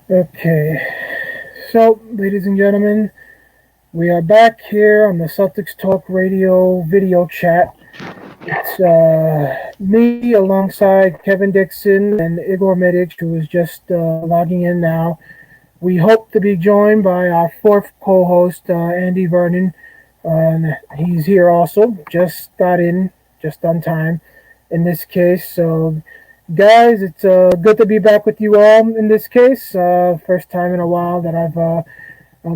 Okay, so ladies and gentlemen, we are back here on the Celtics Talk Radio video chat. It's me alongside Kevin Dixon and Igor Medic, who is just logging in now. We hope to be joined by our fourth co-host, Andy Vernon. He's here also, just got in, just on time in this case. So, guys, it's good to be back with you all in this case. First time in a while that I've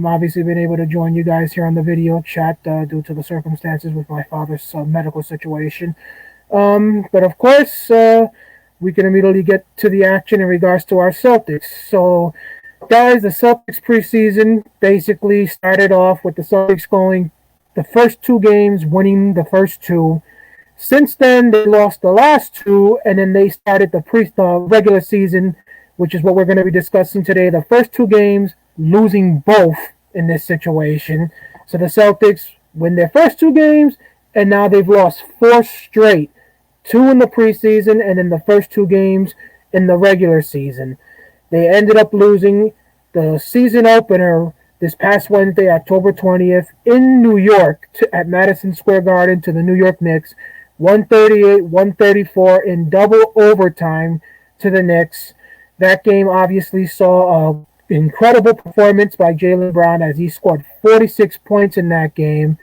obviously been able to join you guys here on the video chat due to the circumstances with my father's medical situation. But of course, we can immediately get to the action in regards to our Celtics. So, guys, the Celtics preseason basically started off with the Celtics going the first two games, winning the first two. Since then, they lost the last two, and then they started the regular season, which is what we're going to be discussing today. The first two games, losing both in this situation. So the Celtics win their first two games, and now they've lost four straight. Two in the preseason, and then the first two games in the regular season. They ended up losing the season opener this past Wednesday, October 20th, in New York at Madison Square Garden to the New York Knicks, 138-134 in double overtime to the Knicks. That game obviously saw an incredible performance by Jaylen Brown as he scored 46 points in that game.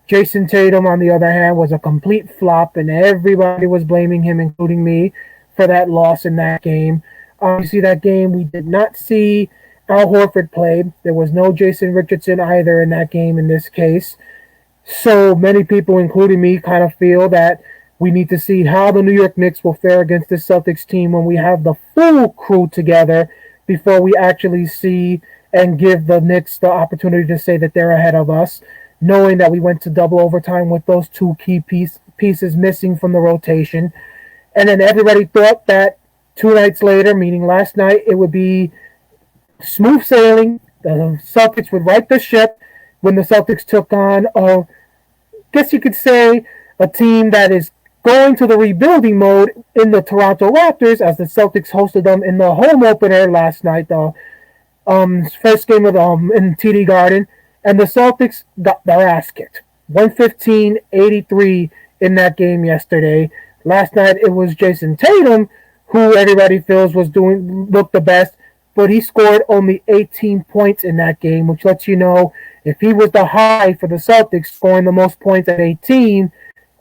Jason Tatum, on the other hand, was a complete flop, and everybody was blaming him, including me, for that loss in that game. Obviously, that game we did not see Al Horford play. There was no Jason Richardson either in that game in this case. So many people, including me, kind of feel that we need to see how the New York Knicks will fare against the Celtics team when we have the full crew together before we actually see and give the Knicks the opportunity to say that they're ahead of us, knowing that we went to double overtime with those two key pieces missing from the rotation. And then everybody thought that 2 nights later, meaning last night, it would be smooth sailing. The Celtics would right the ship when the Celtics took on, I guess you could say, a team that is going to the rebuilding mode in the Toronto Raptors, as the Celtics hosted them in the home opener last night, the first game of in TD Garden, and the Celtics got their ass kicked, 115-83 in that game yesterday. Last night it was Jason Tatum, who everybody feels looked the best, but he scored only 18 points in that game, which lets you know if he was the high for the Celtics, scoring the most points at 18,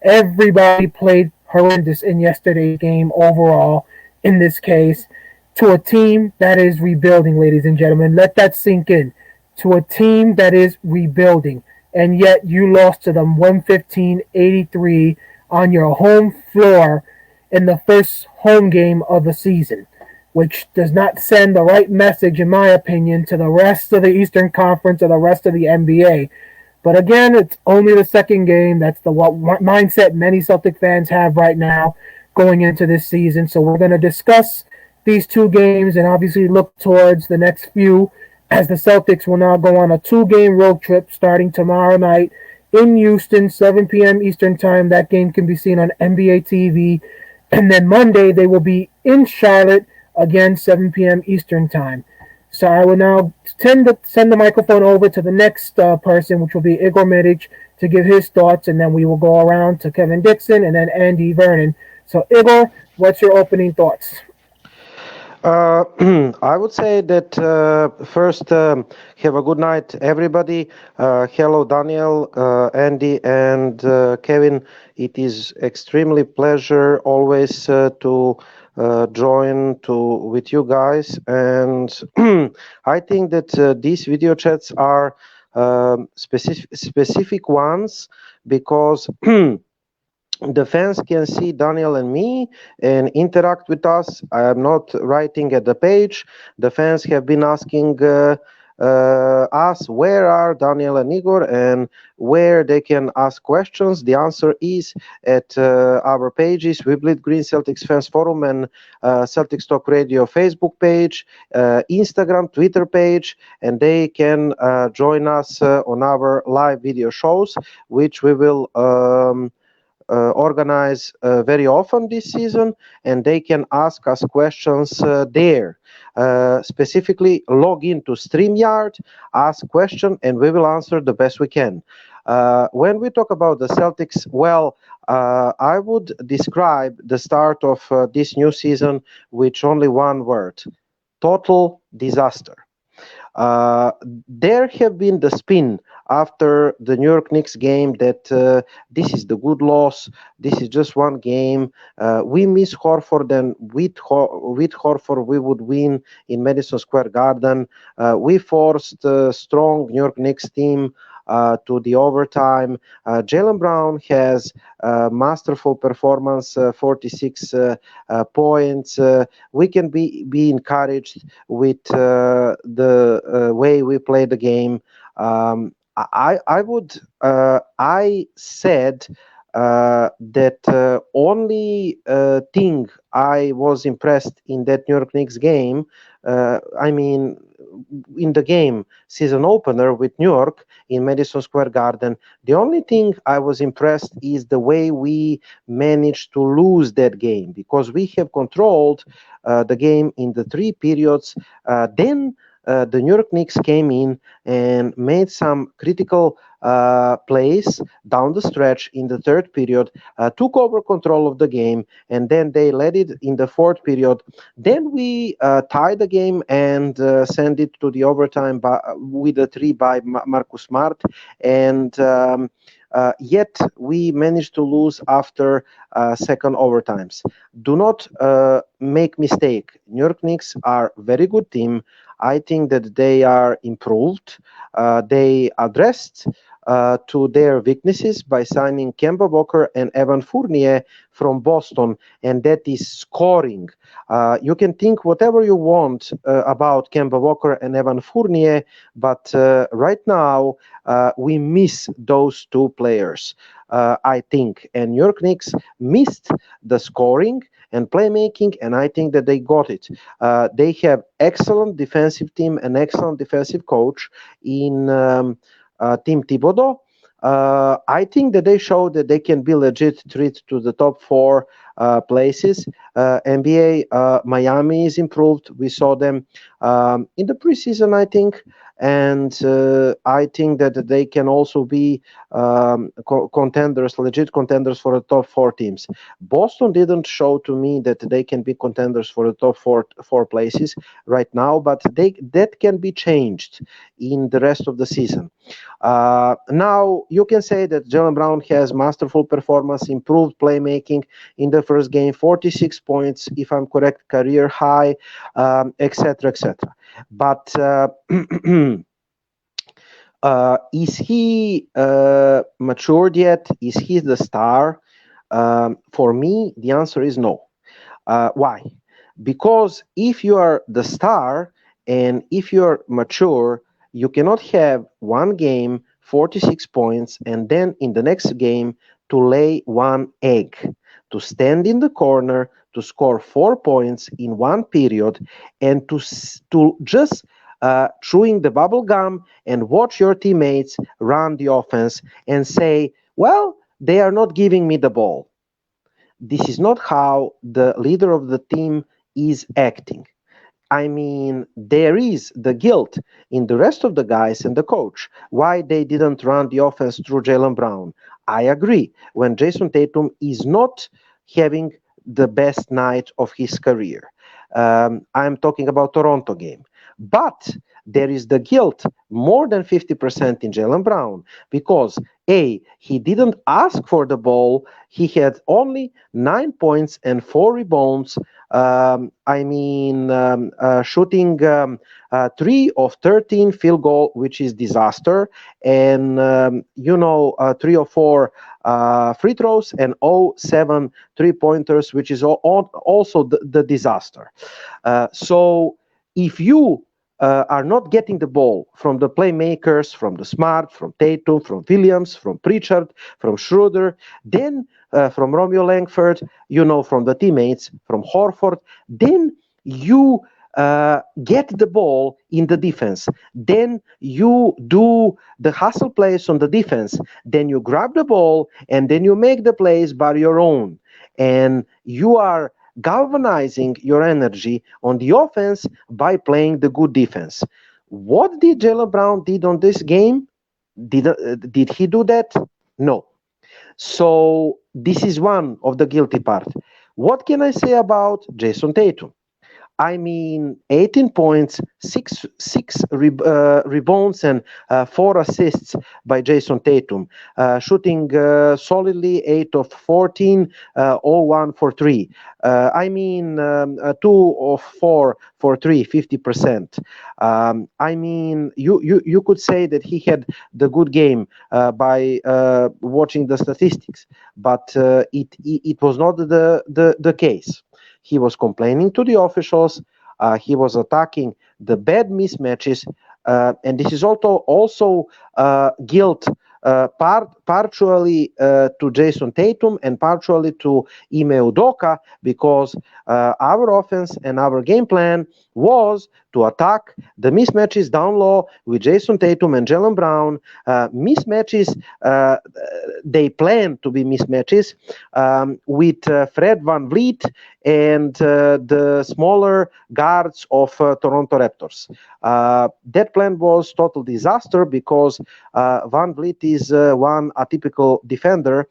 everybody played horrendous in yesterday's game overall, in this case, to a team that is rebuilding, ladies and gentlemen. Let that sink in. To a team that is rebuilding, and yet you lost to them 115-83 on your home floor in the first home game of the season, which does not send the right message, in my opinion, to the rest of the Eastern Conference or the rest of the NBA. But again, it's only the second game. That's the mindset many Celtic fans have right now going into this season. So we're going to discuss these two games and obviously look towards the next few, as the Celtics will now go on a 2-game road trip starting tomorrow night in Houston, 7 p.m. Eastern Time. That game can be seen on NBA TV. And then Monday, they will be in Charlotte, again, 7 p.m. Eastern Time. So I will now send the microphone over to the next person, which will be Igor Medic, to give his thoughts, and then we will go around to Kevin Dixon and then Andy Vernon. So, Igor, what's your opening thoughts? I would say that first, have a good night, everybody. Hello, Daniel, Andy, and Kevin. It is extremely pleasure always to join with you guys, and I think that these video chats are specific ones because the fans can see Daniel and me and interact with us. I am not writing at the page. The fans have been asking us where are Daniel and Igor and where they can ask questions. The answer is at our pages, We Bleed Green Celtics Fans Forum and Celtics Talk Radio Facebook page, Instagram, Twitter page, and they can join us on our live video shows, which we will organize very often this season, and they can ask us questions there. specifically log into StreamYard, ask question, and we will answer the best we can. When we talk about the Celtics, well, I would describe the start of this new season with only one word: total disaster. There have been the spin after the New York Knicks game that this is the good loss. This is just one game. We miss Horford, and with Horford we would win in Madison Square Garden. We forced a strong New York Knicks team to the overtime. Jaylen Brown has masterful performance, 46 points. We can be encouraged with the way we play the game. I said that only thing I was impressed in that New York Knicks game, I mean, in the game season opener with New York in Madison Square Garden, the only thing I was impressed is the way we managed to lose that game, because we have controlled the game in the three periods. Then the New York Knicks came in and made some critical plays down the stretch in the third period, took over control of the game, and then they led it in the fourth period. Then we tied the game and sent it to the overtime with a three by Marcus Smart, and yet we managed to lose after second overtimes. Do not make mistake. New York Knicks are very good team. I think that they are improved. They addressed to their weaknesses by signing Kemba Walker and Evan Fournier from Boston, and that is scoring. You can think whatever you want about Kemba Walker and Evan Fournier, but right now we miss those two players, I think. And New York Knicks missed the scoring and playmaking, and I think that they got it. They have excellent defensive team and excellent defensive coach in Tim Thibodeau. I think that they showed that they can be legit threat to the top four places. NBA Miami is improved. We saw them in the preseason, I think, and I think that they can also be contenders, legit contenders for the top four teams. Boston didn't show to me that they can be contenders for the top four places right now, but that can be changed in the rest of the season. Now you can say that Jaylen Brown has masterful performance, improved playmaking in the first game, 46 points, if I'm correct, career high, etc., etc. But is he matured yet? Is he the star? For me, the answer is no. Why? Because if you are the star and if you're mature, you cannot have one game, 46 points, and then in the next game to lay one egg, to stand in the corner, to score 4 points in one period, and to just chewing the bubble gum and watch your teammates run the offense and say, well, they are not giving me the ball. This is not how the leader of the team is acting. I mean, there is the guilt in the rest of the guys and the coach. Why they didn't run the offense through Jaylen Brown? I agree. When Jason Tatum is not having the best night of his career. I'm talking about Toronto game. But there is the guilt more than 50% in Jaylen Brown because he didn't ask for the ball. He had only 9 points and 4 rebounds. Shooting 3 of 13 field goal, which is disaster, and 3 or 4 free throws and 7 3-pointers, which is also the disaster. So if you are not getting the ball from the playmakers, from the Smart, from Tatum, from Williams, from Pritchard, from Schroeder, then from Romeo Langford, from the teammates, from Horford, then you get the ball in the defense. Then you do the hustle plays on the defense. Then you grab the ball and then you make the plays by your own. And you are galvanizing your energy on the offense by playing the good defense. What did Jaylen Brown did on this game? Did he do that? No. So this is one of the guilty part. What can I say about Jason Tatum? I mean, 18 points, six rebounds, and 4 assists by Jason Tatum, shooting solidly 8 of 14, 0-1 for 3. I mean, 2 of 4 for 3, 50%. I mean, you could say that he had the good game by watching the statistics, but it was not the case. He was complaining to the officials. He was attacking the bad mismatches, and this is also guilt partially to Jason Tatum and partially to Ime Udoka, because our offense and our game plan was to attack the mismatches down low with Jason Tatum and Jaylen Brown. Mismatches, they plan to be mismatches with Fred VanVleet and the smaller guards of Toronto Raptors. That plan was total disaster because VanVleet is one atypical defender.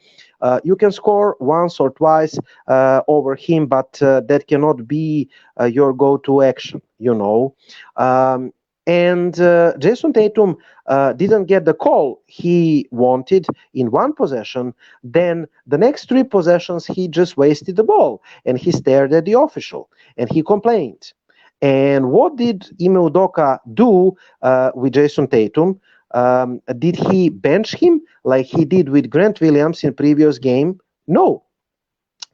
You can score once or twice over him, but that cannot be your go-to action, you know. And Jason Tatum didn't get the call he wanted in one possession. Then the next 3 possessions, he just wasted the ball and he stared at the official and he complained. And what did Ime Udoka do with Jason Tatum? Did he bench him like he did with Grant Williams in previous game? No.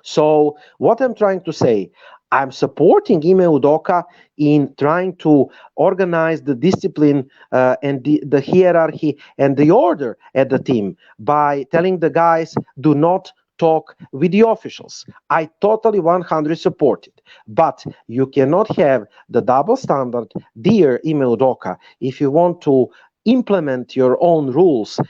So what I'm trying to say, I'm supporting Ime Udoka in trying to organize the discipline and the hierarchy and the order at the team by telling the guys, do not talk with the officials. I totally 100 support it. But you cannot have the double standard, dear Ime Udoka, if you want to implement your own rules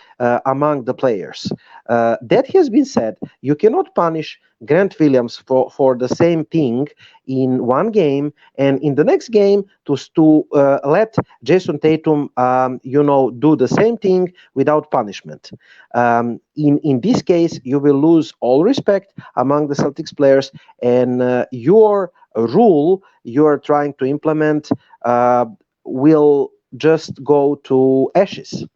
among the players. That has been said. You cannot punish Grant Williams for the same thing in one game, and in the next game to let Jason Tatum, do the same thing without punishment. In this case, you will lose all respect among the Celtics players, and your rule you are trying to implement will just go to ashes.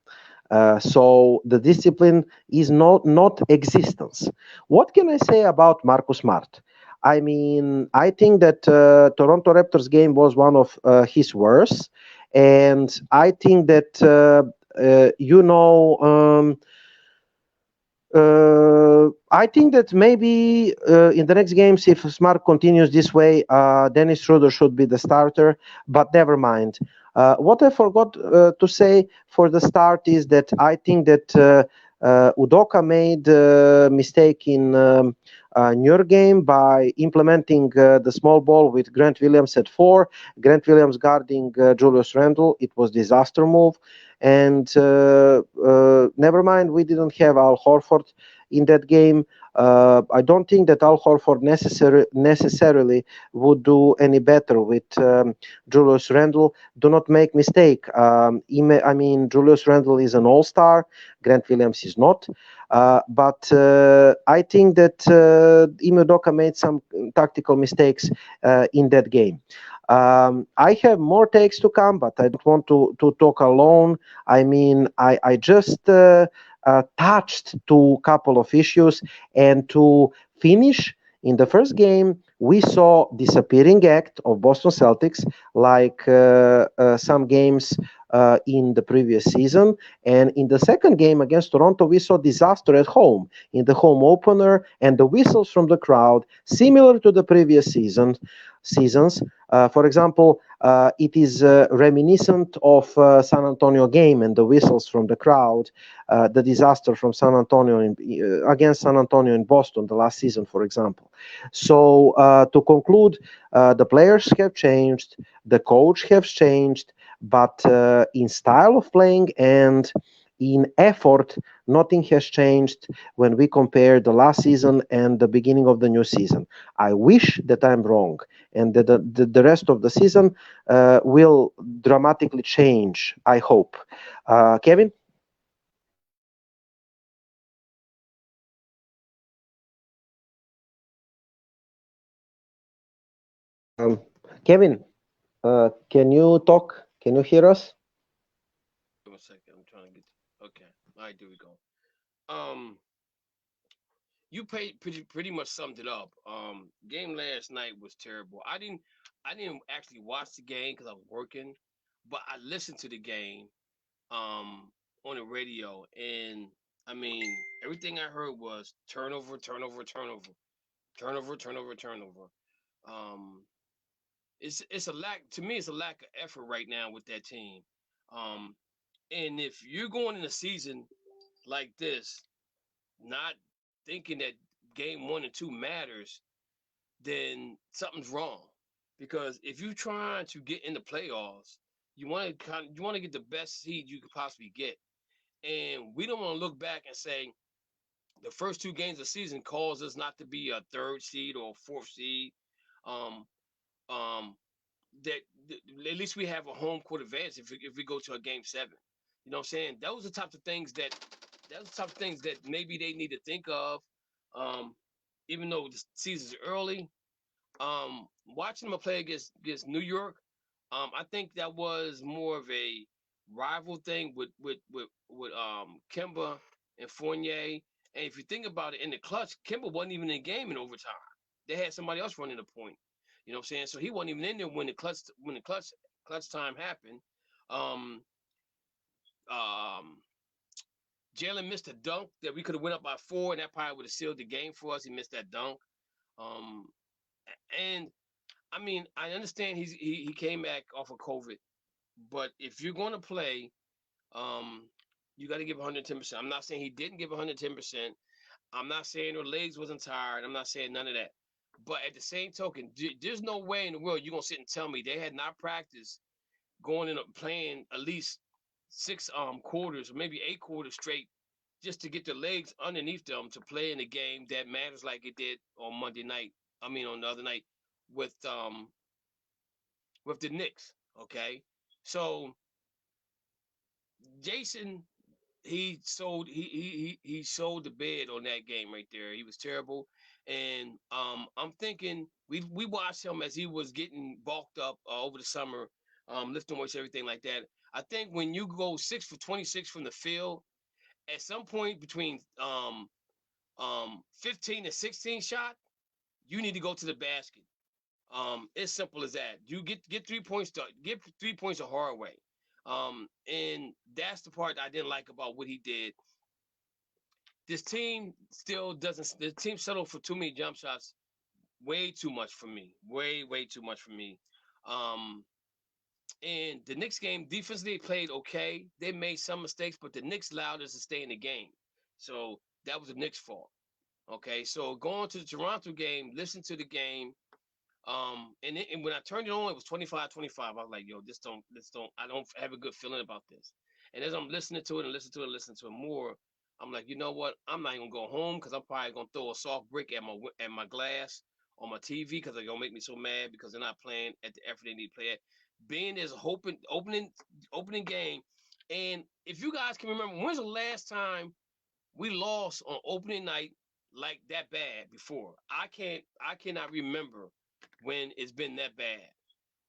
So the discipline is not existence. What can I say about Marcus Smart? I mean, I think that Toronto Raptors game was one of his worst, and I think that I think that maybe in the next games, if Smart continues this way, Dennis Schroeder should be the starter. But never mind. What I forgot to say for the start is that I think that Udoka made a mistake in New York game by implementing the small ball with Grant Williams at 4. Grant Williams guarding Julius Randle. It was disaster move. And never mind, we didn't have Al Horford in that game. I don't think that Al Horford necessarily would do any better with Julius Randle. Do not make mistake. Julius Randle is an all-star. Grant Williams is not. But I think that Ime Udoka made some tactical mistakes in that game. I have more takes to come, but I don't want to talk alone. I mean, I just touched to a couple of issues, and to finish, in the first game, we saw disappearing act of Boston Celtics, like some games in the previous season. And in the second game against Toronto, we saw disaster at home in the home opener, and the whistles from the crowd, similar to the previous seasons. For example, it is reminiscent of San Antonio game and the whistles from the crowd, the disaster from San Antonio against San Antonio in Boston the last season, for example. So to conclude, the players have changed, the coach has changed, but in style of playing and in effort, nothing has changed when we compare the last season and the beginning of the new season. I wish that I'm wrong and that the rest of the season will dramatically change, I hope. Kevin? Um, Kevin, can you talk? Can you hear us? Give me a second. I'm trying to get. Okay. All right. There we go. Um, you pretty much summed it up. Game last night was terrible. I didn't actually watch the game because I was working, but I listened to the game on the radio, and I mean everything I heard was turnover, turnover, turnover, turnover, turnover, turnover. Um, it's a lack to me. It's a lack of effort right now with that team. Um, and if you're going in a season like this, not thinking that game 1 and 2 matters, then something's wrong. Because if you're trying to get in the playoffs, you want to get the best seed you could possibly get. And we don't want to look back and say the first 2 games of the season caused us not to be a third seed or a fourth seed. Um, um, that at least we have a home court advantage if we go to a game 7. You know what I'm saying? Those are the types of things that maybe they need to think of. Um, Even though the season's early, watching them play against New York, I think that was more of a rival thing with Kimba and Fournier. And if you think about it, in the clutch, Kimba wasn't even in the game in overtime. They had somebody else running the point. You know what I'm saying? So he wasn't even in there when the clutch time happened. Um, um, Jalen missed a dunk that we could have went up by 4, and that probably would have sealed the game for us. He missed that dunk. Um, and I mean, I understand he came back off of COVID, but if you're going to play, um, you got to give 110%. I'm not saying he didn't give 110%. I'm not saying her legs wasn't tired. I'm not saying none of that. But at the same token, there's no way in the world you're gonna sit and tell me they had not practiced going in and playing at least 6 quarters or maybe 8 quarters straight just to get their legs underneath them to play in a game that matters like it did on Monday night. I mean on the other night with um with the Knicks. Okay. So Jason he sold the bed on that game right there. He was terrible. And I'm thinking we watched him as he was getting bulked up over the summer, lifting weights, everything like that. I think when you go 6 for 26 from the field, at some point between 15 and 16 shot, you need to go to the basket. It's simple as that. You get 3 points to get 3 points a hard way. And that's the part I didn't like about what he did. This team still doesn't. The team settled for too many jump shots. Way too much for me. Way too much for me. Um, and the Knicks game defensively played okay. They made some mistakes, but the Knicks allowed us to stay in the game. So that was the Knicks' fault. Okay, so going to the Toronto game, listen to the game. And when I turned it on, it was 25-25. I was like, yo, I don't have a good feeling about this. And as I'm listening to it and listening to it more, I'm like, you know what? I'm not even gonna go home because I'm probably gonna throw a soft brick at my glass on my TV because they're gonna make me so mad because they're not playing at the effort they need to play at. Being there's a opening game, and if you guys can remember, when's the last time we lost on opening night like that bad before? I cannot remember when it's been that bad.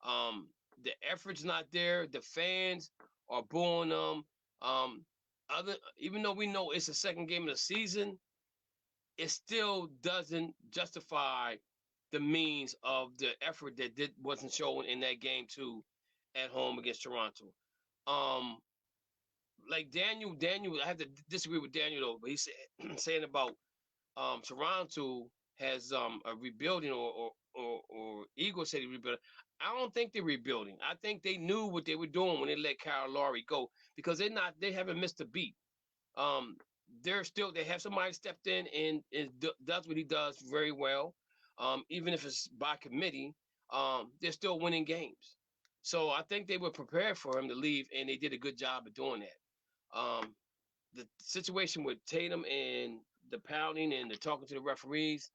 Um, the effort's not there. The fans are booing them. Um, other even though we know it's the second game of the season, it still doesn't justify the means of the effort that wasn't shown in that game too at home against Toronto. Um, like Daniel, I have to disagree with Daniel though, but he's saying about Toronto has a rebuilding or Eagle said he rebuilding. I don't think they're rebuilding. I think they knew what they were doing when they let Kyle Lowry go because they haven't missed a beat. Um, they have somebody stepped in and does what he does very well. Even if it's by committee, they're still winning games. So I think they were prepared for him to leave, and they did a good job of doing that. the situation with Tatum and the pounding and the talking to the referees,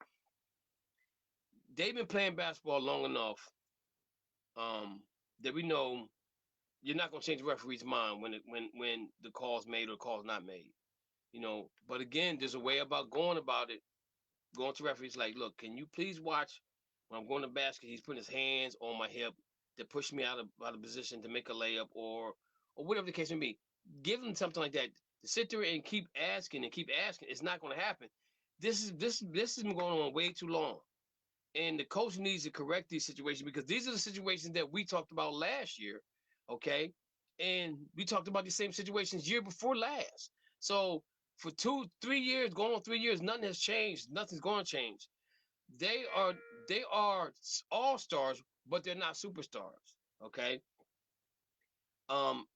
they've been playing basketball long enough that we know you're not going to change the referee's mind when the call's made or the call's not made. But again, there's a way about going it, going to referees like, look, can you please watch when I'm going to basket? He's putting his hands on my hip to push me out of position to make a layup or whatever the case may be. Give them something like that. To sit there and keep asking, it's not going to happen. This has been going on way too long. And the coach needs to correct these situations because these are the situations that we talked about last year, okay? And we talked about the same situations year before last. So for 3 years, going on 3 years, nothing has changed. Nothing's going to change. They are all stars, but they're not superstars, okay?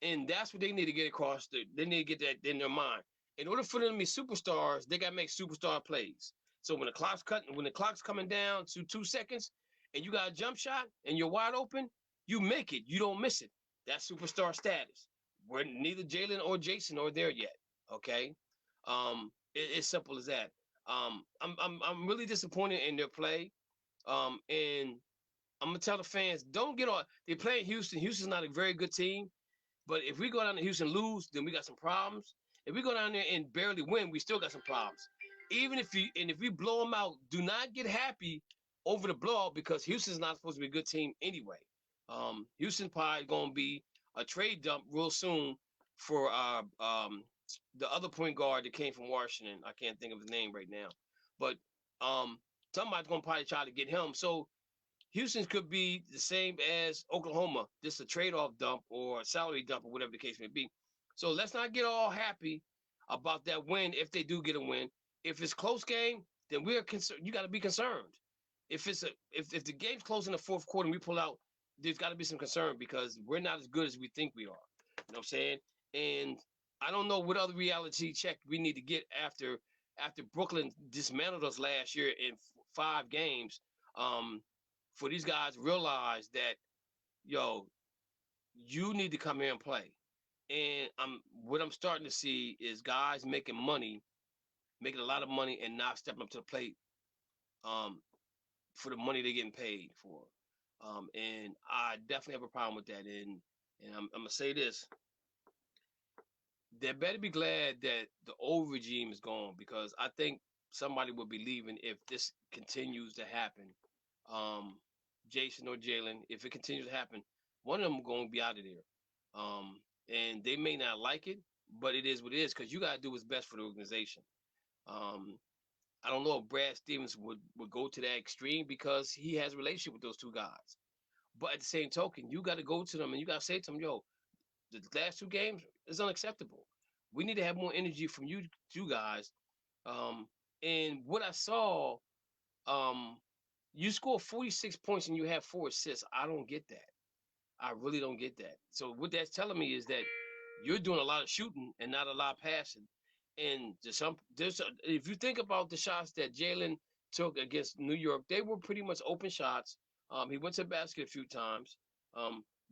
And that's what they need to get across. They need to get that in their mind. In order for them to be superstars, they got to make superstar plays. So when the clock's coming down to 2 seconds, and you got a jump shot and you're wide open, you make it. You don't miss it. That's superstar status. Where neither Jalen or Jason are there yet. Okay, it's simple as that. I'm really disappointed in their play. And I'm gonna tell the fans, don't get on. They play in Houston. Houston's not a very good team. But if we go down to Houston and lose, then we got some problems. If we go down there and barely win, we still got some problems. If we blow them out, do not get happy over the blowout because Houston's not supposed to be a good team anyway. Houston's probably gonna be a trade dump real soon for the other point guard that came from Washington. I can't think of his name right now, but somebody's gonna probably try to get him. So Houston could be the same as Oklahoma, just a trade-off dump or a salary dump or whatever the case may be. So let's not get all happy about that win if they do get a win. If it's close game, then we're concerned. You got to be concerned. If the game's close in the fourth quarter and we pull out, there's got to be some concern because we're not as good as we think we are. You know what I'm saying? And I don't know what other reality check we need to get after Brooklyn dismantled us last year in 5 games. For these guys to realize that, you need to come here and play. And what I'm starting to see is guys making a lot of money and not stepping up to the plate for the money they're getting paid for. And I definitely have a problem with that. And I'm going to say this. They better be glad that the old regime is gone because I think somebody will be leaving if this continues to happen. Jason or Jalen, if it continues to happen, one of them going to be out of there. And they may not like it, but it is what it is because you got to do what's best for the organization. I don't know if Brad Stevens would go to that extreme because he has a relationship with those 2 guys. But at the same token, you got to go to them and you got to say to them, the last 2 games is unacceptable. We need to have more energy from you 2 guys. And what I saw, you score 46 points and you have 4 assists. I don't get that. I really don't get that. So what that's telling me is that you're doing a lot of shooting and not a lot of passing. And if you think about the shots that Jalen took against New York, they were pretty much open shots. He went to the basket a few times.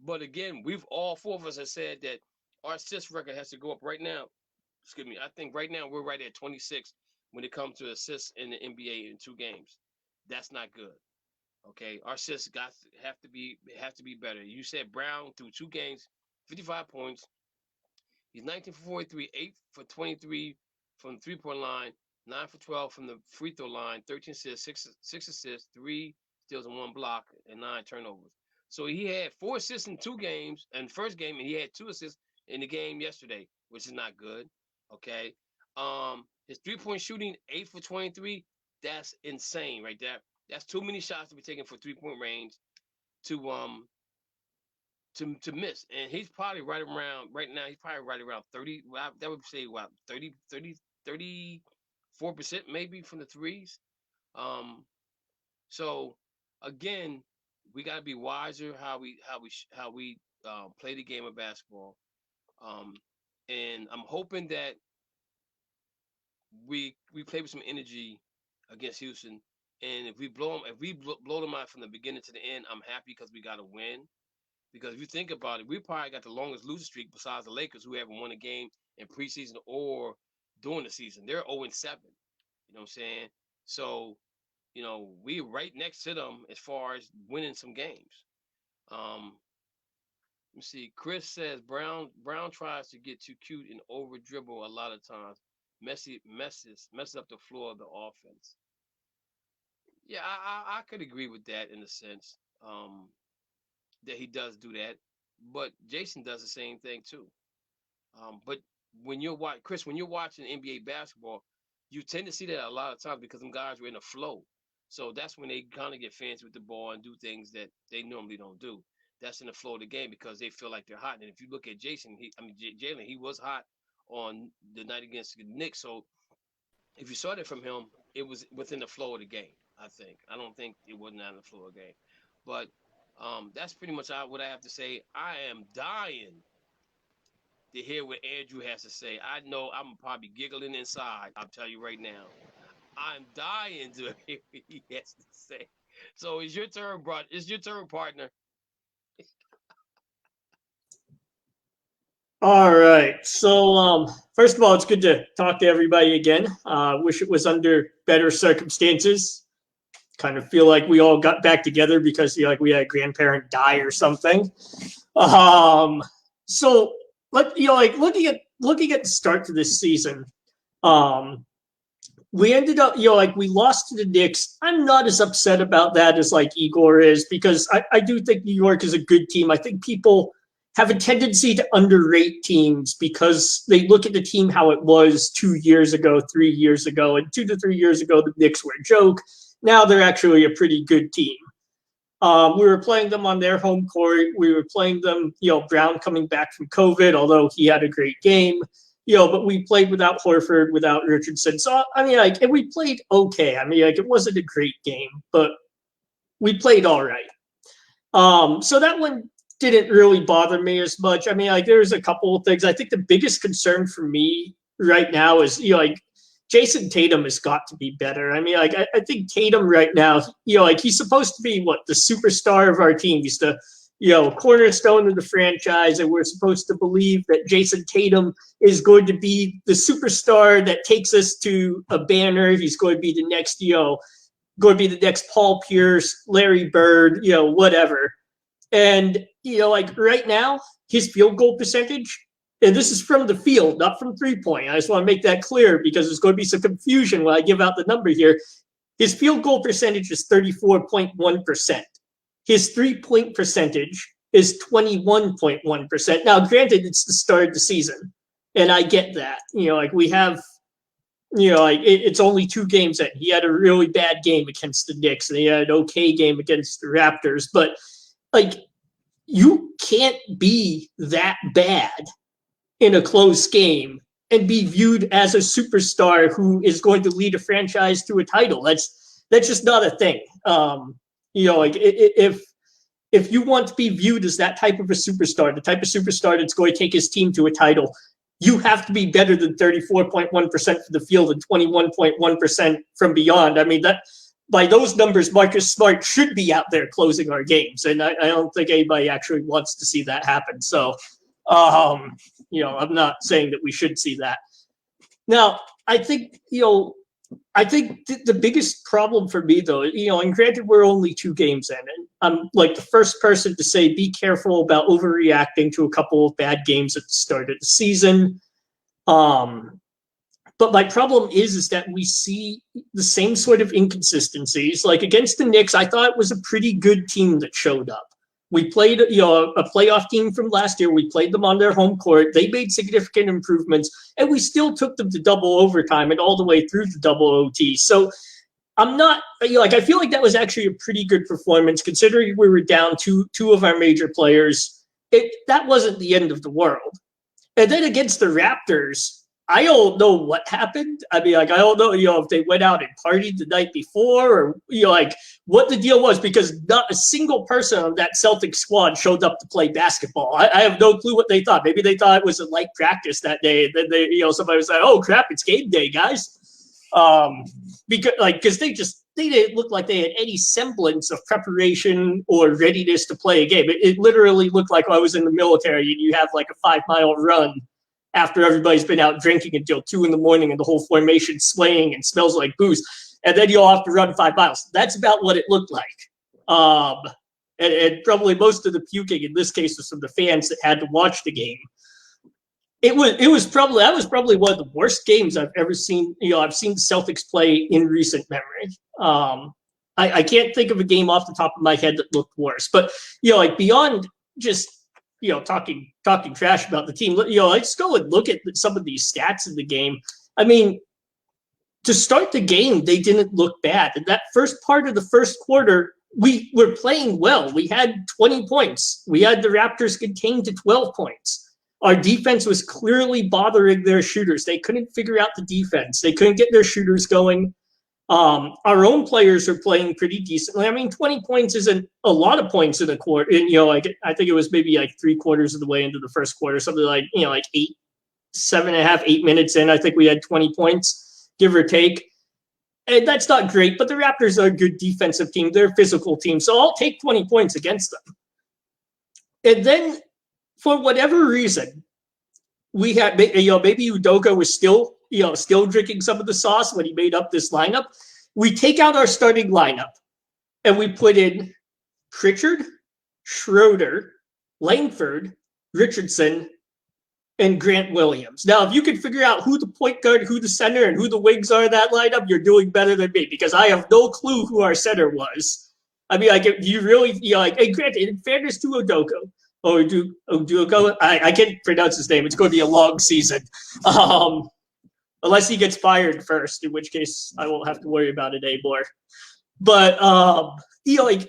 But again, all 4 of us have said that our assist record has to go up right now. Excuse me. I think right now we're right at 26 when it comes to assists in the NBA in 2 games. That's not good. Okay, our assists have to be better. You said Brown through 2 games, 55 points. He's 19 for 43, 8 for 23 from the 3-point line, 9 for 12 from the free throw line, 13 assists, 6 assists, 3 steals and 1 block, and 9 turnovers. So he had 4 assists in 2 games in the first game, and he had 2 assists in the game yesterday, which is not good. Okay. His 3-point shooting, 8 for 23. That's insane right there. That's too many shots to be taken for 3-point range to miss. And he's probably right now, he's probably right around 30. That would say what 34% maybe from the threes. So again, we got to be wiser how we play the game of basketball. And I'm hoping that we play with some energy against Houston. And if we blow them out from the beginning to the end, I'm happy because we got to win. Because if you think about it, we probably got the longest losing streak besides the Lakers, who haven't won a game in preseason or during the season. They're 0-7. You know what I'm saying? So, we're right next to them as far as winning some games. Let me see. Chris says Brown tries to get too cute and over dribble a lot of times. Messes up the floor of the offense. Yeah, I could agree with that in a sense. That he does do that, but Jason does the same thing too. But when you're watching NBA basketball, you tend to see that a lot of times because them guys were in a flow. So that's when they kind of get fancy with the ball and do things that they normally don't do. That's in the flow of the game because they feel like they're hot. And if you look at Jason, Jalen, he was hot on the night against the Knicks. So if you saw that from him, it was within the flow of the game. I don't think it wasn't on the flow of the game, but that's pretty much what I have to say. I am dying to hear what Andrew has to say. I know I'm probably giggling inside. I'll tell you right now. I'm dying to hear what he has to say. So it's your turn, bro. It's your turn, partner. All right. So, first of all, it's good to talk to everybody again. Wish it was under better circumstances. Kind of feel like we all got back together because we had a grandparent die or something. So, looking at the start to this season, we ended up, we lost to the Knicks. I'm not as upset about that as Igor is because I do think New York is a good team. I think people have a tendency to underrate teams because they look at the team how it was 2 years ago, 3 years ago, and 2 to 3 years ago, the Knicks were a joke. Now they're actually a pretty good team. We were playing them on their home court. We were playing them, Brown coming back from COVID, although he had a great game, but we played without Horford, without Richardson. So, and we played okay. It wasn't a great game, but we played all right. So that one didn't really bother me as much. There's a couple of things. I think the biggest concern for me right now is, Jason Tatum has got to be better. I think Tatum right now, he's supposed to be the superstar of our team. He's the, cornerstone of the franchise, and we're supposed to believe that Jason Tatum is going to be the superstar that takes us to a banner. He's going to be the next, Paul Pierce, Larry Bird, whatever. And, right now, his field goal percentage, and this is from the field, not from three-point. I just want to make that clear because there's going to be some confusion when I give out the number here. His field goal percentage is 34.1%. His three-point percentage is 21.1%. Now, granted, it's the start of the season, and I get that. We have, it's only 2 games in. He had a really bad game against the Knicks, and he had an okay game against the Raptors. But, you can't be that bad in a close game and be viewed as a superstar who is going to lead a franchise to a title. That's just not a thing. If you want to be viewed as that type of a superstar, the type of superstar that's going to take his team to a title, you have to be better than 34.1% for the field and 21.1% from beyond. That by those numbers, Marcus Smart should be out there closing our games, and I don't think anybody actually wants to see that happen. So, I'm not saying that we should see that. Now, I think, the biggest problem for me, though, and granted, we're only 2 games in, and I'm the first person to say be careful about overreacting to a couple of bad games at the start of the season. But my problem is that we see the same sort of inconsistencies. Against the Knicks, I thought it was a pretty good team that showed up. We played, a playoff team from last year. We played them on their home court. They made significant improvements, and we still took them to double overtime and all the way through the double OT. So I'm not, I feel like that was actually a pretty good performance considering we were down two of our major players. That wasn't the end of the world. And then against the Raptors, I don't know what happened. I don't know, if they went out and partied the night before or, what the deal was, because not a single person on that Celtics squad showed up to play basketball. I have no clue what they thought. Maybe they thought it was a light practice that day. And then somebody was like, oh crap, it's game day, guys. Because they didn't look like they had any semblance of preparation or readiness to play a game. It literally looked like I was in the military and you have a 5-mile run after everybody's been out drinking until 2 a.m. and the whole formation's swaying and smells like booze. And then you'll have to run 5 miles. That's about what it looked like. And probably most of the puking in this case was from the fans that had to watch the game. That was probably one of the worst games I've ever seen. I've seen the Celtics play in recent memory. I can't think of a game off the top of my head that looked worse. But like beyond just talking trash about the team, let's go and look at some of these stats in the game. I mean, to start the game, they didn't look bad. In that first part of the first quarter, we were playing well. We had 20 points. We had the Raptors contained to 12 points. Our defense was clearly bothering their shooters. They couldn't figure out the defense. They couldn't get their shooters going. Our own players are playing pretty decently. I mean, 20 points isn't a lot of points in a quarter. And, I think it was maybe like 3/4 of the way into the first quarter, something like, like 7.5, 8 minutes in. I think we had 20 points, give or take. And that's not great, but the Raptors are a good defensive team. They're a physical team. So I'll take 20 points against them. And then for whatever reason, we had, maybe Udoka was still drinking some of the sauce when he made up this lineup. We take out our starting lineup and we put in Pritchard, Schroeder, Langford, Richardson, and Grant Williams. Now, if you can figure out who the point guard, who the center, and who the wings are in that lineup, you're doing better than me, because I have no clue who our center was. I mean, do you really, and granted, in fairness to Udoka, I can't pronounce his name. It's going to be a long season. Unless he gets fired first, in which case I won't have to worry about it anymore. But, the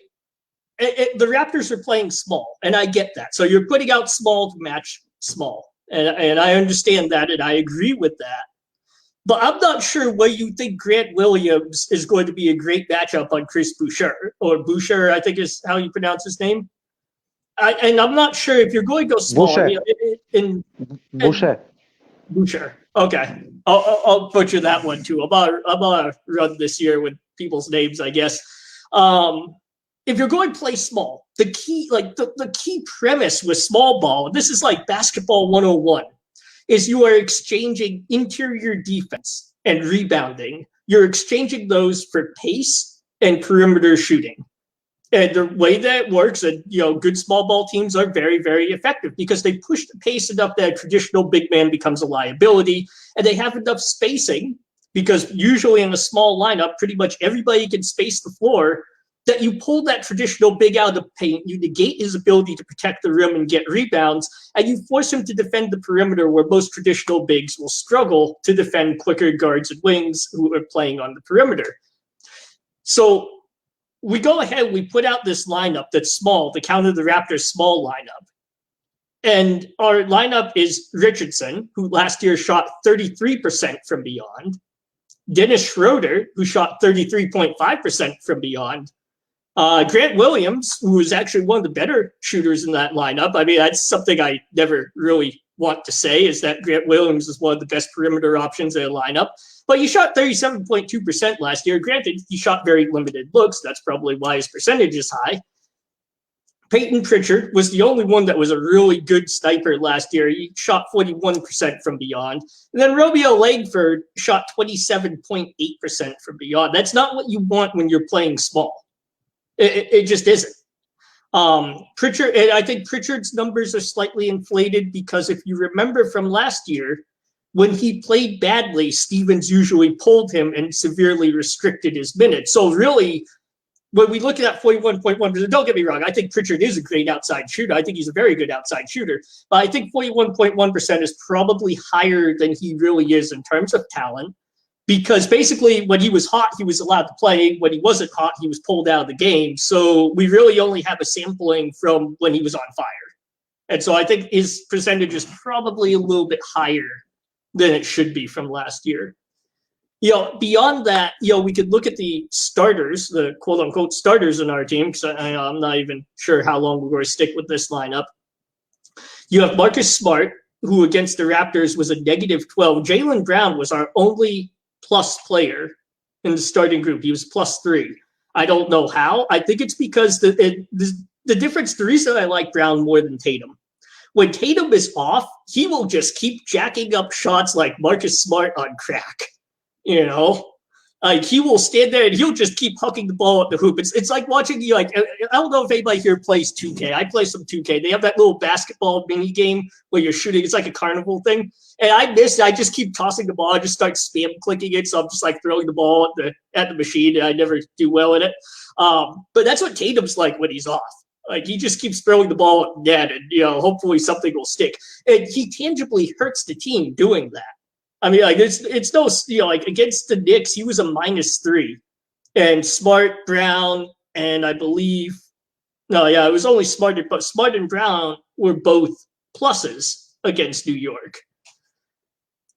Raptors are playing small, and I get that. So you're putting out small to match small. And I understand that, and I agree with that. But I'm not sure why you think Grant Williams is going to be a great matchup on Chris Boucher, or Boucher, I think is how you pronounce his name. And I'm not sure if you're going to go small. Boucher. Boucher. Okay. I'll butcher that one too. I'm gonna run this year with people's names, I guess. If you're going to play small, the key premise with small ball, this is like basketball 101, is you are exchanging interior defense and rebounding. You're exchanging those for pace and perimeter shooting. And the way that works, and good small ball teams are very, very effective because they push the pace enough that a traditional big man becomes a liability, and they have enough spacing, because usually in a small lineup, pretty much everybody can space the floor, that you pull that traditional big out of the paint, you negate his ability to protect the rim and get rebounds, and you force him to defend the perimeter where most traditional bigs will struggle to defend quicker guards and wings who are playing on the perimeter. So we go ahead, we put out this lineup that's small to counter the Raptors' small lineup. And our lineup is Richardson, who last year shot 33% from beyond. Dennis Schroeder, who shot 33.5% from beyond. Grant Williams, who is actually one of the better shooters in that lineup. I mean, that's something I never really want to say, is that Grant Williams is one of the best perimeter options in a lineup. But he shot 37.2% last year. Granted, he shot very limited looks. That's probably why his percentage is high. Peyton Pritchard was the only one that was a really good sniper last year. He shot 41% from beyond. And then Romeo Langford shot 27.8% from beyond. That's not what you want when you're playing small. It just isn't. Pritchard, and I think Pritchard's numbers are slightly inflated because if you remember from last year, when he played badly, Stevens usually pulled him and severely restricted his minutes. So really, when we look at that 41.1%, don't get me wrong, I think Pritchard is a great outside shooter. I think he's a very good outside shooter. But I think 41.1% is probably higher than he really is in terms of talent. Because basically, when he was hot, he was allowed to play. When he wasn't hot, he was pulled out of the game. So we really only have a sampling from when he was on fire. And so I think his percentage is probably a little bit higher than it should be from last year. Beyond that, we could look at the starters, the quote-unquote starters in our team, because I'm not even sure how long we're going to stick with this lineup. You have Marcus Smart, who against the Raptors was a -12. Jaylen Brown was our only plus player in the starting group. He was +3. I don't know how. I think it's because the difference, the reason I like Brown more than Tatum When Tatum is off, he will just keep jacking up shots like Marcus Smart on crack. You know, like he will stand there and he'll just keep hucking the ball at the hoop. It's like watching you. Like, I don't know if anybody here plays 2K. I play some 2K. They have that little basketball mini game where you're shooting. It's like a carnival thing. And I miss it. I just keep tossing the ball. I just start spam clicking it. So I'm just like throwing the ball at the machine, and I never do well in it. But that's what Tatum's like when he's off. Like, he just keeps throwing the ball at net, and, you know, hopefully something will stick. And he tangibly hurts the team doing that. I mean, like, it's no, you know, like, against the Knicks, he was a -3. And Smart, Brown, and I believe, it was only Smart, but Smart and Brown were both pluses against New York.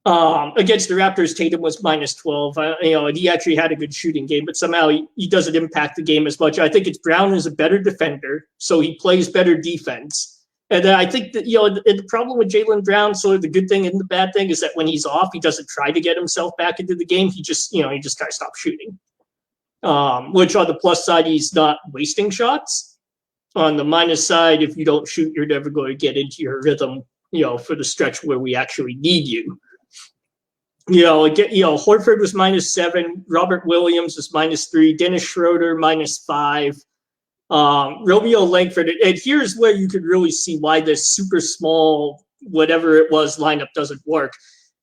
Against the Raptors, Tatum was -12. And he actually had a good shooting game, but somehow he doesn't impact the game as much. I think it's Brown is a better defender, so he plays better defense. And then I think that, the problem with Jaylen Brown, so the good thing and the bad thing is that when he's off, he doesn't try to get himself back into the game. He just kind of stops shooting. Which on the plus side, he's not wasting shots. On the minus side, if you don't shoot, you're never going to get into your rhythm, for the stretch where we actually need you. Horford was -7. Robert Williams was -3. Dennis Schroeder -5. Romeo Langford. And here's where you could really see why this super small, whatever it was, lineup doesn't work.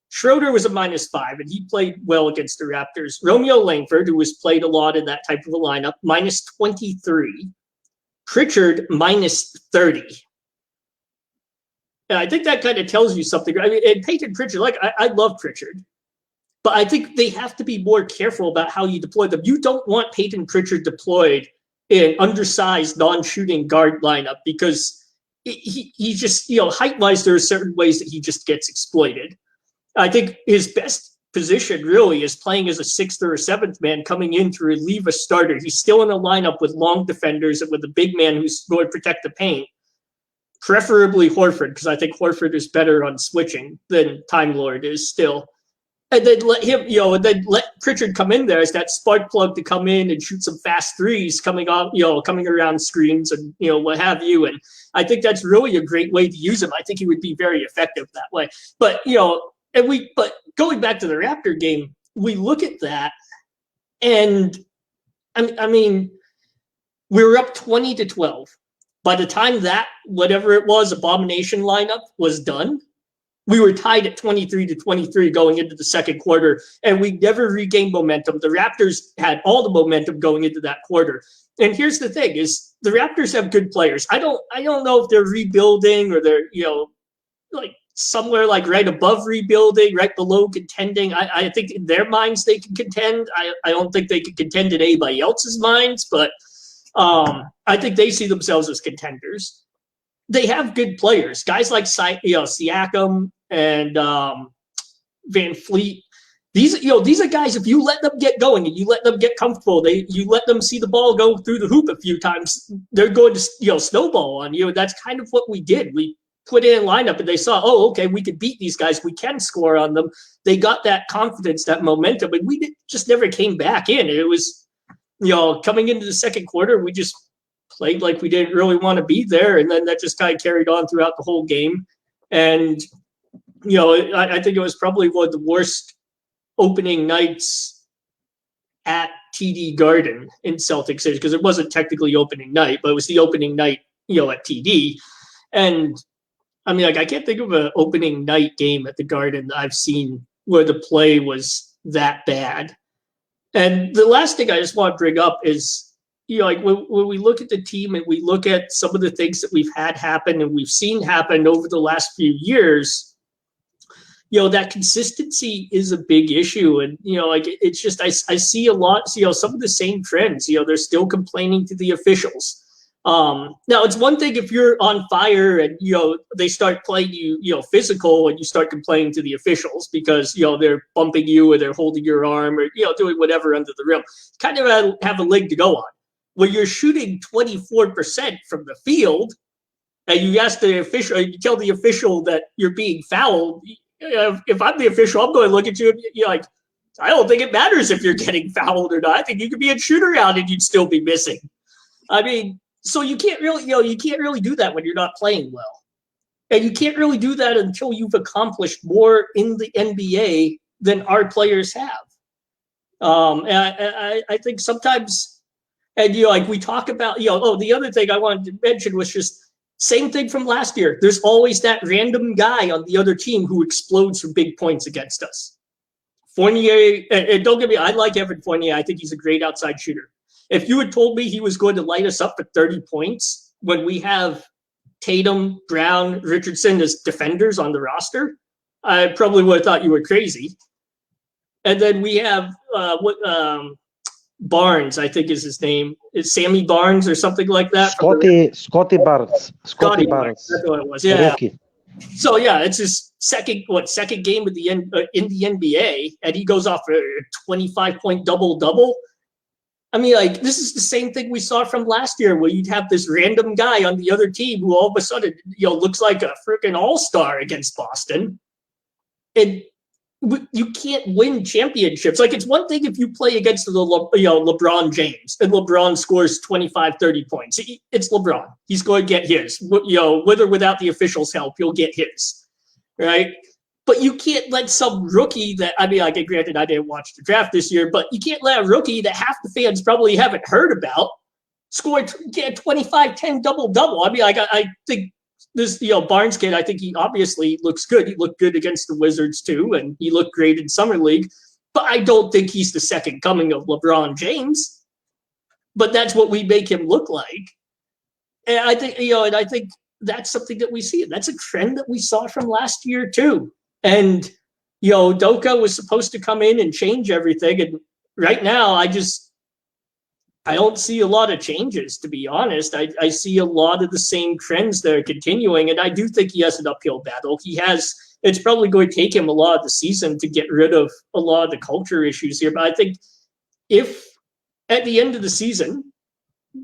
Schroeder was a -5, and he played well against the Raptors. Romeo Langford, who was played a lot in that type of a lineup, -23. Pritchard, -30. And I think that kind of tells you something. I mean, and Peyton Pritchard, I love Pritchard, but I think they have to be more careful about how you deploy them. You don't want Peyton Pritchard deployed in undersized, non-shooting guard lineup because he just, height-wise, there are certain ways that he just gets exploited. I think his best position really is playing as a 6th or a 7th man coming in to relieve a starter. He's still in a lineup with long defenders and with a big man who's going to protect the paint. Preferably Horford, because I think Horford is better on switching than Time Lord is still. And then let him, and then let Pritchard come in there as that spark plug to come in and shoot some fast threes coming off, coming around screens and, what have you. And I think that's really a great way to use him. I think he would be very effective that way. But, but going back to the Raptor game, we look at that and I mean, we were up 20-12. By the time that, whatever it was, abomination lineup was done, we were tied at 23-23 going into the second quarter, and we never regained momentum. The Raptors had all the momentum going into that quarter. And here's the thing is the Raptors have good players. I don't know if they're rebuilding or they're, like somewhere like right above rebuilding, right below contending. I think in their minds they can contend. I don't think they can contend in anybody else's minds, but I think they see themselves as contenders. They have good players, guys like Siakam and Van Fleet. These are guys. If you let them get going and you let them get comfortable, you let them see the ball go through the hoop a few times, they're going to snowball on you. That's kind of what we did. We put in a lineup and they saw, okay, we could beat these guys. We can score on them. They got that confidence, that momentum, and we just never came back in. It was, coming into the second quarter, we just played like we didn't really want to be there, and then that just kind of carried on throughout the whole game. And I think it was probably one of the worst opening nights at TD Garden in Celtics history, because it wasn't technically opening night, but it was the opening night, at TD. And I mean, I can't think of an opening night game at the Garden that I've seen where the play was that bad. And the last thing I just want to bring up is, when we look at the team and we look at some of the things that we've had happen and we've seen happen over the last few years, that consistency is a big issue. And, it's just, I see a lot, some of the same trends, they're still complaining to the officials. Now it's one thing if you're on fire and, they start playing you, physical and you start complaining to the officials because, they're bumping you or they're holding your arm or, doing whatever under the rim. Kind of have a leg to go on. When you're shooting 24% from the field and you ask the official, you tell the official that you're being fouled, if I'm the official, I'm going to look at you and you're like, I don't think it matters if you're getting fouled or not. I think you could be in shoot around and you'd still be missing. I mean, so you can't really, you can't really do that when you're not playing well. And you can't really do that until you've accomplished more in the NBA than our players have. And I think sometimes, and like we talk about, the other thing I wanted to mention was just same thing from last year. There's always that random guy on the other team who explodes for big points against us. Fournier, and don't get me, I like Evan Fournier. I think he's a great outside shooter. If you had told me he was going to light us up at 30 points when we have Tatum, Brown, Richardson as defenders on the roster, I probably would have thought you were crazy. And then we have Barnes, I think is his name. It's Sammy Barnes or something like that. Scotty Barnes. Scotty Barnes. That's what it was. Yeah. Rookie. So yeah, it's his second game of the in the NBA, and he goes off a 25-point double-double. I mean, like, this is the same thing we saw from last year, where you'd have this random guy on the other team who all of a sudden, looks like a freaking all-star against Boston. And you can't win championships. Like, it's one thing if you play against LeBron James and LeBron scores 25, 30 points. It's LeBron. He's going to get his. With or without the officials' help, he'll get his, right? But you can't let some rookie that, I mean, granted, I didn't watch the draft this year, but you can't let a rookie that half the fans probably haven't heard about get 25-10 double-double. I mean, I think this, Barnes kid, I think he obviously looks good. He looked good against the Wizards too, and he looked great in Summer League. But I don't think he's the second coming of LeBron James. But that's what we make him look like. And I think, that's something that we see. That's a trend that we saw from last year too. And, Doka was supposed to come in and change everything. And right now, I don't see a lot of changes, to be honest. I see a lot of the same trends that are continuing. And I do think he has an uphill battle. It's probably going to take him a lot of the season to get rid of a lot of the culture issues here. But I think if at the end of the season,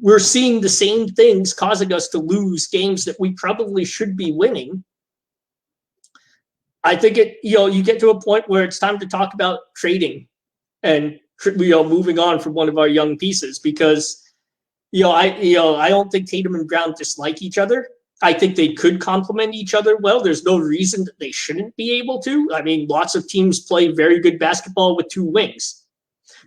we're seeing the same things causing us to lose games that we probably should be winning, I think you get to a point where it's time to talk about trading and moving on from one of our young pieces, because I don't think Tatum and Brown dislike each other. I think they could complement each other well. There's no reason that they shouldn't be able to. I mean, lots of teams play very good basketball with two wings.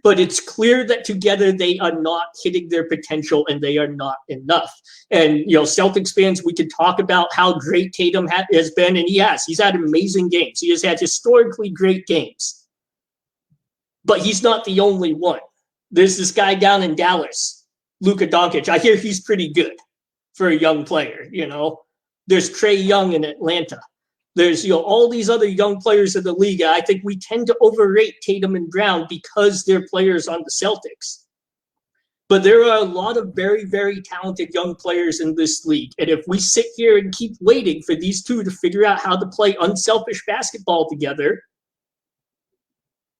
But it's clear that together they are not hitting their potential and they are not enough. And, Celtics fans, we can talk about how great Tatum has been, and he has. He's had amazing games. He has had historically great games. But he's not the only one. There's this guy down in Dallas, Luka Doncic. I hear he's pretty good for a young player, There's Trae Young in Atlanta. There's, all these other young players in the league. I think we tend to overrate Tatum and Brown because they're players on the Celtics. But there are a lot of very, very talented young players in this league. And if we sit here and keep waiting for these two to figure out how to play unselfish basketball together,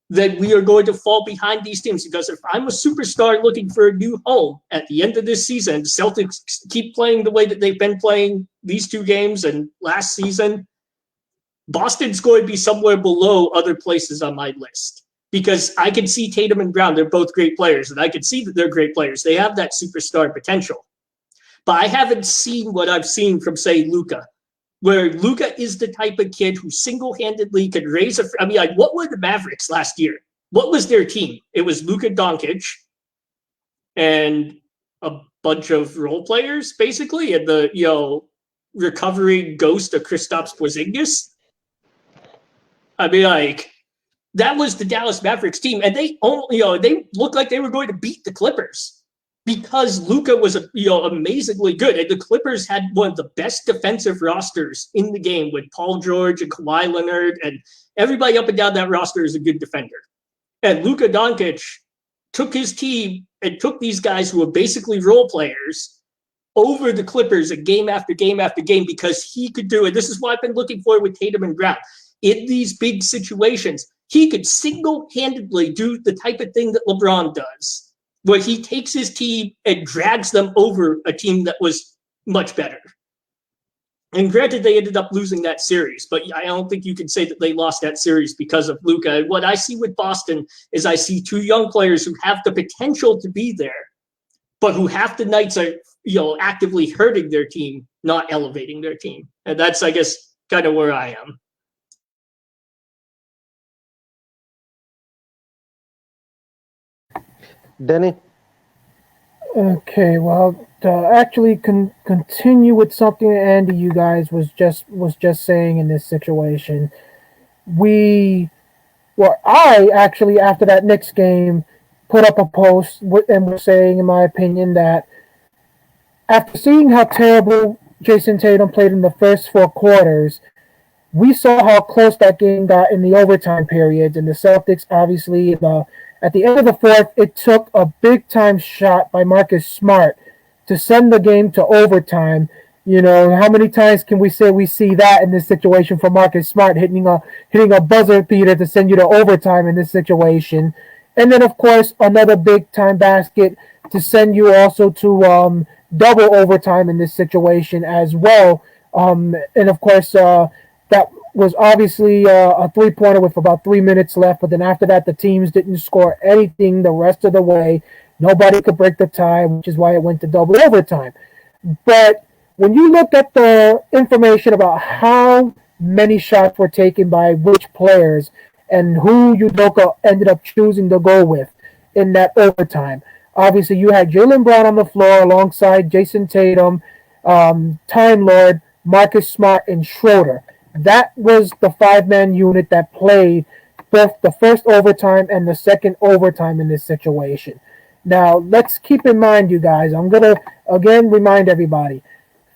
then we are going to fall behind these teams. Because if I'm a superstar looking for a new home at the end of this season, the Celtics keep playing the way that they've been playing these two games and last season, Boston's going to be somewhere below other places on my list, because I can see Tatum and Brown. They're both great players, and I can see that they're great players. They have that superstar potential. But I haven't seen what I've seen from, say, Luka, where Luka is the type of kid who single-handedly could raise what were the Mavericks last year? What was their team? It was Luka Doncic and a bunch of role players, basically, and the, recovering ghost of Kristaps Porzingis. That was the Dallas Mavericks team, and they looked like they were going to beat the Clippers because Luka was amazingly good, and the Clippers had one of the best defensive rosters in the game with Paul George and Kawhi Leonard, and everybody up and down that roster is a good defender. And Luka Doncic took his team and took these guys who were basically role players over the Clippers in game after game after game because he could do it. This is what I've been looking for with Tatum and Brown. In these big situations, he could single-handedly do the type of thing that LeBron does, where he takes his team and drags them over a team that was much better. And granted, they ended up losing that series, but I don't think you can say that they lost that series because of Luka. What I see with Boston is I see two young players who have the potential to be there, but who half the nights are, actively hurting their team, not elevating their team. And that's, I guess, kind of where I am. Danny? Okay, well, to actually continue with something Andy, you guys was just saying in this situation, I actually, after that Knicks game, put up a post and was saying, in my opinion, that after seeing how terrible Jason Tatum played in the first 4 quarters, we saw how close that game got in the overtime periods, and the Celtics, obviously, at the end of the fourth, it took a big-time shot by Marcus Smart to send the game to overtime. How many times can we say we see that in this situation for Marcus Smart hitting a buzzer beater to send you to overtime in this situation? And then, of course, another big-time basket to send you also to double overtime in this situation as well. And, of course, that was obviously a three-pointer with about 3 minutes left. But then after that, the teams didn't score anything the rest of the way. Nobody could break the tie, which is why it went to double overtime. But when you look at the information about how many shots were taken by which players and who Udoka ended up choosing to go with in that overtime, obviously you had Jaylen Brown on the floor alongside Jason Tatum, Time Lord, Marcus Smart, and Schroeder. That was the 5-man unit that played both the first overtime and the second overtime in this situation. Now, let's keep in mind, you guys, I'm going to, again, remind everybody,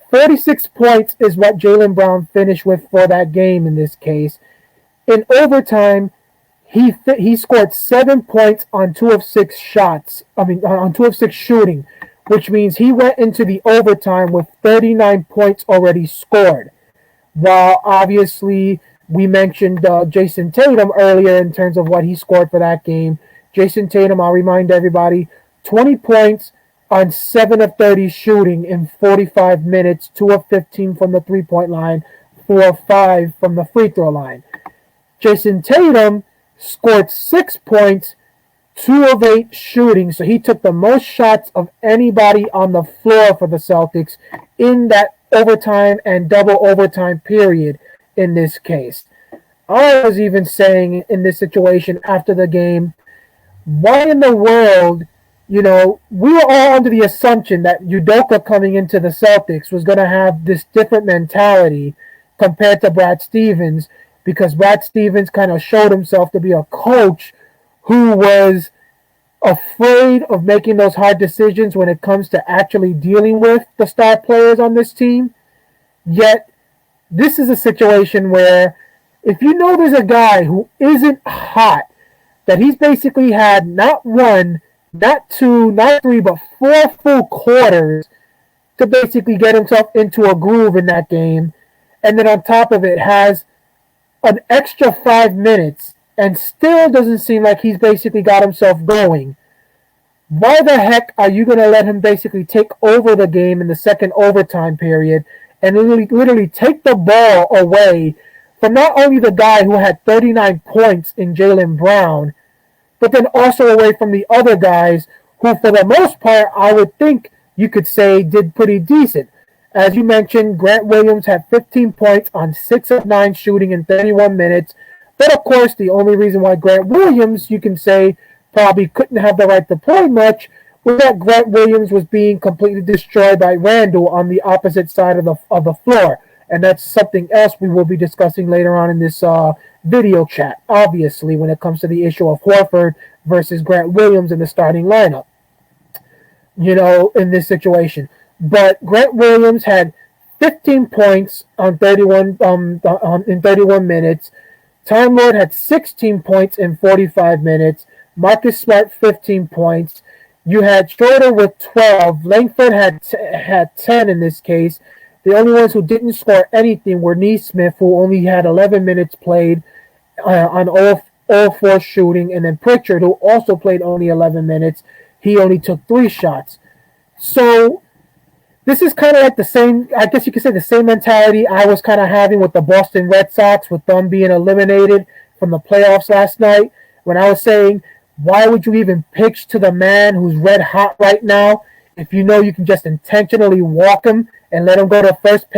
36 points is what Jaylen Brown finished with for that game in this case. In overtime, he scored 7 points on 2 of 6 shots. On 2 of 6 shooting, which means he went into the overtime with 39 points already scored. While obviously we mentioned Jason Tatum earlier in terms of what he scored for that game. Jason Tatum, I'll remind everybody, 20 points on 7 of 30 shooting in 45 minutes, 2 of 15 from the three-point line, 4 of 5 from the free throw line. Jason Tatum scored 6 points, 2 of 8 shooting, so he took the most shots of anybody on the floor for the Celtics in that overtime and double overtime period in this case. I was even saying in this situation after the game, why in the world, we were all under the assumption that Udoka coming into the Celtics was going to have this different mentality compared to Brad Stevens, because Brad Stevens kind of showed himself to be a coach who was afraid of making those hard decisions when it comes to actually dealing with the star players on this team. Yet, this is a situation where if you know there's a guy who isn't hot, that he's basically had not 1, not 2, not 3, but 4 full quarters to basically get himself into a groove in that game, and then on top of it has an extra 5 minutes and still doesn't seem like he's basically got himself going. Why the heck are you going to let him basically take over the game in the second overtime period and literally take the ball away from not only the guy who had 39 points in Jaylen Brown, but then also away from the other guys who, for the most part, I would think you could say did pretty decent. As you mentioned, Grant Williams had 15 points on 6 of 9 shooting in 31 minutes. But, of course, the only reason why Grant Williams, you can say, probably couldn't have the right to play much was that Grant Williams was being completely destroyed by Randle on the opposite side of the floor. And that's something else we will be discussing later on in this video chat, obviously, when it comes to the issue of Horford versus Grant Williams in the starting lineup, in this situation. But Grant Williams had 15 points on 31 in 31 minutes. Time Lord had 16 points in 45 minutes. Marcus Smart, 15 points. You had Schroeder with 12. Langford had 10 in this case. The only ones who didn't score anything were Neesmith, who only had 11 minutes played on all 4 shooting, and then Pritchard, who also played only 11 minutes. He only took 3 shots. So this is kind of like the same, I guess you could say the same mentality I was kind of having with the Boston Red Sox, with them being eliminated from the playoffs last night, when I was saying, why would you even pitch to the man who's red hot right now if you know you can just intentionally walk him and let him go to first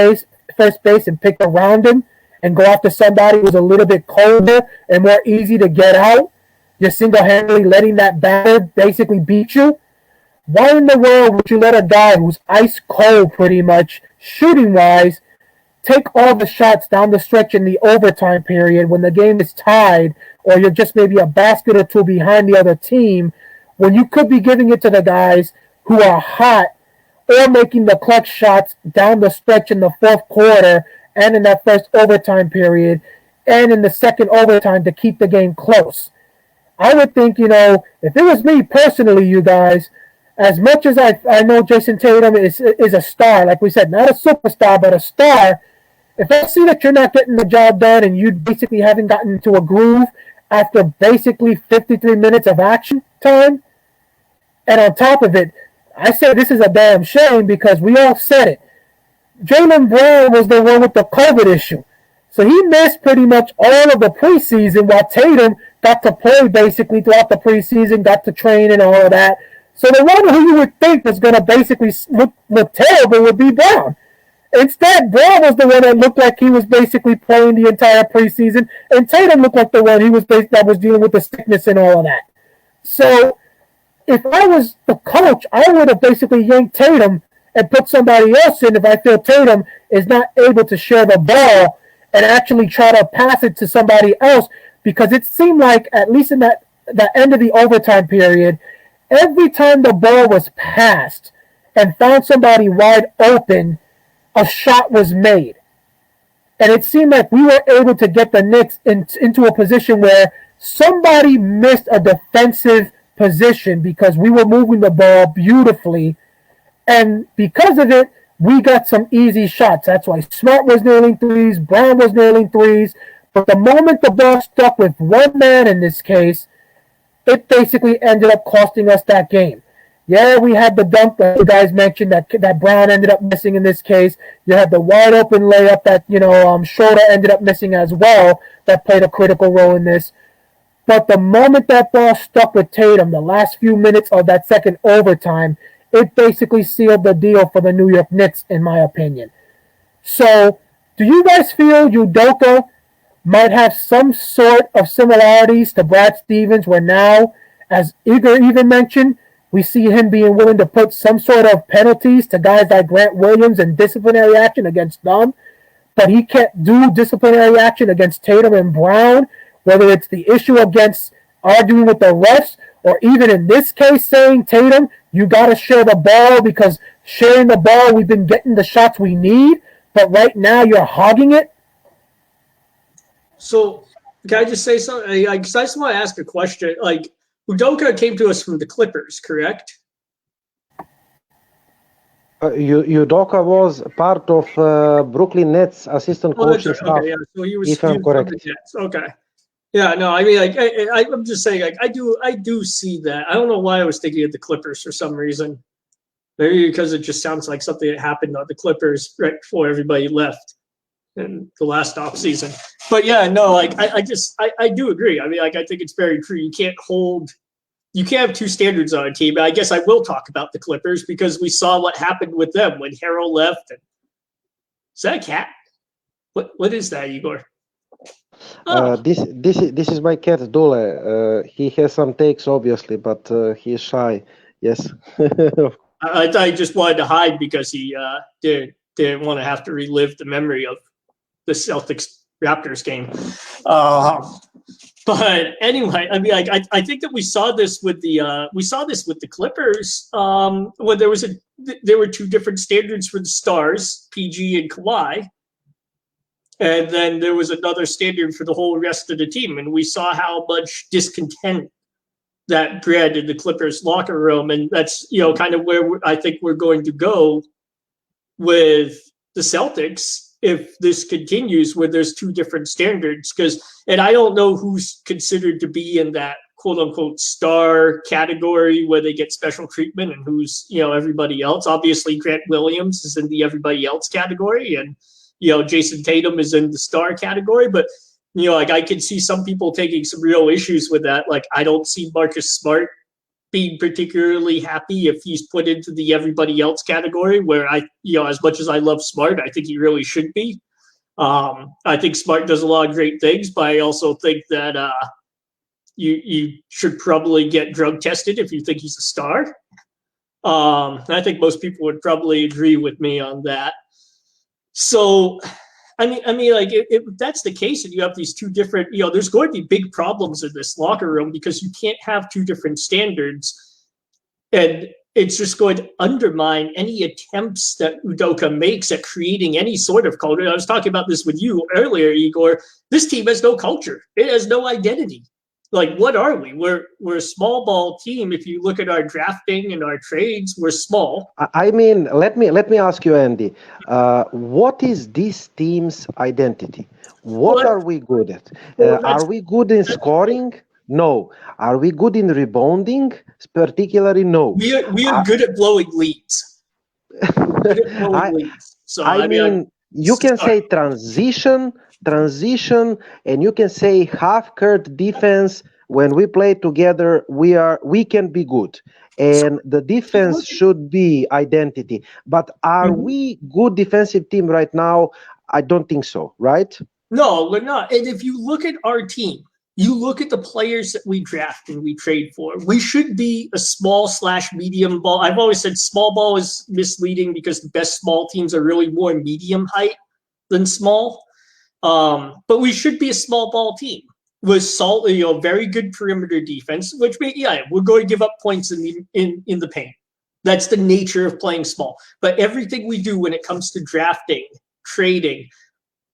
base and pick around him and go after somebody who's a little bit colder and more easy to get out, you're single-handedly letting that batter basically beat you. Why in the world would you let a guy who's ice cold pretty much, shooting-wise, take all the shots down the stretch in the overtime period when the game is tied or you're just maybe a basket or two behind the other team when you could be giving it to the guys who are hot or making the clutch shots down the stretch in the fourth quarter and in that first overtime period and in the second overtime to keep the game close? I would think, if it was me personally, you guys, as much as I know Jason Tatum is a star, like we said, not a superstar, but a star, if I see that you're not getting the job done and you basically haven't gotten into a groove after basically 53 minutes of action time, and on top of it, I say this is a damn shame because we all said it. Jaylen Brown was the one with the COVID issue. So he missed pretty much all of the preseason while Tatum got to play basically throughout the preseason, got to train and all of that. So the one who you would think was going to basically look terrible would be Brown. Instead, Brown was the one that looked like he was basically playing the entire preseason, and Tatum looked like the one that was dealing with the sickness and all of that. So if I was the coach, I would have basically yanked Tatum and put somebody else in if I feel Tatum is not able to share the ball and actually try to pass it to somebody else, because it seemed like, at least in that end of the overtime period, every time the ball was passed and found somebody wide open, a shot was made. And it seemed like we were able to get the Knicks into a position where somebody missed a defensive position because we were moving the ball beautifully. And because of it, we got some easy shots. That's why Smart was nailing threes, Brown was nailing threes. But the moment the ball stuck with one man in this case, it basically ended up costing us that game. Yeah, we had the dunk that you guys mentioned that Brown ended up missing in this case. You had the wide open layup that, Schroeder ended up missing as well, that played a critical role in this. But the moment that ball stuck with Tatum, the last few minutes of that second overtime, it basically sealed the deal for the New York Knicks, in my opinion. So, do you guys feel Udoka might have some sort of similarities to Brad Stevens, where now, as Igor even mentioned, we see him being willing to put some sort of penalties to guys like Grant Williams and disciplinary action against them, but he can't do disciplinary action against Tatum and Brown, whether it's the issue against arguing with the refs, or even in this case saying, Tatum, you got to share the ball because sharing the ball, we've been getting the shots we need, but right now you're hogging it. So can I just say something? I just want to ask a question. Like, Udoka came to us from the Clippers, correct? Udoka was part of Brooklyn Nets assistant coaching staff. Okay, yeah. So he was, if I'm correct. Okay. Yeah, no, I mean, I'm just saying, I do see that. I don't know why I was thinking of the Clippers for some reason. Maybe because it just sounds like something that happened on the Clippers right before everybody left in the last off season. But yeah, no, I do agree. I mean, I think it's very true. You can't have two standards on a team. I guess I will talk about the Clippers because we saw what happened with them when Harrell left. Is that a cat? What is that, Igor? Oh. This is my cat Dole. He has some takes, obviously, but he's shy. Yes. I just wanted to hide because he didn't want to have to relive the memory of the Celtics Raptors game. But anyway, I mean, I think that we saw this with the Clippers when there were two different standards for the stars, PG and Kawhi. And then there was another standard for the whole rest of the team. And we saw how much discontent that bred in the Clippers locker room. And that's, kind of where I think we're going to go with the Celtics if this continues, where there's two different standards. And I don't know who's considered to be in that quote unquote star category where they get special treatment and who's, everybody else. Obviously, Grant Williams is in the everybody else category, and Jason Tatum is in the star category, but I can see some people taking some real issues with that. Like, I don't see Marcus Smart be particularly happy if he's put into the everybody else category, where as much as I love Smart, I think he really should be. I think Smart does a lot of great things, but I also think that you should probably get drug tested if you think he's a star. I think most people would probably agree with me on that. So, I mean, like if that's the case, and you have these two different, there's going to be big problems in this locker room because you can't have two different standards, and it's just going to undermine any attempts that Udoka makes at creating any sort of culture. I was talking about this with you earlier, Igor. This team has no culture. It has no identity. Like, what are we? We're a small ball team. If you look at our drafting and our trades, we're small. I mean, let me ask you, Andy. What is this team's identity? What are we good at? Are we good in scoring? No. Are we good in rebounding? Particularly, no. We are good at blowing leads. So I mean, you can say transition, and you can say half-court defense. When we play together, we can be good, and the defense should be identity. But are we good defensive team right now? I don't think so, right? No, we're not. And if you look at our team, you look at the players that we draft and we trade for, we should be a small/medium ball. I've always said small ball is misleading because the best small teams are really more medium height than small. But we should be a small ball team with very good perimeter defense, which we're going to give up points in the paint. That's the nature of playing small. But everything we do when it comes to drafting, trading,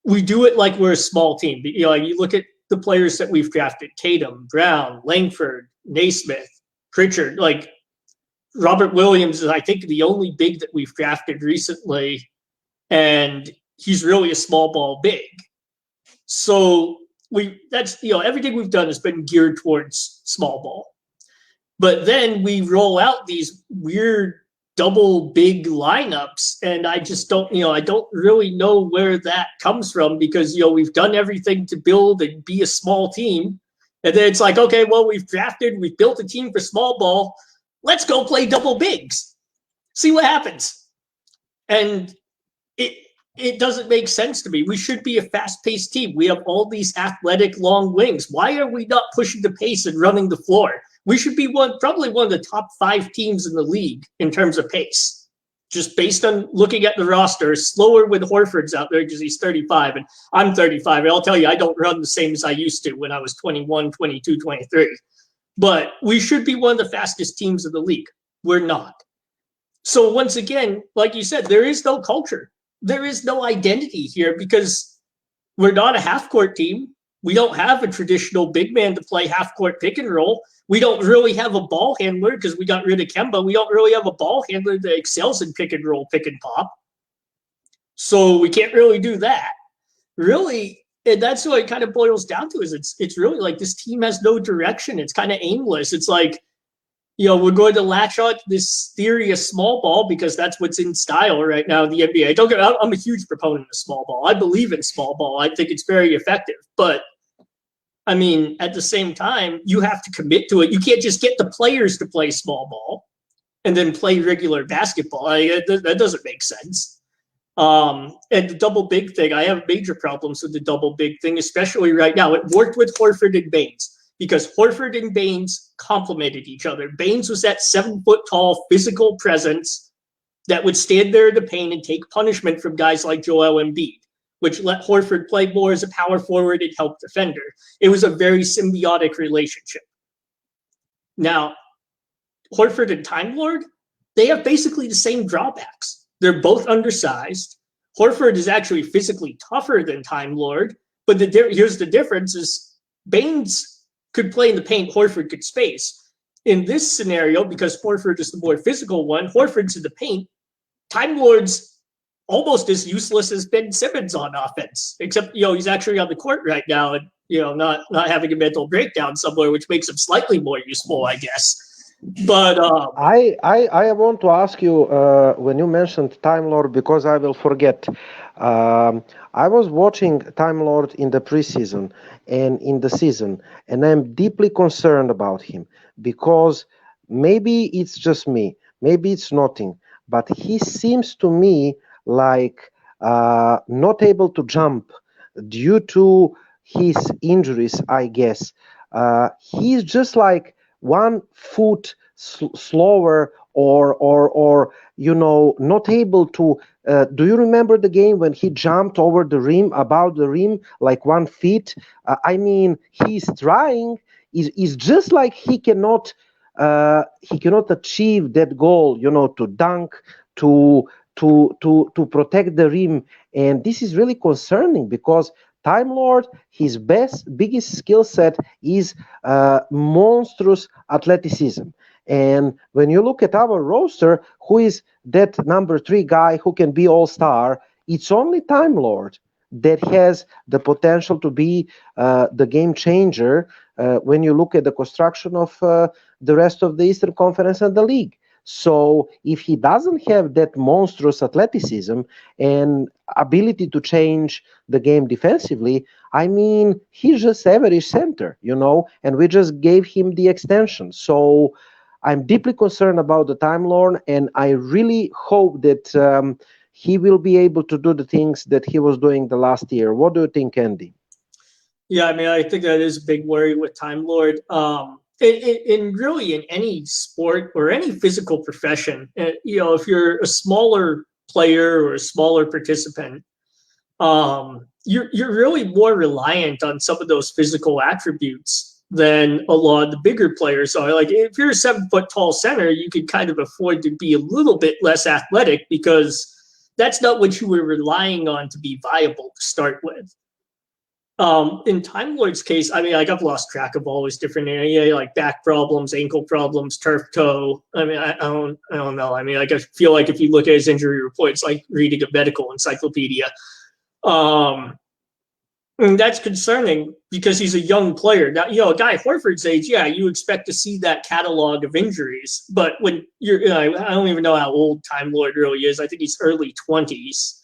we do it like we're a small team. You look at the players that we've drafted: Tatum, Brown, Langford, Naismith, Pritchard. Like, Robert Williams is, I think, the only big that we've drafted recently, and he's really a small ball big. So everything we've done has been geared towards small ball. But then we roll out these weird double big lineups, and I just don't, I don't really know where that comes from, because we've done everything to build and be a small team, and then it's like, okay, well, we've built a team for small ball, let's go play double bigs, see what happens. And it doesn't make sense to me. We should be a fast-paced team. We have all these athletic long wings. Why are we not pushing the pace and running the floor? We should be probably one of the top 5 teams in the league in terms of pace. Just based on looking at the roster, slower with Horford's out there because he's 35 and I'm 35. And I'll tell you, I don't run the same as I used to when I was 21, 22, 23. But we should be one of the fastest teams in the league. We're not. So once again, like you said, there is no culture. There is no identity here because we're not a half-court team. We don't have a traditional big man to play half-court pick and roll. We don't really have a ball handler because we got rid of Kemba. We don't really have a ball handler that excels in pick and roll, pick and pop. So we can't really do that. Really, and that's what it kind of boils down to, is it's really like this team has no direction. It's kind of aimless. It's like, we're going to latch on to this theory of small ball because that's what's in style right now in the NBA. I'm a huge proponent of small ball. I believe in small ball. I think it's very effective. But, I mean, at the same time, you have to commit to it. You can't just get the players to play small ball and then play regular basketball. That doesn't make sense. And the double big thing, I have major problems with the double big thing, especially right now. It worked with Horford and Baines, because Horford and Baines complemented each other. Baines was that 7-foot-tall physical presence that would stand there in the paint and take punishment from guys like Joel Embiid, which let Horford play more as a power forward and help defender. It was a very symbiotic relationship. Now, Horford and Time Lord, they have basically the same drawbacks. They're both undersized. Horford is actually physically tougher than Time Lord, but here's the difference is Baines could play in the paint, Horford could space. In this scenario, because Horford is the more physical one, Horford's in the paint, Time Lord's almost as useless as Ben Simmons on offense, except, he's actually on the court right now and, not having a mental breakdown somewhere, which makes him slightly more useful, I guess. But I want to ask you, when you mentioned Time Lord, because I will forget. I was watching Time Lord in the preseason and in the season, and I'm deeply concerned about him because maybe it's just me, maybe it's nothing, but he seems to me like not able to jump due to his injuries, I guess. He's just like 1 foot slower, or not able to. Do you remember the game when he jumped over the rim, about the rim, like 1 feet? I mean, he's trying. Is just like he cannot achieve that goal. To dunk, to protect the rim, and this is really concerning because Time Lord, his biggest skill set is monstrous athleticism. And when you look at our roster, who is that number 3 guy who can be all-star? It's only Time Lord that has the potential to be the game changer when you look at the construction of the rest of the Eastern Conference and the league. So if he doesn't have that monstrous athleticism and ability to change the game defensively, I mean, he's just average center, and we just gave him the extension. So I'm deeply concerned about the Time Lord, and I really hope that he will be able to do the things that he was doing the last year. What do you think, Andy? Yeah, I mean, I think that is a big worry with Time Lord. In really in any sport or any physical profession, if you're a smaller player or a smaller participant, you're really more reliant on some of those physical attributes than a lot of the bigger players are. Like if you're a 7-foot tall center, you could kind of afford to be a little bit less athletic because that's not what you were relying on to be viable to start with. In Time Lord's case, I mean, like I've lost track of all these different areas, like back problems, ankle problems, turf toe. I mean, I don't know. I mean, like I feel like if you look at his injury report, it's like reading a medical encyclopedia. And that's concerning because he's a young player. Now, a guy Horford's age, yeah, you expect to see that catalog of injuries. But when I don't even know how old Time Lord really is. I think he's early 20s,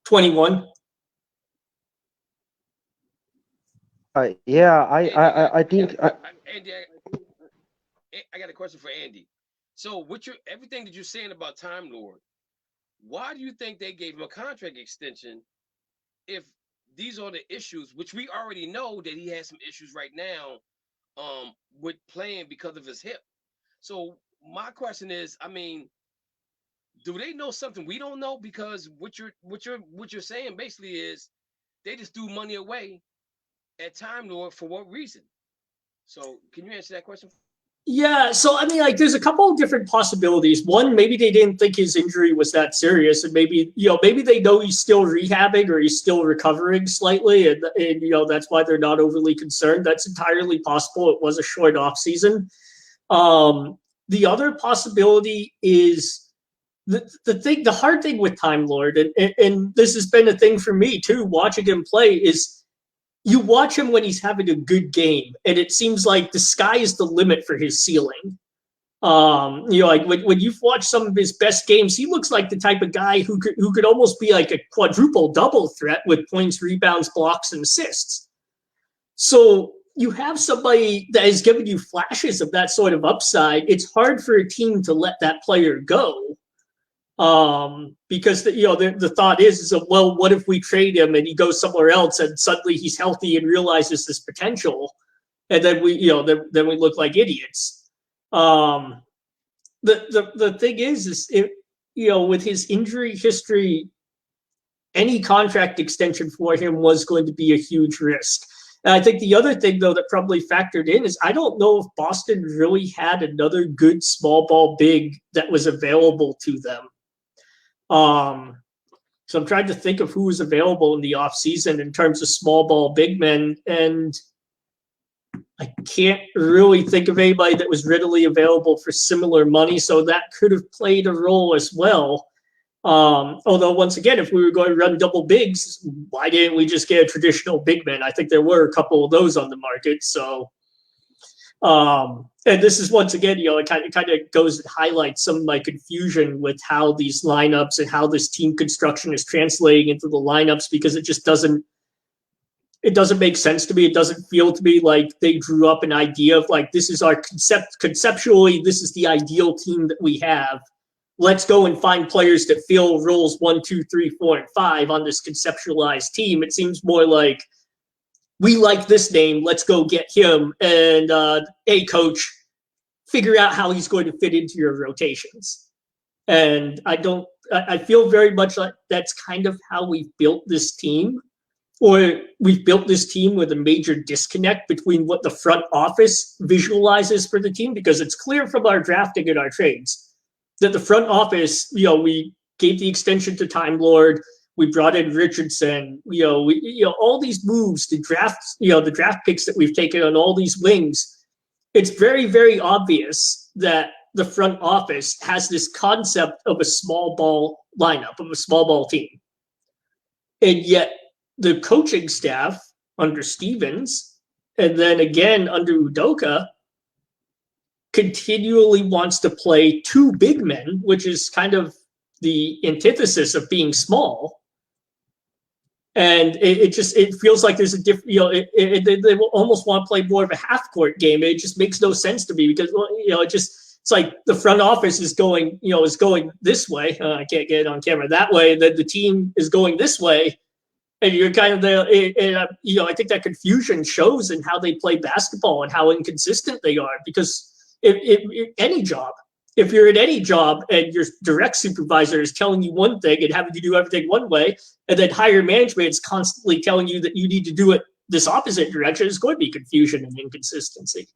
21. Yeah, I think. Andy, I got a question for Andy. So, with everything that you're saying about Time Lord, why do you think they gave him a contract extension if these are the issues, which we already know that he has some issues right now, with playing because of his hip? So, my question is, I mean, do they know something we don't know? Because what you're saying basically is they just threw money away at Time Lord for what reason? So can you answer that question? Yeah, so I mean, like, there's a couple of different possibilities. One, maybe they didn't think his injury was that serious, and maybe they know he's still rehabbing or he's still recovering slightly, and that's why they're not overly concerned. That's entirely possible. It was a short off season. The other possibility is the hard thing with Time Lord, and this has been a thing for me too, watching him play, is you watch him when he's having a good game, and it seems like the sky is the limit for his ceiling. Like when you've watched some of his best games, he looks like the type of guy who could almost be like a quadruple double threat with points, rebounds, blocks, and assists. So you have somebody that has given you flashes of that sort of upside. It's hard for a team to let that player go. Because the thought is well, what if we trade him and he goes somewhere else and suddenly he's healthy and realizes this potential, and then we look like idiots. The thing is with his injury history, any contract extension for him was going to be a huge risk. And I think the other thing, though, that probably factored in is I don't know if Boston really had another good small ball big that was available to them. So I'm trying to think of who was available in the offseason in terms of small ball big men, and I can't really think of anybody that was readily available for similar money, so that could have played a role as well. Although, once again, if we were going to run double bigs, why didn't we just get a traditional big man? I think there were a couple of those on the market, so... and this is, once again, it kind of goes and highlights some of my confusion with how these lineups and how this team construction is translating into the lineups, because it just doesn't it doesn't make sense to me. It doesn't feel to me like they drew up an idea of like, this is our conceptually, this is the ideal team that we have. Let's go and find players that fill roles 1, 2, 3, 4, and 5 on this conceptualized team. It seems more like, we like this name, let's go get him, and hey, coach, figure out how he's going to fit into your rotations. And I feel very much like that's kind of how we've built this team, or we've built this team with a major disconnect between what the front office visualizes for the team, because it's clear from our drafting and our trades that the front office, we gave the extension to Time Lord, we brought in Richardson, all these moves, the draft picks that we've taken on all these wings. It's very, very obvious that the front office has this concept of a small ball lineup, of a small ball team. And yet the coaching staff under Stevens, and then again under Udoka, continually wants to play two big men, which is kind of the antithesis of being small. And it feels like there's a different, they will almost want to play more of a half court game. It just makes no sense to me because, it's like the front office is going this way. I can't get it on camera that way. And then the team is going this way. And you're kind of there. I think that confusion shows in how they play basketball and how inconsistent they are, because if you're in any job and your direct supervisor is telling you one thing and having to do everything one way, and then higher management is constantly telling you that you need to do it this opposite direction, there's going to be confusion and inconsistency.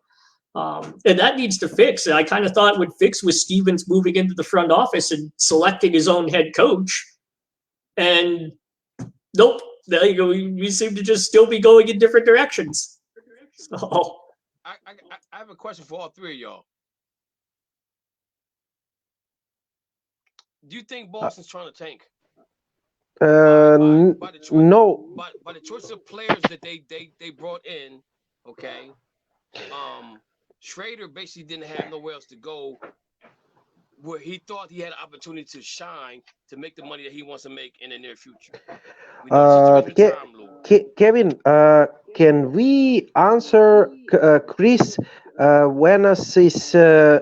And that needs to fix. And I kind of thought it would fix with Stevens moving into the front office and selecting his own head coach. And nope, we seem to just still be going in different directions. So I have a question for all three of y'all. Do you think Boston's trying to tank? No. By the choice of players that they brought in, okay. Schrader basically didn't have nowhere else to go, where he thought he had an opportunity to shine to make the money that he wants to make in the near future. Kevin, can we answer Chris Wenas's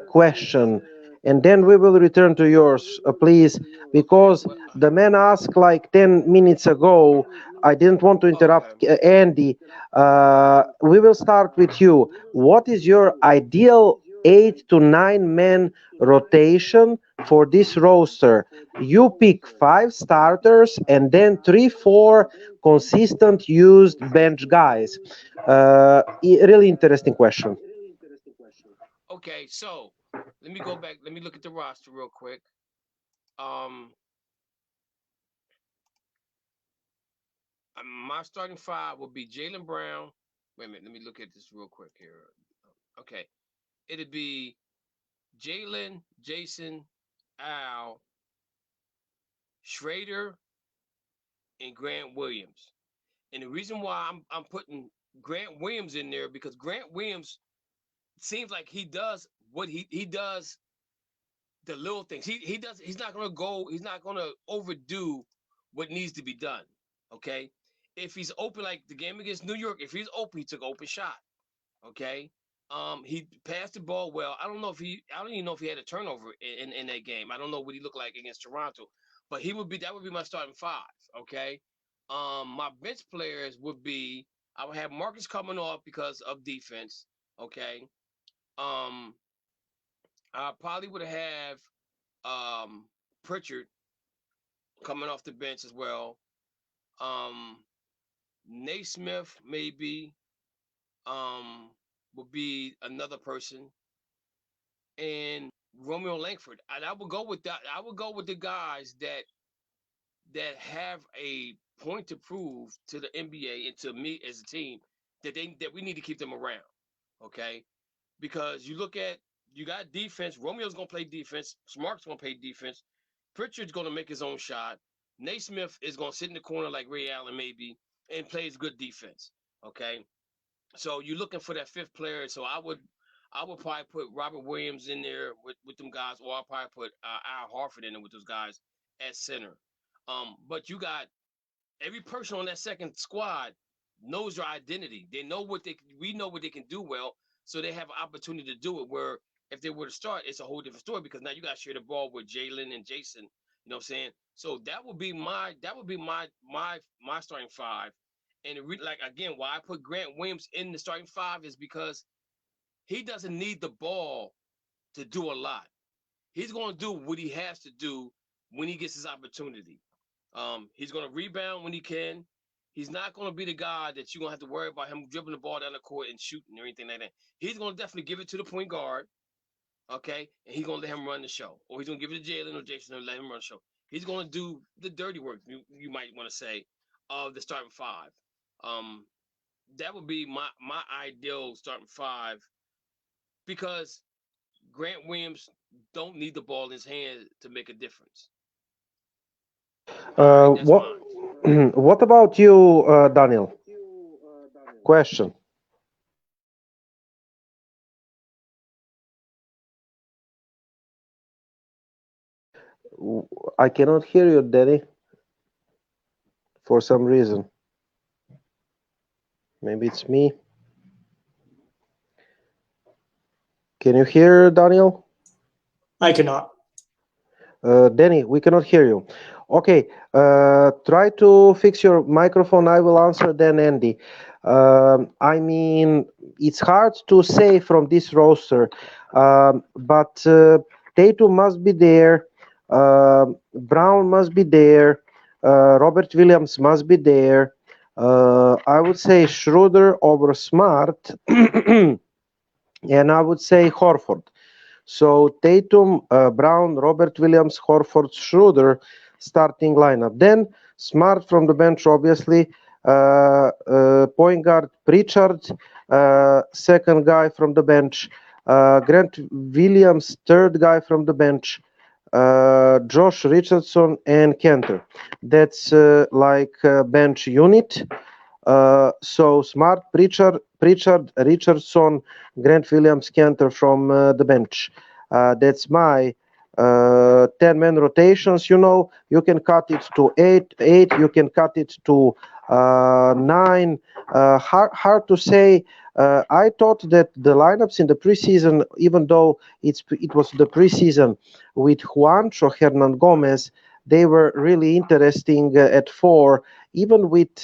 question? And then we will return to yours, please, because the man asked like 10 minutes ago. I didn't want to interrupt Andy. We will start with you. What is your ideal 8 to 9 man rotation for this roster? You pick 5 starters and then 3-4 consistent used bench guys. Really interesting question. Okay, so let me go back. Let me look at the roster real quick. My starting 5 will be Jaylen Brown. Wait a minute. Let me look at this real quick here. Okay. It'd be Jaylen, Jason, Al, Schrader, and Grant Williams. And the reason why I'm putting Grant Williams in there, because Grant Williams seems like he does what he does, the little things. He's not gonna overdo what needs to be done. Okay. If he's open, like the game against New York, if he's open, he took an open shot. Okay. He passed the ball well. I don't even know if he had a turnover in that game. I don't know what he looked like against Toronto, but that would be my starting 5. Okay. My bench players would be, I would have Marcus coming off because of defense. Okay. I probably would have Pritchard coming off the bench as well. Naismith maybe would be another person, and Romeo Langford. And I would go with that. I would go with the guys that have a point to prove to the NBA and to me as a team that we need to keep them around. Okay, because you got defense. Romeo's gonna play defense. Smart's gonna play defense. Pritchard's gonna make his own shot. Naismith is gonna sit in the corner like Ray Allen maybe and plays good defense. Okay, so you're looking for that 5th player. So I would probably put Robert Williams in there with them guys, or I'll probably put Al Horford in there with those guys at center. But you got every person on that second squad. knows your identity. They know we know what they can do well, so they have an opportunity to do it. Where if they were to start, it's a whole different story because now you got to share the ball with Jalen and Jason. You know what I'm saying? So that would be my starting five. And like again, why I put Grant Williams in the starting five is because he doesn't need the ball to do a lot. He's going to do what he has to do when he gets his opportunity. He's going to rebound when he can. He's not going to be the guy that you're going to have to worry about him dribbling the ball down the court and shooting or anything like that. He's going to definitely give it to the point guard, okay? And he's going to let him run the show. Or he's going to give it to Jalen or Jason and let him run the show. He's going to do the dirty work, you might want to say, of the starting five. That would be my ideal starting five because Grant Williams don't need the ball in his hand to make a difference. That's What mine. what about you, Daniel? Question. I cannot hear you, Danny, for some reason. Maybe it's me. Can you hear Daniel? I cannot. Danny, we cannot hear you. Okay, try to fix your microphone. I will answer then, Andy. I mean, it's hard to say from this roster, but Tatum must be there. Brown must be there. Robert Williams must be there. I would say Schroeder over Smart, and I would say Horford. So Tatum, Brown, Robert Williams, Horford, Schroeder, starting lineup. Then Smart from the bench, obviously. Point guard Pritchard, second guy from the bench. Grant Williams, third guy from the bench. Josh Richardson and Kenter. That's like a bench unit. So Smart, Pritchard, Richardson, Grant Williams, Kenter from the bench. That's my 10-man rotations. You know, you can cut it to eight. You can cut it to 9. Hard to say. I thought that the lineups in the preseason, even though it was the preseason with Juancho Hernan-Gomez, they were really interesting at 4. Even with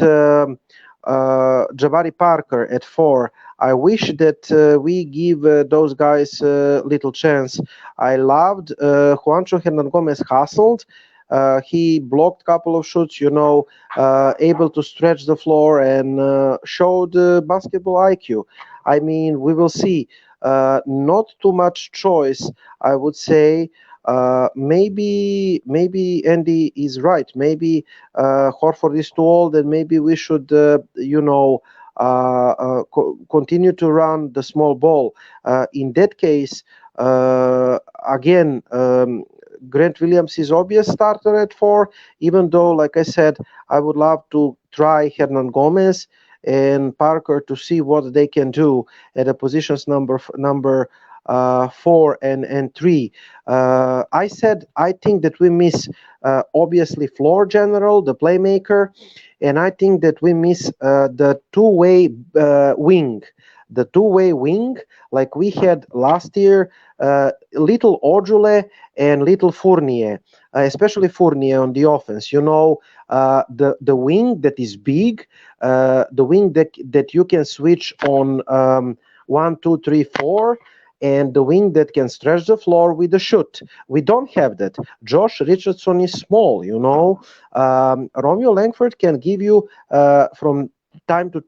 Jabari Parker at 4. I wish that we give those guys a little chance. I loved Juancho Hernan-Gomez hustled. He blocked a couple of shots, able to stretch the floor and showed basketball IQ. I mean, we will see. Not too much choice, I would say. Maybe Andy is right. Maybe Horford is too old, and maybe we should, continue to run the small ball. In that case, again, Grant Williams is obvious starter at 4. Even though, like I said, I would love to try Hernan Gomez and Parker to see what they can do at the positions number 4 and 3. I said I think that we miss obviously floor general, the playmaker, and I think that we miss the two-way wing. The two-way wing, like we had last year, little Ojule and little Fournier, especially Fournier on the offense. The wing that is big, the wing that you can switch on 1, 2, 3, 4. And the wing that can stretch the floor with a shoot. We don't have that. Josh Richardson is small, Romeo Langford can give you from time to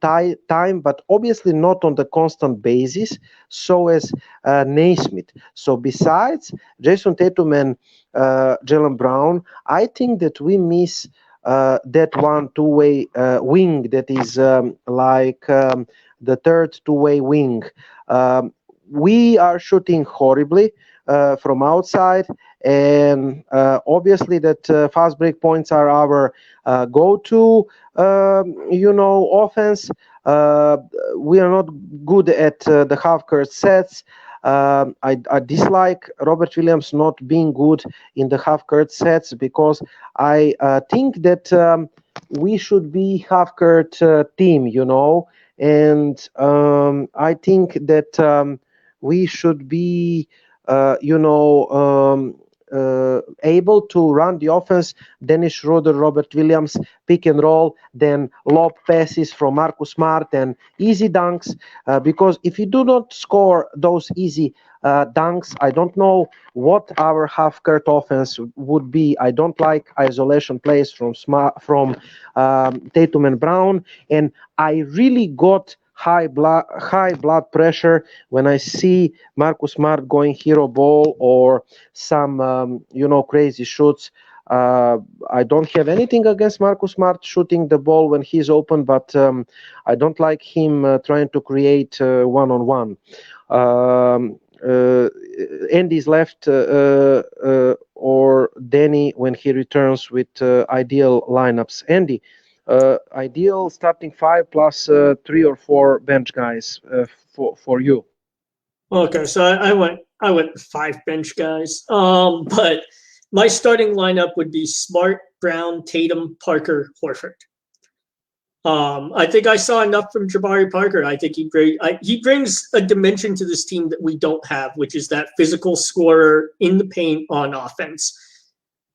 time, but obviously not on the constant basis, so as Naismith. So besides Jason Tatum and Jaylen Brown, I think that we miss that one two-way wing that is like the third two-way wing. We are shooting horribly from outside, and obviously that fast break points are our go-to, offense. We are not good at the half-court sets. I dislike Robert Williams not being good in the half-court sets because I think that we should be half-court team, and I think that we should be, able to run the offense. Dennis Schroeder, Robert Williams, pick and roll, then lob passes from Marcus Smart and easy dunks. Because if you do not score those easy dunks, I don't know what our half-court offense would be. I don't like isolation plays from Tatum and Brown, and I really got high blood pressure when I see Marcus Smart going hero ball or some crazy shoots. I don't have anything against Marcus Smart shooting the ball when he's open, but I don't like him trying to create one-on-one. Andy's left or Danny when he returns with ideal lineups. Andy, ideal starting 5 plus 3 or 4 bench guys for you. Okay, so I went 5 bench guys. But my starting lineup would be Smart, Brown, Tatum, Parker, Horford. I think I saw enough from Jabari Parker. I think he brings a dimension to this team that we don't have, which is that physical scorer in the paint on offense.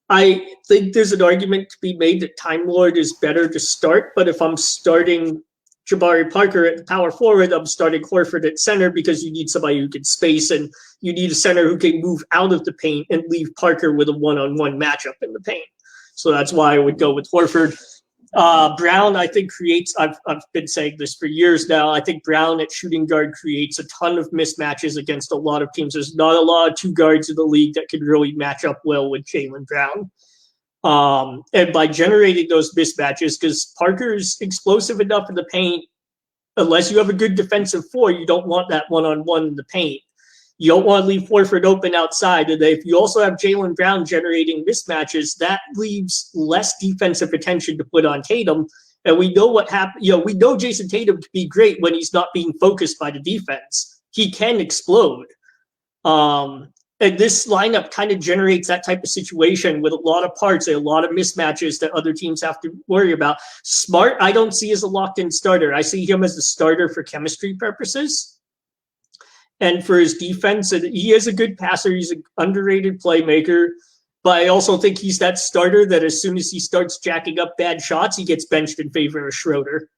I think there's an argument to be made that Time Lord is better to start, but if I'm starting Jabari Parker at the power forward, I'm starting Horford at center because you need somebody who can space and you need a center who can move out of the paint and leave Parker with a one-on-one matchup in the paint. So that's why I would go with Horford. Brown, I think, creates, I've been saying this for years now, I think Brown at shooting guard creates a ton of mismatches against a lot of teams. There's not a lot of 2 guards in the league that could really match up well with Jaylen Brown. And by generating those mismatches, because Parker's explosive enough in the paint, unless you have a good defensive 4, you don't want that one-on-one in the paint. You don't want to leave Horford open outside. And if you also have Jaylen Brown generating mismatches, that leaves less defensive attention to put on Tatum. And we know what happened. We know Jason Tatum to be great when he's not being focused by the defense. He can explode. And this lineup kind of generates that type of situation with a lot of parts and a lot of mismatches that other teams have to worry about. Smart, I don't see as a locked-in starter. I see him as a starter for chemistry purposes and for his defense. And he is a good passer. He's an underrated playmaker. But I also think he's that starter that as soon as he starts jacking up bad shots, he gets benched in favor of Schroeder.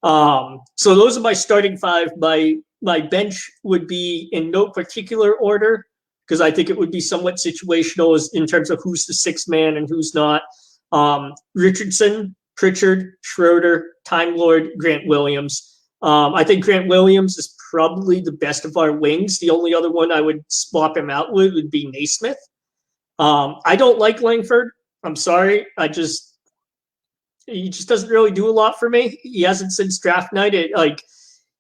So those are my starting 5. My bench would be in no particular order, because I think it would be somewhat situational in terms of who's the 6th man and who's not. Richardson, Pritchard, Schroeder, Time Lord, Grant Williams. I think Grant Williams is probably the best of our wings. The only other one I would swap him out with would be Naismith. I don't like Langford. I'm sorry. He just doesn't really do a lot for me. He hasn't since draft night.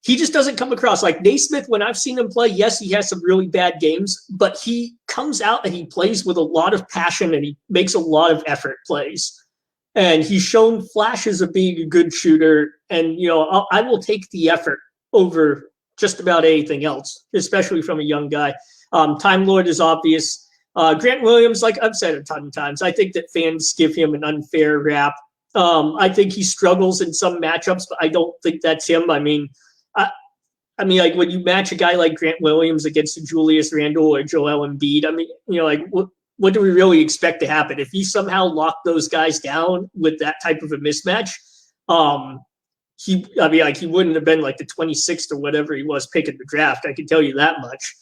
He just doesn't come across like Naismith. When I've seen him play, yes, he has some really bad games, but he comes out and he plays with a lot of passion and he makes a lot of effort plays. And he's shown flashes of being a good shooter. And, I will take the effort over just about anything else, especially from a young guy. Time Lord is obvious. Grant Williams, like I've said a ton of times, I think that fans give him an unfair rap. I think he struggles in some matchups, but I don't think that's him. I mean, like when you match a guy like Grant Williams against a Julius Randle or Joel Embiid, what do we really expect to happen? If he somehow locked those guys down with that type of a mismatch, he wouldn't have been like the 26th or whatever he was picking the draft. I can tell you that much.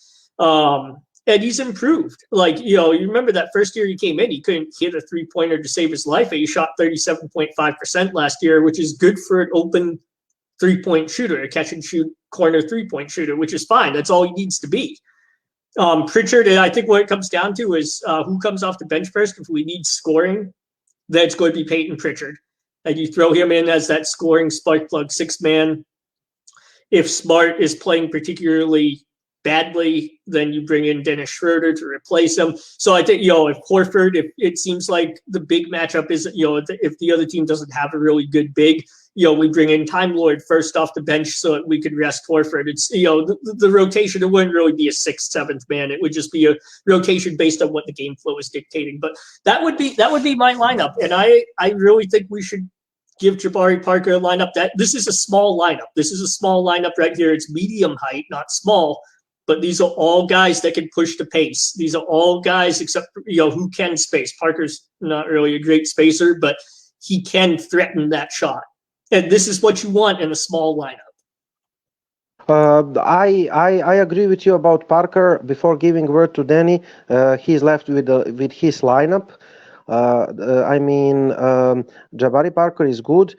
And he's improved. You remember that first year he came in, he couldn't hit a 3-pointer to save his life. And he shot 37.5% last year, which is good for an open 3-point shooter, a catch and shoot corner 3-point shooter, which is fine. That's all he needs to be. Pritchard, and I think what it comes down to is who comes off the bench first. If we need scoring, then it's going to be Peyton Pritchard. And you throw him in as that scoring spark plug 6th man. If Smart is playing particularly badly, then you bring in Dennis Schroeder to replace him. So I think, if Horford, if it seems like the big matchup is, if the other team doesn't have a really good big, we bring in Time Lord first off the bench so that we could rest Horford. It's, the rotation, it wouldn't really be a sixth, seventh man. It would just be a rotation based on what the game flow is dictating. But that would be my lineup. And I really think we should give Jabari Parker a lineup. This is a small lineup. This is a small lineup right here. It's medium height, not small. But these are all guys that can push the pace. These are all guys except who can space. Parker's not really a great spacer, but he can threaten that shot. And this is what you want in a small lineup. I agree with you about Parker. Before giving word to Danny, he's left with his lineup. Jabari Parker is good.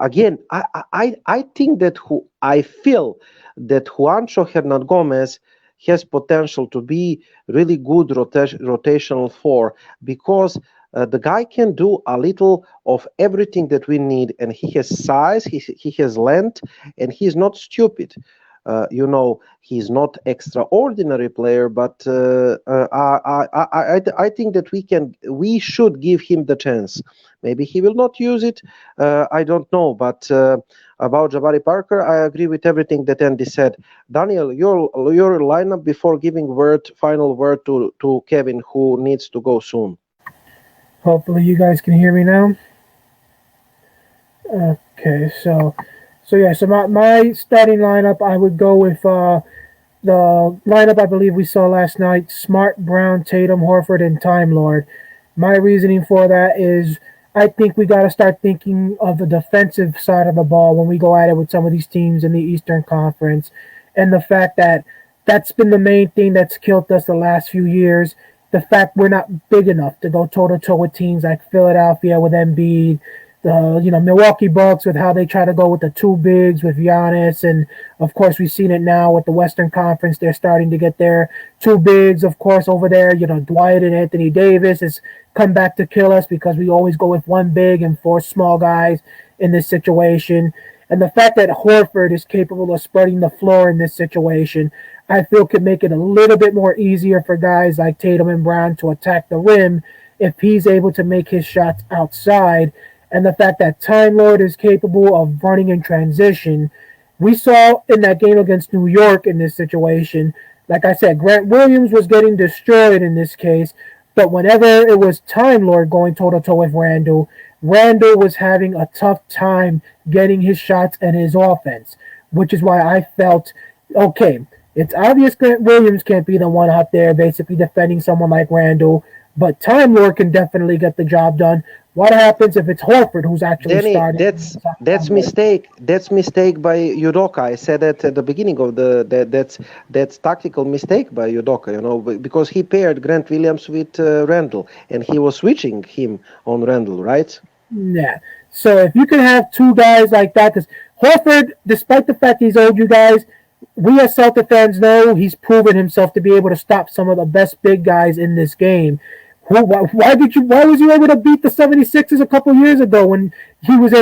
Again, I think that I feel that Juancho Hernangomez has potential to be really good rotational four, because the guy can do a little of everything that we need, and he has size, he has length, and he's not stupid. He's not extraordinary player, but I think that we should give him the chance. Maybe he will not use it. I don't know, but about Jabari Parker, I agree with everything that Andy said. Daniel, your lineup before giving final word to Kevin, who needs to go soon. Hopefully you guys can hear me now. Okay, so my starting lineup, I would go with the lineup I believe we saw last night: Smart, Brown, Tatum, Horford, and Time Lord. My reasoning for that is I think we got to start thinking of the defensive side of the ball when we go at it with some of these teams in the Eastern Conference, and the fact that that's been the main thing that's killed us the last few years. The fact we're not big enough to go toe to toe with teams like Philadelphia with Embiid, the Milwaukee Bucks with how they try to go with the two bigs with Giannis, and of course we've seen it now with the Western Conference. They're starting to get their two bigs, of course, over there. Dwight and Anthony Davis has come back to kill us because we always go with one big and four small guys in this situation. And the fact that Horford is capable of spreading the floor in this situation, I feel could make it a little bit more easier for guys like Tatum and Brown to attack the rim if he's able to make his shots outside. And the fact that Time Lord is capable of running in transition. We saw in that game against New York in this situation, like I said, Grant Williams was getting destroyed in this case, but whenever it was Time Lord going toe-to-toe with Randall was having a tough time getting his shots and his offense, which is why I felt, okay, it's obvious Grant Williams can't be the one out there basically defending someone like Randall, but Time Lord can definitely get the job done. What happens if it's Horford who's actually Danny, starting? that's mistake. That's mistake by Udoka. I said that at the beginning of that's tactical mistake by Udoka. Because he paired Grant Williams with Randall, and he was switching him on Randall, right? Yeah. So if you can have two guys like that, because Horford, despite the fact he's old, you guys, we as Celtic fans know he's proven himself to be able to stop some of the best big guys in this game. Why was he able to beat the 76ers a couple years ago when he was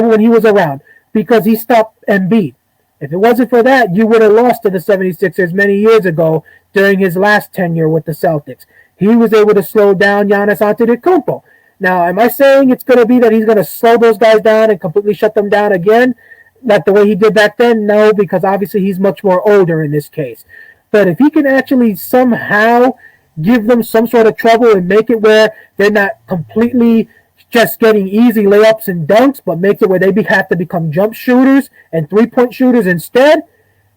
around? Because he stopped Embiid. If it wasn't for that, you would have lost to the 76ers many years ago during his last tenure with the Celtics. He was able to slow down Giannis Antetokounmpo. Now, am I saying it's going to be that he's going to slow those guys down and completely shut them down again, like the way he did back then? No, because obviously he's much more older in this case. But if he can actually somehow give them some sort of trouble and make it where they're not completely just getting easy layups and dunks, but makes it where they have to become jump shooters and three-point shooters instead,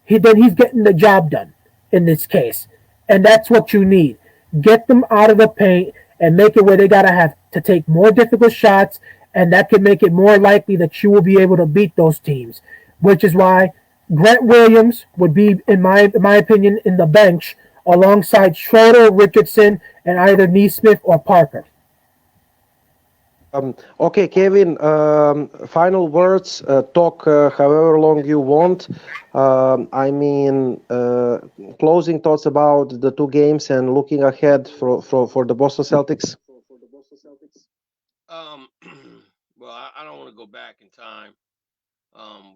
then he's getting the job done in this case. And that's what you need. Get them out of the paint and make it where they got to have to take more difficult shots, and that can make it more likely that you will be able to beat those teams, which is why Grant Williams would be, in my opinion, in the bench alongside Schroeder, Richardson, and either Neesmith or Parker. Okay, Kevin, final words. Talk however long you want. Closing thoughts about the two games and looking ahead for the Boston Celtics. Well, I don't want to go back in time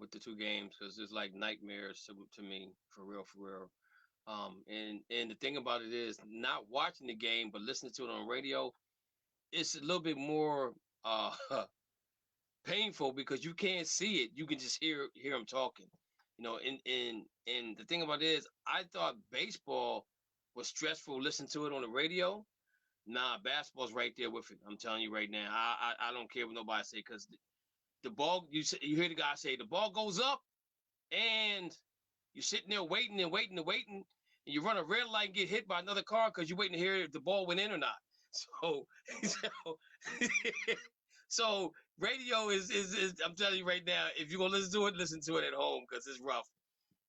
with the two games because it's like nightmares to me, for real. And the thing about it is not watching the game but listening to it on radio, it's a little bit more painful because you can't see it. You can just hear him talking. You know, and the thing about it is, I thought baseball was stressful. Listen to it on the radio. Nah, basketball's right there with it. I'm telling you right now. I don't care what nobody say because the ball. You hear the guy say the ball goes up, and you're sitting there waiting and waiting and waiting, and you run a red light and get hit by another car because you're waiting to hear if the ball went in or not. So, so radio is I'm telling you right now, if you're gonna listen to it at home because it's rough.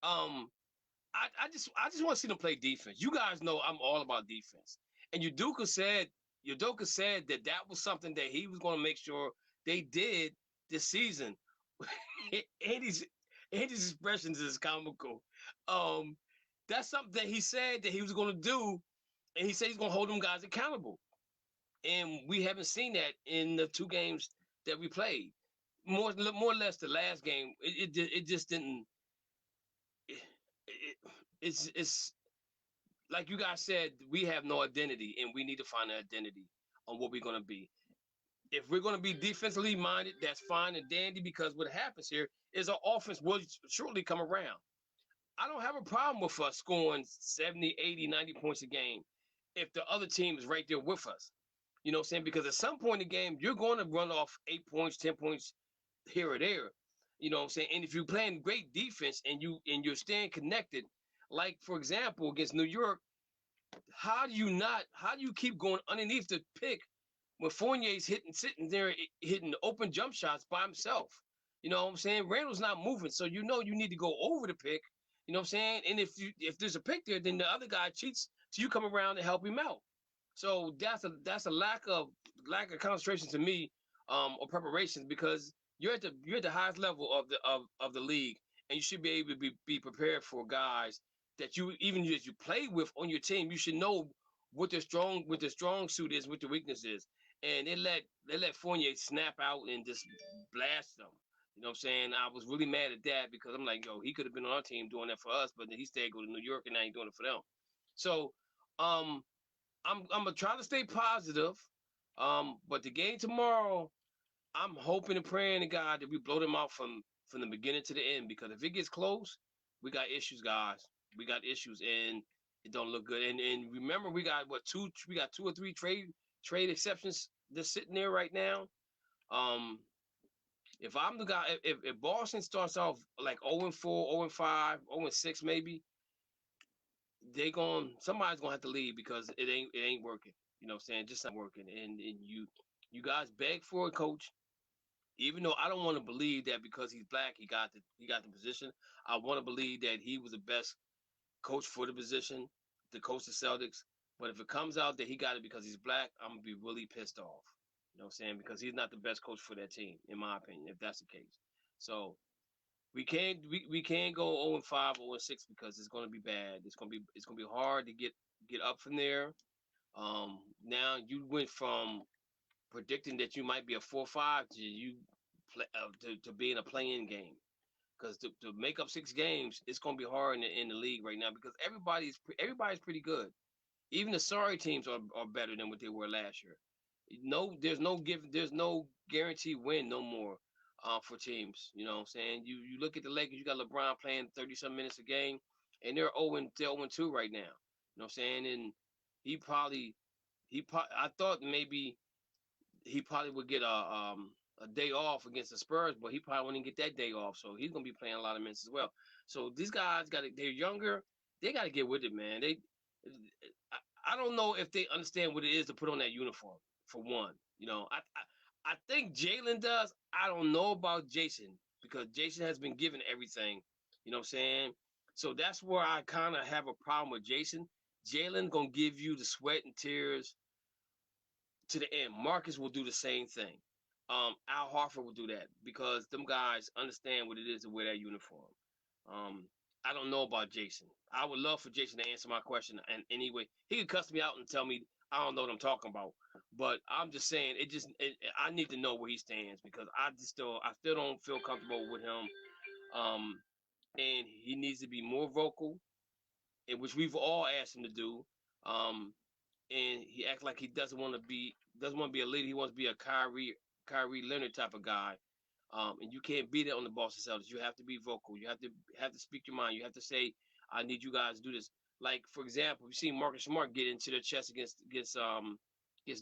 I just want to see them play defense. You guys know I'm all about defense. And Udoka said that was something that he was going to make sure they did this season. Andy's expressions is comical. That's something that he said that he was going to do, and he said he's going to hold them guys accountable. And we haven't seen that in the 2 games that we played. More or less the last game, it just didn't. It's like you guys said, we have no identity, and we need to find an identity on what we're going to be. If we're going to be defensively minded, that's fine and dandy, because what happens here is our offense will shortly come around. I don't have a problem with us scoring 70, 80, 90 points a game if the other team is right there with us. You know what I'm saying? Because at some point in the game, you're going to run off 8 points, 10 points here or there. You know what I'm saying? And if you're playing great defense and you're staying connected, like for example against New York, how do you keep going underneath the pick when Fournier's sitting there hitting open jump shots by himself? You know what I'm saying? Randall's not moving, so you need to go over the pick. You know what I'm saying? And if there's a pick there, then the other guy cheats, so you come around and help him out. So that's a lack of concentration to me, or preparation, because you're at the highest level of the league, and you should be able to be prepared for guys that you play with on your team. You should know what the strong suit is, what the weakness is. And they let Fournier snap out and just blast them. You know what I'm saying? I was really mad at that because I'm like, yo, he could have been on our team doing that for us, but then he stayed go to New York and now he's doing it for them. So I'm gonna try to stay positive. But the game tomorrow, I'm hoping and praying to God that we blow them out from the beginning to the end, because if it gets close, we got issues, guys. We got issues, and it don't look good. And remember, we got 2 or 3 trade exceptions just sitting there right now. If I'm the guy, if Boston starts off like 0-4, 0-5, 0-6 maybe, somebody's gonna have to leave because it ain't working. You know what I'm saying? Just not working. And you guys beg for it, coach. Even though I don't want to believe that because he's black, he got the position. I want to believe that he was the best coach for the position, to coach the Celtics. But if it comes out that he got it because he's black, I'm gonna be really pissed off. You know what I'm saying? Because he's not the best coach for that team, in my opinion, if that's the case. So we can't go 0-5, 0-6 because it's gonna be bad. It's gonna be hard to get up from there. Now you went from predicting that you might be a 4-5 to you to be in a play-in game. Because to make up 6 games, it's going to be hard in the league right now because everybody's pretty good. Even the sorry teams are better than what they were last year. There's no guarantee win no more for teams. You know what I'm saying? You look at the Lakers, you got LeBron playing 30-some minutes a game, and they're 0-2 right now. You know what I'm saying? And I thought maybe he probably would get a day off against the Spurs, but he probably wouldn't get that day off. So he's gonna be playing a lot of minutes as well. So these guys they're younger, they gotta get with it, man. I don't know if they understand what it is to put on that uniform, for one. You know, I think Jalen does. I don't know about Jason, because Jason has been given everything. You know what I'm saying? So that's where I kind of have a problem with Jason. Jalen gonna give you the sweat and tears to the end. Marcus will do the same thing. Al Horford will do that because them guys understand what it is to wear that uniform. I don't know about Jason. I would love for Jason to answer my question. And anyway, he could cuss me out and tell me I don't know what I'm talking about. But I'm just saying, I need to know where he stands, because I still don't feel comfortable with him. And he needs to be more vocal, in which we've all asked him to do. And he acts like he doesn't want to be a leader. He wants to be a Kyrie Leonard type of guy. And you can't beat it on the Boston Celtics. You have to be vocal. You have to speak your mind. You have to say, "I need you guys to do this." Like for example, you see Marcus Smart get into their chest against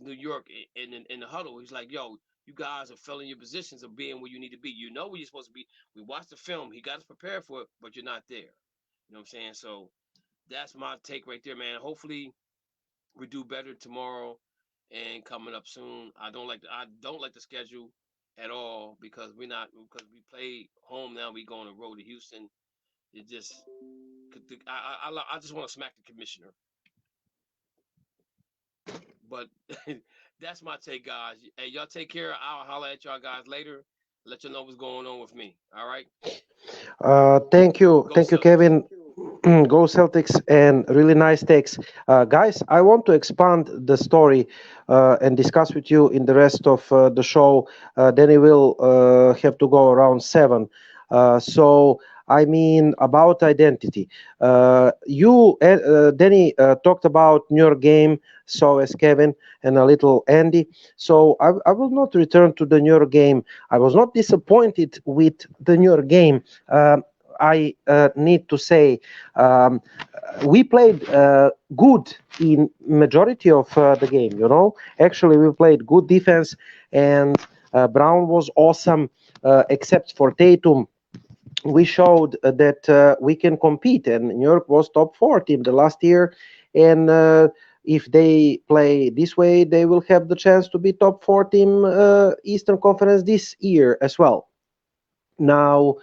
New York in the huddle. He's like, "Yo, you guys are filling your positions of being where you need to be. You know where you're supposed to be. We watched the film. He got us prepared for it, but you're not there." You know what I'm saying? So that's my take right there, man. Hopefully we do better tomorrow and coming up soon. I don't like the schedule at all because we play home now. We go on the road to Houston. It just I just want to smack the commissioner. But that's my take, guys. Hey, y'all take care. I'll holler at y'all guys later. Let you know what's going on with me. All right. Go Thank you, Celtics. Kevin. Go Celtics, and really nice takes, guys. I want to expand the story and discuss with you in the rest of the show. Then it will have to go around 7. So I mean about identity. Danny talked about New York game, so as Kevin and a little Andy. So I will not return to the New York game. I was not disappointed with the New York game. I need to say we played good in majority of the game. Actually we played good defense, and Brown was awesome, except for Tatum. We showed that we can compete, and New York was top 4 team the last year, and if they play this way, they will have the chance to be top 4 team Eastern Conference this year as well. Now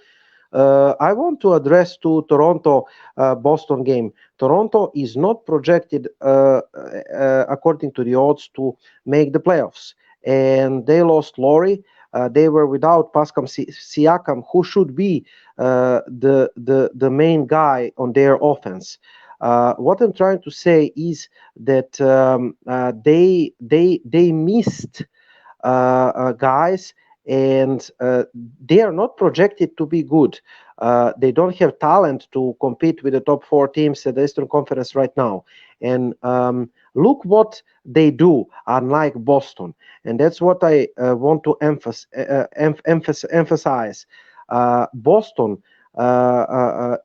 I want to address to Toronto Boston game. Toronto is not projected, according to the odds, to make the playoffs, and they lost Laurie. They were without Pascal Siakam, who should be the main guy on their offense. What I'm trying to say is that they missed guys, and they are not projected to be good. They don't have talent to compete with the top 4 teams at the Eastern Conference right now. And look what they do, unlike Boston. And that's what I want to emphasize. Boston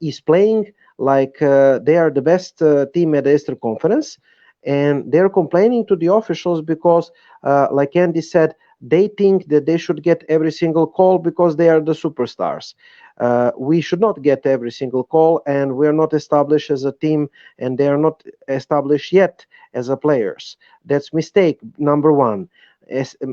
is playing like they are the best team at the Eastern Conference, and they're complaining to the officials because, like Andy said, they think that they should get every single call because they are the superstars. We should not get every single call, and we're not established as a team, and they are not established yet as a players. That's mistake number 1.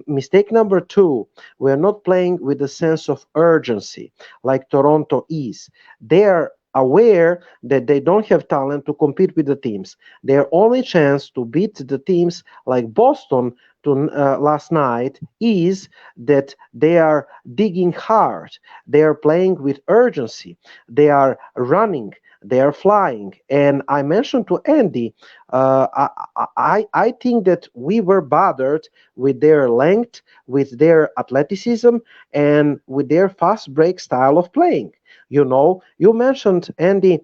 Mistake number 2, we're not playing with a sense of urgency like Toronto is. They are aware that they don't have talent to compete with the teams. Their only chance to beat the teams like Boston last night is that they are digging hard. They are playing with urgency. They are running. They are flying. And I mentioned to Andy, I think that we were bothered with their length, with their athleticism, and with their fast break style of playing. You mentioned, Andy,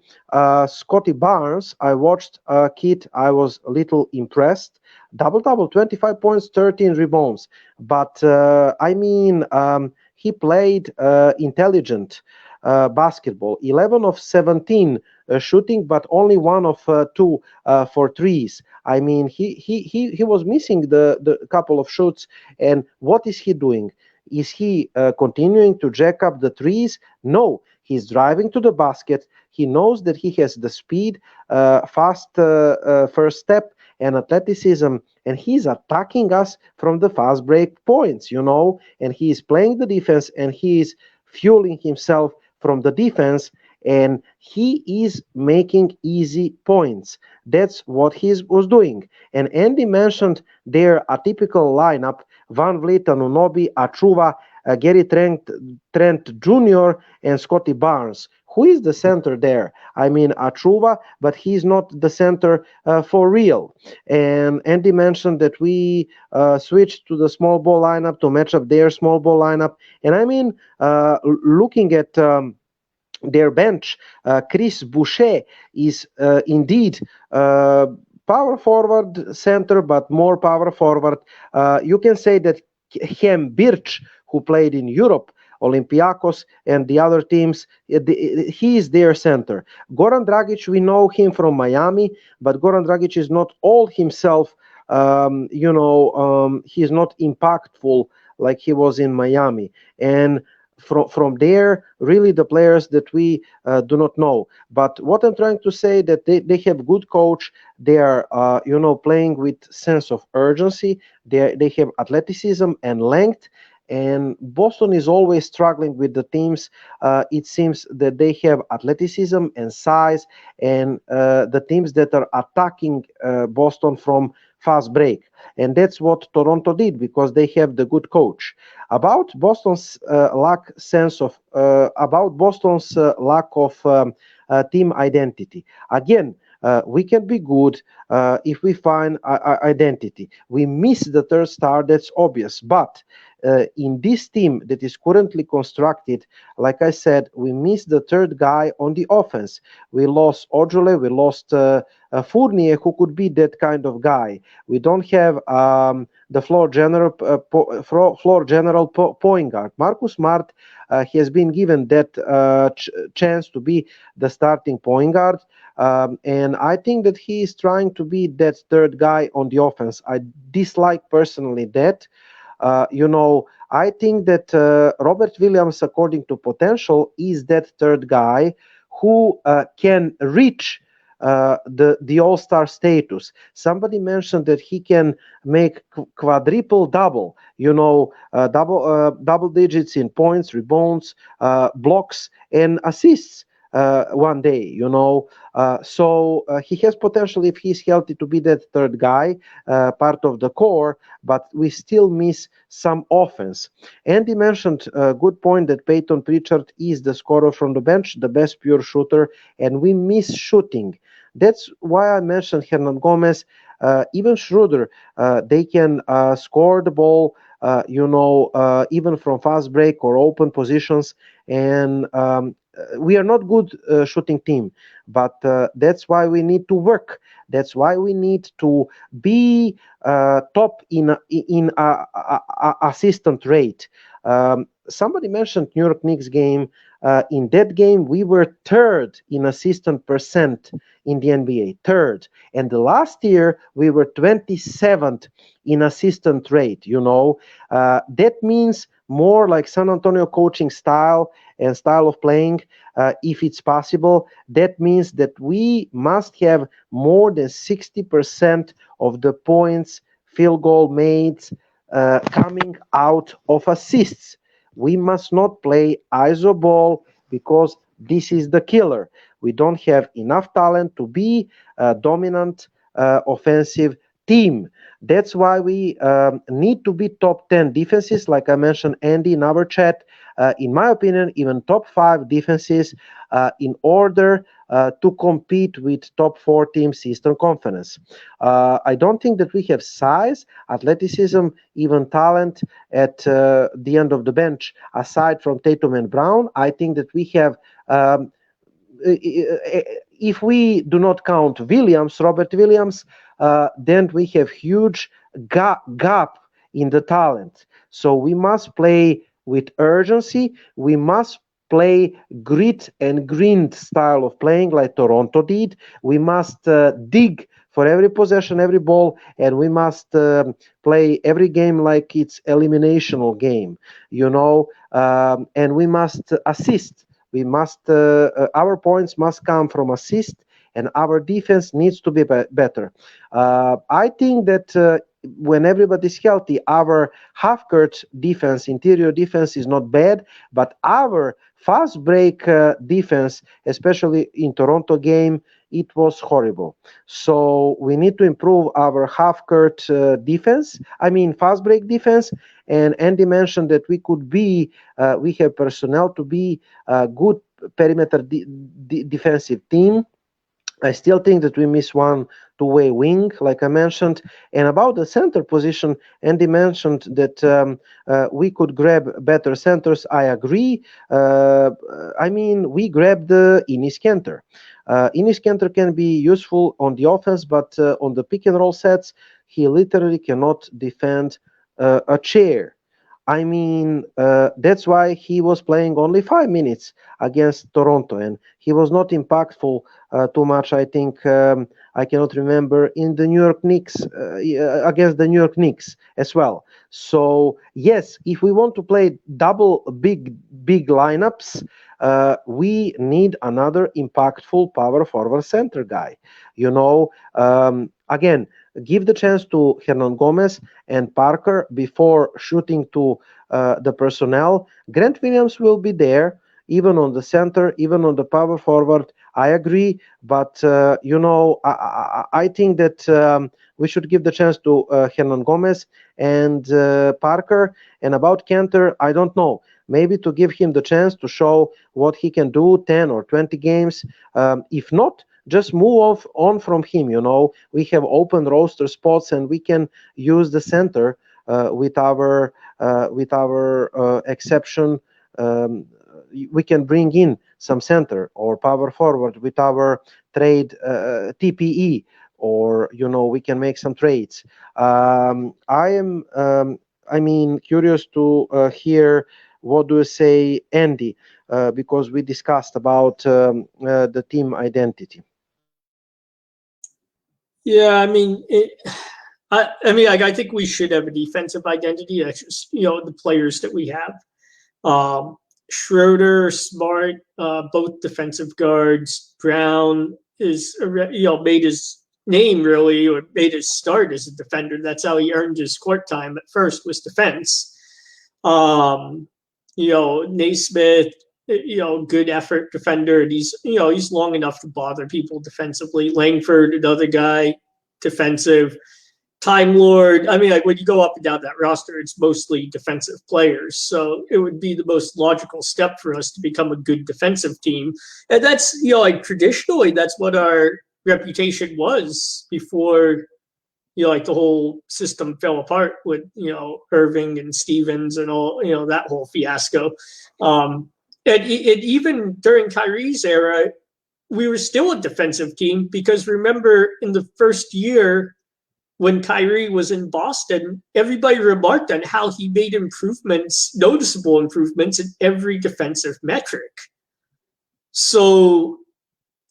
Scotty Barnes. I watched Kid. I was a little impressed. Double, 25 points, 13 rebounds. But he played intelligent basketball. 11 of 17 shooting, but only 1 of 2 for threes. I mean, he was missing the couple of shoots. And what is he doing? Is he continuing to jack up the threes? No, he's driving to the basket. He knows that he has the speed, fast first step, and athleticism, and he's attacking us from the fast break points, and he's playing the defense, and he's fueling himself from the defense, and he is making easy points. That's what he was doing. And Andy mentioned their atypical lineup: Van Vliet, Anunoby, Achuva, Gary Trent Jr., and Scotty Barnes. Who is the center there? I mean, Achuva, but he's not the center for real. And Andy mentioned that we switched to the small ball lineup to match up their small ball lineup. And I mean, looking at their bench, Chris Boucher is indeed power forward center, but more power forward. You can say that Hem Birch, who played in Europe, Olympiacos, and the other teams. He is their center. Goran Dragic, we know him from Miami, but Goran Dragic is not all himself. He's not impactful like he was in Miami. And from there, really the players that we do not know. But what I'm trying to say that they have good coach. They are playing with sense of urgency. They have athleticism and length. And Boston is always struggling with the teams. It seems that they have athleticism and size, and the teams that are attacking Boston from fast break. And that's what Toronto did because they have the good coach. About Boston's lack of team identity. Again, we can be good if we find identity. We miss the third star, that's obvious. But in this team that is currently constructed, like I said, we miss the third guy on the offense. We lost Ojole, we lost Fournier, who could be that kind of guy. We don't have the floor general point guard. Marcus Smart has been given that chance to be the starting point guard. And I think that he is trying to be that third guy on the offense. I dislike personally that. I think that Robert Williams, according to potential, is that third guy who can reach the all-star status. Somebody mentioned that he can make quadruple double, double digits in points, rebounds, blocks, and assists one day. So he has potential if he's healthy to be that third guy, part of the core, but we still miss some offense. Andy mentioned a good point that Peyton Pritchard is the scorer from the bench, the best pure shooter, and we miss shooting. That's why I mentioned Hernan Gomez, even Schroeder. They can score the ball, even from fast break or open positions, and we are not good shooting team, but that's why we need to work. That's why we need to be top in assistant rate. Somebody mentioned New York Knicks game. In that game, we were third in assistant percent in the NBA, third. And the last year, we were 27th in assistant rate. That means more like San Antonio coaching style and style of playing, if it's possible. That means that we must have more than 60% of the points, field goal made, coming out of assists. We must not play iso ball because this is the killer. We don't have enough talent to be a dominant offensive team. That's why we need to be top 10 defenses, like I mentioned, Andy, in our chat. In my opinion, even top 5 defenses in order to compete with top 4 teams Eastern Conference. I don't think that we have size, athleticism, even talent at the end of the bench, aside from Tatum and Brown. I think that we have if we do not count Robert Williams, then we have huge gap in the talent. So we must play with urgency. We must play grit and grind style of playing like Toronto did. We must dig for every possession, every ball, and we must play every game like it's eliminational game, and we must assist. We must our points must come from assist, and our defense needs to be better. I think that when everybody's healthy, our half-court defense, interior defense is not bad, but our fast break defense, especially in Toronto game, it was horrible. So we need to improve our half-court defense. I mean, fast break defense. And Andy mentioned that we have personnel to be a good perimeter defensive team. I still think that we miss one two-way wing, like I mentioned. And about the center position, Andy mentioned that we could grab better centers. I agree. We grabbed Enes Kanter. Enes Kanter can be useful on the offense, but on the pick and roll sets, he literally cannot defend a chair. I mean, that's why he was playing only 5 minutes against Toronto, and he was not impactful too much. I think I cannot remember in the New York Knicks against the New York Knicks as well. So yes, if we want to play double big lineups, we need another impactful power forward center guy. Again, give the chance to Hernan Gomez and Parker before shooting to the personnel. Grant Williams will be there, even on the center, even on the power forward. I agree, but I think that we should give the chance to Hernan Gomez and Parker. And about Kanter, I don't know. Maybe to give him the chance to show what he can do, 10 or 20 games. If not, just move on from him. We have open roster spots, and we can use the center with our exception. We can bring in some center or power forward with our trade TPE, or we can make some trades. I am curious to hear what do you say, Andy, because we discussed about the team identity. Yeah, I mean, I think we should have a defensive identity. That's just the players that we have. Schroeder, Smart, both defensive guards. Brown is made his name really, or made his start as a defender. That's how he earned his court time at first, was defense. Naismith, good effort defender. And he's long enough to bother people defensively. Langford, another guy, defensive. Time Lord. I mean, like when you go up and down that roster, it's mostly defensive players. So it would be the most logical step for us to become a good defensive team. And that's, traditionally, that's what our reputation was before, the whole system fell apart with, Irving and Stevens and all, that whole fiasco. And even during Kyrie's era, we were still a defensive team, because remember in the first year when Kyrie was in Boston, everybody remarked on how he made noticeable improvements in every defensive metric. So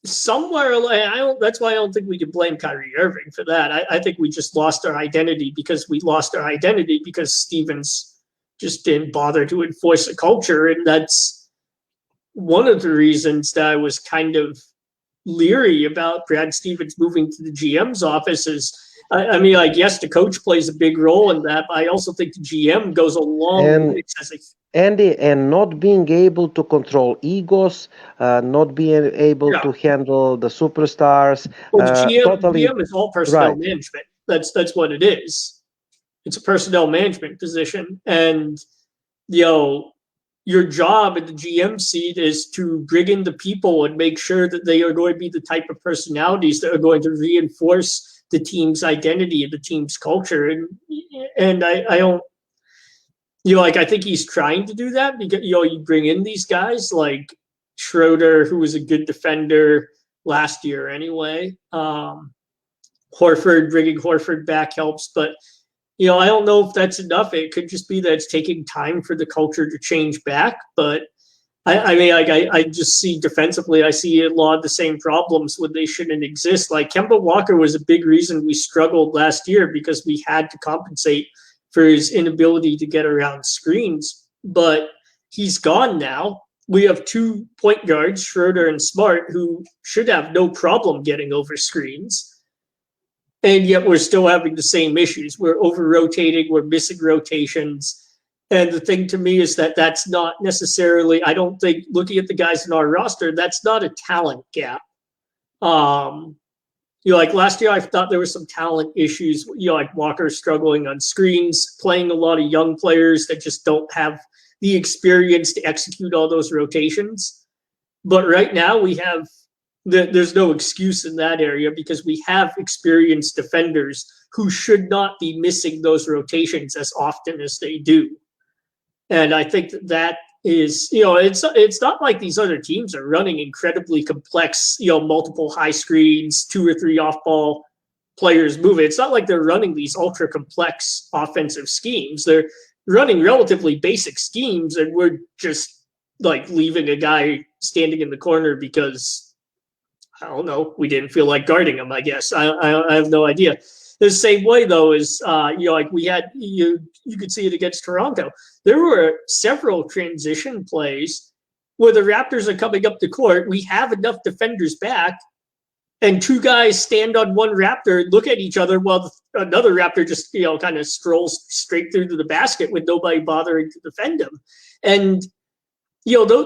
somewhere, that's why I don't think we can blame Kyrie Irving for that. I think we just lost our identity because Stevens just didn't bother to enforce a culture. And that's one of the reasons that I was kind of leery about Brad Stevens moving to the GM's office. Is yes, the coach plays a big role in that, but I also think the GM goes a long way. Andy, and not being able to control egos, not being able to handle the superstars. Well, the GM is all personnel management. That's what it is. It's a personnel management position, and your job at the GM seat is to bring in the people and make sure that they are going to be the type of personalities that are going to reinforce the team's identity and the team's culture. And I don't, I think he's trying to do that, because, you bring in these guys like Schroeder, who was a good defender last year anyway. Bringing Horford back helps, but I don't know if that's enough. It could just be that it's taking time for the culture to change back. But I just see defensively, I see a lot of the same problems when they shouldn't exist. Like Kemba Walker was a big reason we struggled last year, because we had to compensate for his inability to get around screens. But he's gone now. We have 2 point guards, Schroeder and Smart, who should have no problem getting over screens. And yet we're still having the same issues. We're over-rotating. We're missing rotations. And the thing to me is that that's not necessarily, I don't think, looking at the guys in our roster, that's not a talent gap. Like last year, I thought there were some talent issues, like Walker struggling on screens, playing a lot of young players that just don't have the experience to execute all those rotations. But right now we have, there's no excuse in that area, because we have experienced defenders who should not be missing those rotations as often as they do. And I think that is, it's not like these other teams are running incredibly complex, multiple high screens, 2 or 3 off-ball players moving. It's not like they're running these ultra complex offensive schemes. running relatively basic schemes, and we're just like leaving a guy standing in the corner because I don't know, we didn't feel like guarding him. I guess I have no idea. The same way though is like we had you could see it against Toronto. There were several transition plays where the Raptors are coming up the court. We have enough defenders back, and two guys stand on one Raptor, look at each other while another Raptor just kind of strolls straight through to the basket with nobody bothering to defend him. And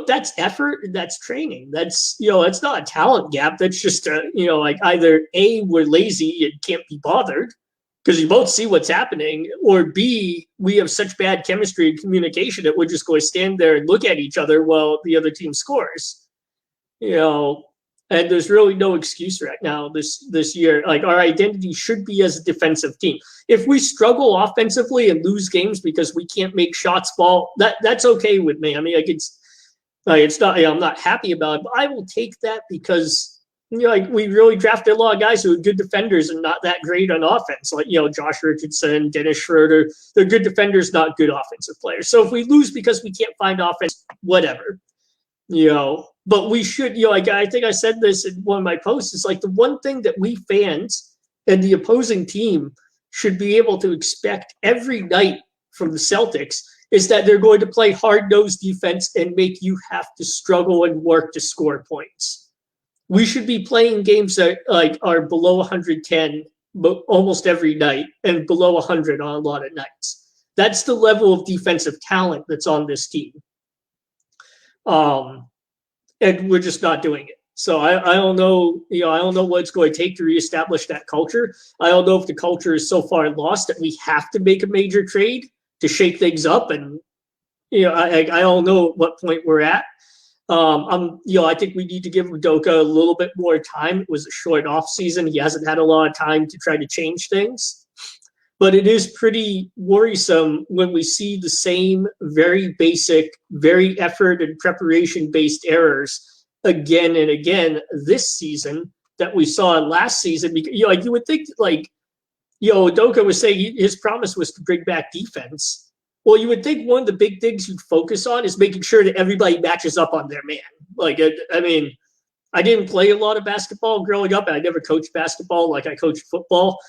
that's effort, that's training. That's it's not a talent gap. That's just like either A, we're lazy and can't be bothered because you both see what's happening, or B, we have such bad chemistry and communication that we're just going to stand there and look at each other while the other team scores. And there's really no excuse right now this year. Like, our identity should be as a defensive team. If we struggle offensively and lose games because we can't make shots fall, that's okay with me. I mean, it's not. I'm not happy about it, but I will take that because we really drafted a lot of guys who are good defenders and not that great on offense. Like Josh Richardson, Dennis Schroeder. They're good defenders, not good offensive players. So if we lose because we can't find offense, whatever. But we should. I think I said this in one of my posts. It's like the one thing that we fans and the opposing team should be able to expect every night from the Celtics is that they're going to play hard-nosed defense and make you have to struggle and work to score points. We should be playing games that are below 110 almost every night and below 100 on a lot of nights. That's the level of defensive talent that's on this team. And we're just not doing it. So I don't know, I don't know what it's going to take to reestablish that culture. I don't know if the culture is so far lost that we have to make a major trade to shake things up, and I don't know at what point we're at. I think we need to give Udoka a little bit more time. It was a short off season. He hasn't had a lot of time to try to change things, but it is pretty worrisome when we see the same very basic, very effort and preparation based errors again and again this season that we saw last season. Because you would think Udoka was saying his promise was to bring back defense. Well, you would think one of the big things you'd focus on is making sure that everybody matches up on their man. I didn't play a lot of basketball growing up, and I never coached basketball like I coached football.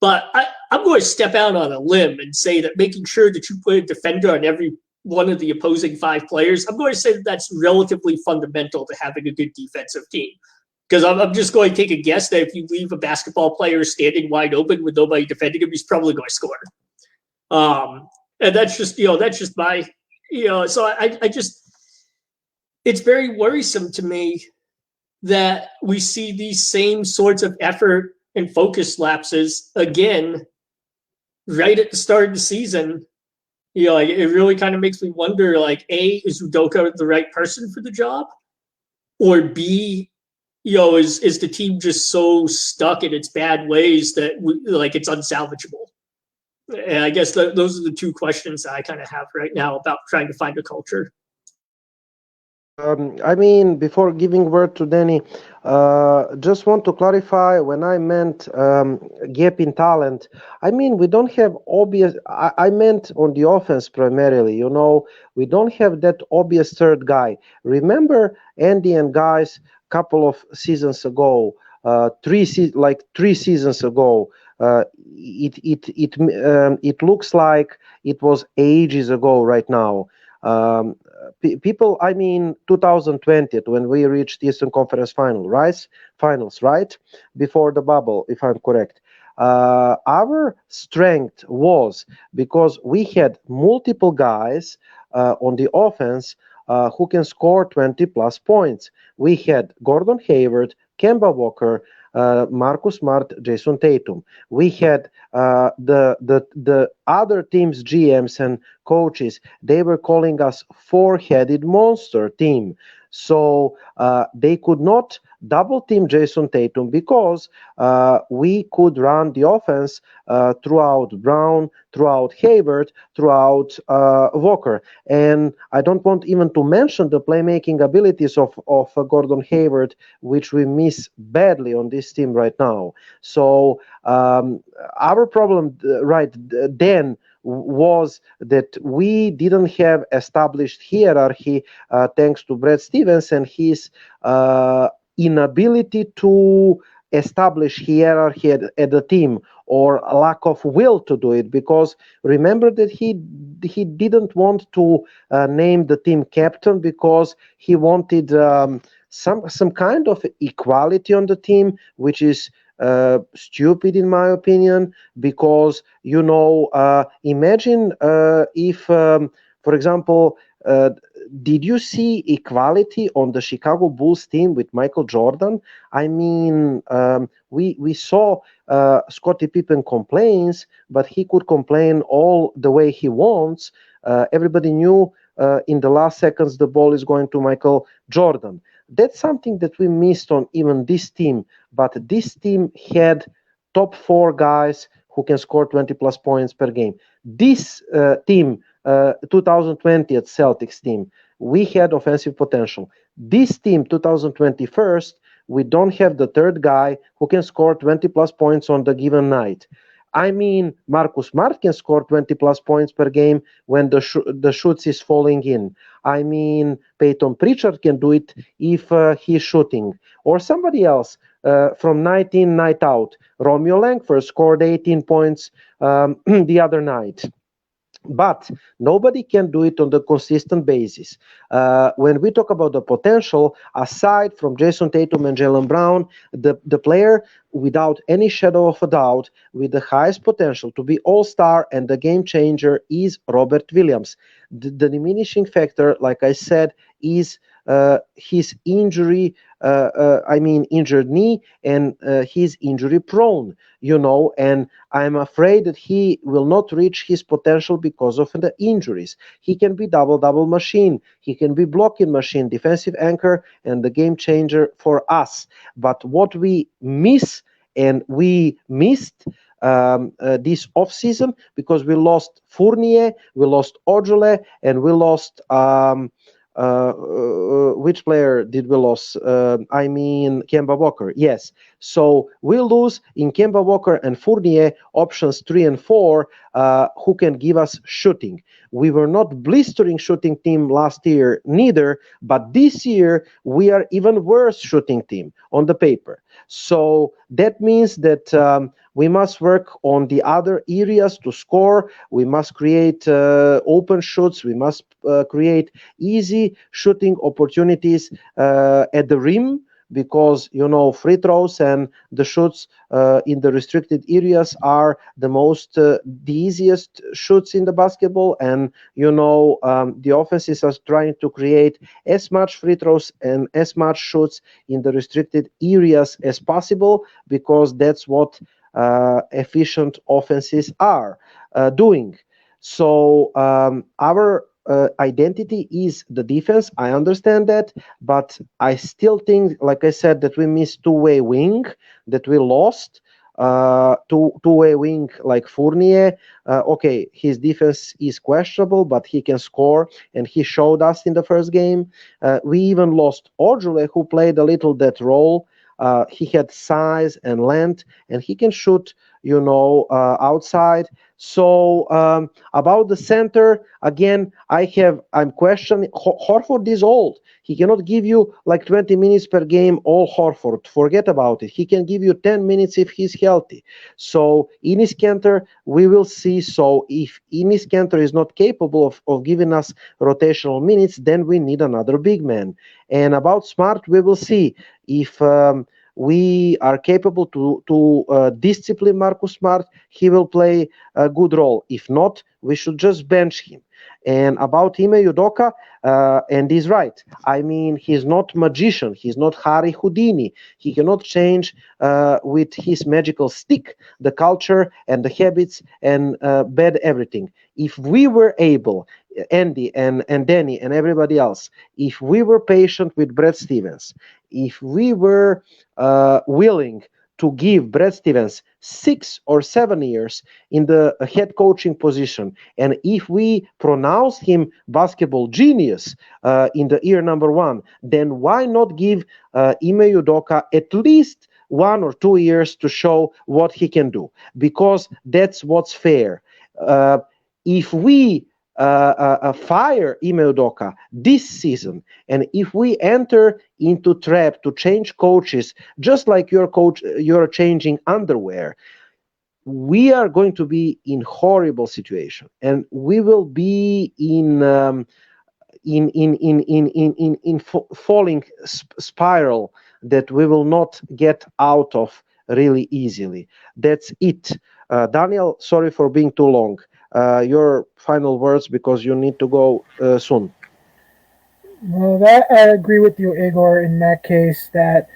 But I'm going to step out on a limb and say that making sure that you put a defender on every one of the opposing 5 players, I'm going to say that that's relatively fundamental to having a good defensive team. Because I'm just going to take a guess that if you leave a basketball player standing wide open with nobody defending him, he's probably going to score. And that's just my, so I just, it's very worrisome to me that we see these same sorts of effort and focus lapses again, right at the start of the season. It really kind of makes me wonder, A, is Udoka the right person for the job? Or B, is the team just so stuck in its bad ways that it's unsalvageable? And I guess those are the two questions that I kind of have right now about trying to find a culture. Before giving word to Danny, just want to clarify when I meant gap in talent. We don't have obvious. I meant on the offense primarily. We don't have that obvious third guy. Remember Andy and guys, couple of seasons ago, 3 seasons ago. It looks like it was ages ago right now. People, 2020 when we reached Eastern Conference finals, right? Before the bubble, if I'm correct. Our strength was because we had multiple guys on the offense who can score 20 plus points. We had Gordon Hayward, Kemba Walker, Marcus Smart, Jason Tatum. We had the other teams' GMs and coaches. They were calling us four-headed monster team. So they could not double team Jason Tatum because we could run the offense throughout Brown, throughout Hayward, throughout Walker. And I don't want even to mention the playmaking abilities of Gordon Hayward, which we miss badly on this team right now. So our problem right then was that we didn't have established hierarchy thanks to Brad Stevens and his inability to establish hierarchy at the team, or a lack of will to do it, because remember that he didn't want to name the team captain because he wanted some kind of equality on the team, which is stupid in my opinion, because imagine if for example, did you see equality on the Chicago Bulls team with Michael Jordan? I mean, we saw Scottie Pippen complains, but he could complain all the way he wants. Everybody knew in the last seconds the ball is going to Michael Jordan. That's something that we missed on even this team. But this team had top 4 guys who can score 20 plus points per game. This team, 2020 at Celtics team, we had offensive potential. This team, 2021, we don't have the third guy who can score 20 plus points on the given night. I mean, Marcus Smart can score 20 plus points per game when the shoots is falling in. I mean, Peyton Pritchard can do it if he's shooting. Or somebody else from night in, night out. Romeo Langford scored 18 points the other night. But nobody can do it on the consistent basis. When we talk about the potential, aside from Jason Tatum and Jaylen Brown, the player without any shadow of a doubt with the highest potential to be all-star and the game changer is Robert Williams. The diminishing factor, like I said, is his injury, injured knee, and he's injury prone, and I'm afraid that he will not reach his potential because of the injuries. He can be double machine, he can be blocking machine, defensive anchor, and the game changer for us. But what we miss, and we missed this offseason, because we lost Fournier, we lost Ojale, and we lost which player did we lose? Kemba Walker. Yes. So we lose in Kemba Walker and Fournier options 3 and 4 who can give us shooting. We were not blistering shooting team last year neither, but this year we are even worse shooting team on the paper. So that means that we must work on the other areas to score. We must create open shoots. We must create easy shooting opportunities at the rim, because free throws and the shoots in the restricted areas are the easiest shoots in the basketball, and the offenses are trying to create as much free throws and as much shoots in the restricted areas as possible, because that's what efficient offenses are doing. So our identity is the defense. I understand that, but I still think, like I said, that we missed two-way wing, that we lost two-way wing like Fournier. Okay, his defense is questionable, but he can score, and he showed us in the first game. We even lost Ojale, who played a little that role. He had size and length, and he can shoot, outside. So about the center, again, I'm questioning. Horford is old. He cannot give you like 20 minutes per game, all Horford. Forget about it. He can give you 10 minutes if he's healthy. So Enes Kanter, we will see. So if Enes Kanter is not capable of giving us rotational minutes, then we need another big man. And about Smart, we will see if we are capable to discipline Marcus Smart. He will play a good role. If not, we should just bench him. And about Ime Udoka, and he's right. I mean, he's not magician. He's not Harry Houdini. He cannot change with his magical stick the culture and the habits and bad everything. If we were able, Andy and Danny and everybody else, if we were patient with Brad Stevens, if we were willing to give Brad Stevens 6 or 7 years in the head coaching position, and if we pronounced him basketball genius in the year number 1, then why not give Ime Udoka at least 1 or 2 years to show what he can do? Because that's what's fair. if we fire Ime Udoka this season, and if we enter into trap to change coaches, just like you're changing underwear, we are going to be in horrible situation, and we will be in falling spiral that we will not get out of really easily. That's it. Daniel, sorry for being too long. Your final words, because you need to go soon. Well, that I agree with you, Igor, in that case, that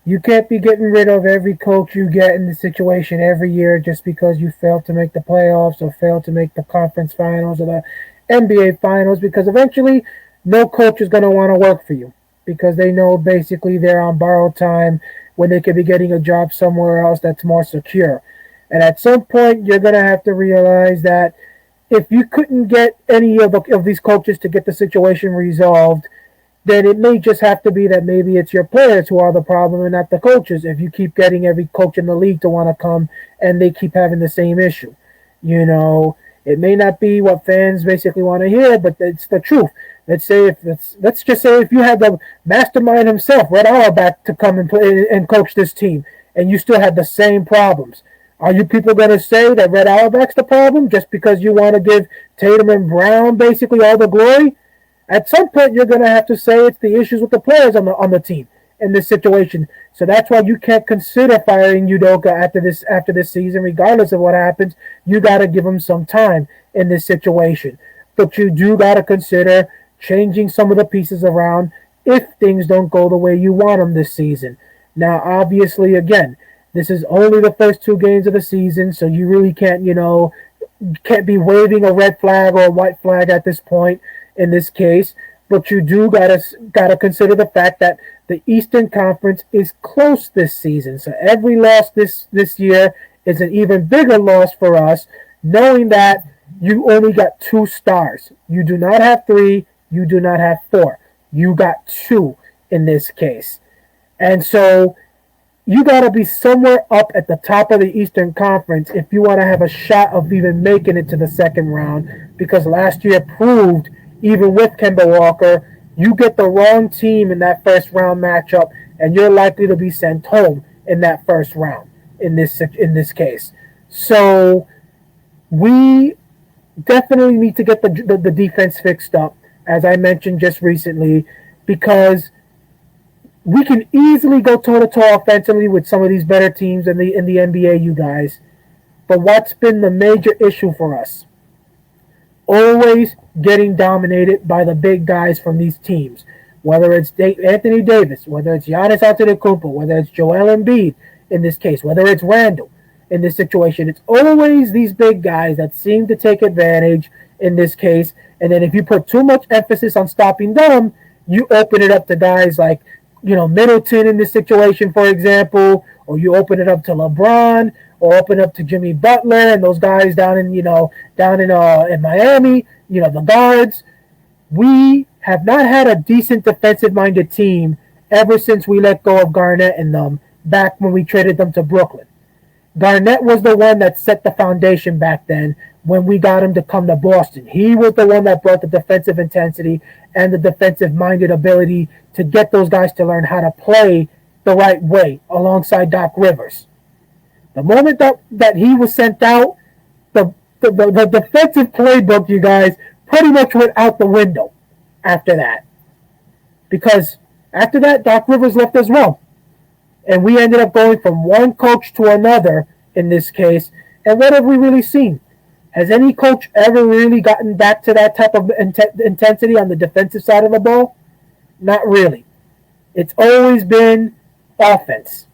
you can't be getting rid of every coach you get in the situation every year just because you failed to make the playoffs or failed to make the conference finals or the NBA finals, because eventually no coach is going to want to work for you because they know basically they're on borrowed time when they could be getting a job somewhere else that's more secure. And at some point, you're going to have to realize that if you couldn't get any of these coaches to get the situation resolved, then it may just have to be that maybe it's your players who are the problem and not the coaches. If you keep getting every coach in the league to want to come and they keep having the same issue, it may not be what fans basically want to hear, but it's the truth. Let's just say if you had the mastermind himself, Red Auerbach, to come and play and coach this team, and you still had the same problems. Are you people going to say that Red Auerbach's the problem just because you want to give Tatum and Brown basically all the glory? At some point, you're going to have to say it's the issues with the players on the team in this situation. So that's why you can't consider firing Udoka after this season, regardless of what happens. You got to give him some time in this situation. But you do got to consider changing some of the pieces around if things don't go the way you want them this season. Now, obviously, again, this is only the first 2 games of the season, so you really can't be waving a red flag or a white flag at this point in this case. But you do gotta consider the fact that the Eastern Conference is close this season. So every loss this year is an even bigger loss for us, knowing that you only got 2 stars. You do not have 3. You do not have 4. You got 2 in this case. And so you got to be somewhere up at the top of the Eastern Conference if you want to have a shot of even making it to the second round, because last year proved, even with Kemba Walker, you get the wrong team in that first round matchup, and you're likely to be sent home in that first round in this case. So we definitely need to get the defense fixed up, as I mentioned just recently, because we can easily go toe-to-toe offensively with some of these better teams in the NBA, you guys. But what's been the major issue for us? Always getting dominated by the big guys from these teams. Whether it's Anthony Davis, whether it's Giannis Antetokounmpo, whether it's Joel Embiid in this case, whether it's Randall in this situation. It's always these big guys that seem to take advantage in this case. And then if you put too much emphasis on stopping them, you open it up to guys like Middleton in this situation, for example, or you open it up to LeBron, or open it up to Jimmy Butler and those guys down in Miami, the guards. We have not had a decent defensive-minded team ever since we let go of Garnett and them back when we traded them to Brooklyn. Garnett was the one that set the foundation back then when we got him to come to Boston. He was the one that brought the defensive intensity and the defensive-minded ability to get those guys to learn how to play the right way alongside Doc Rivers. The moment that he was sent out, the defensive playbook, you guys, pretty much went out the window after that. Because after that, Doc Rivers left as well. And we ended up going from one coach to another in this case. And what have we really seen? Has any coach ever really gotten back to that type of intensity on the defensive side of the ball? Not really. It's always been offense.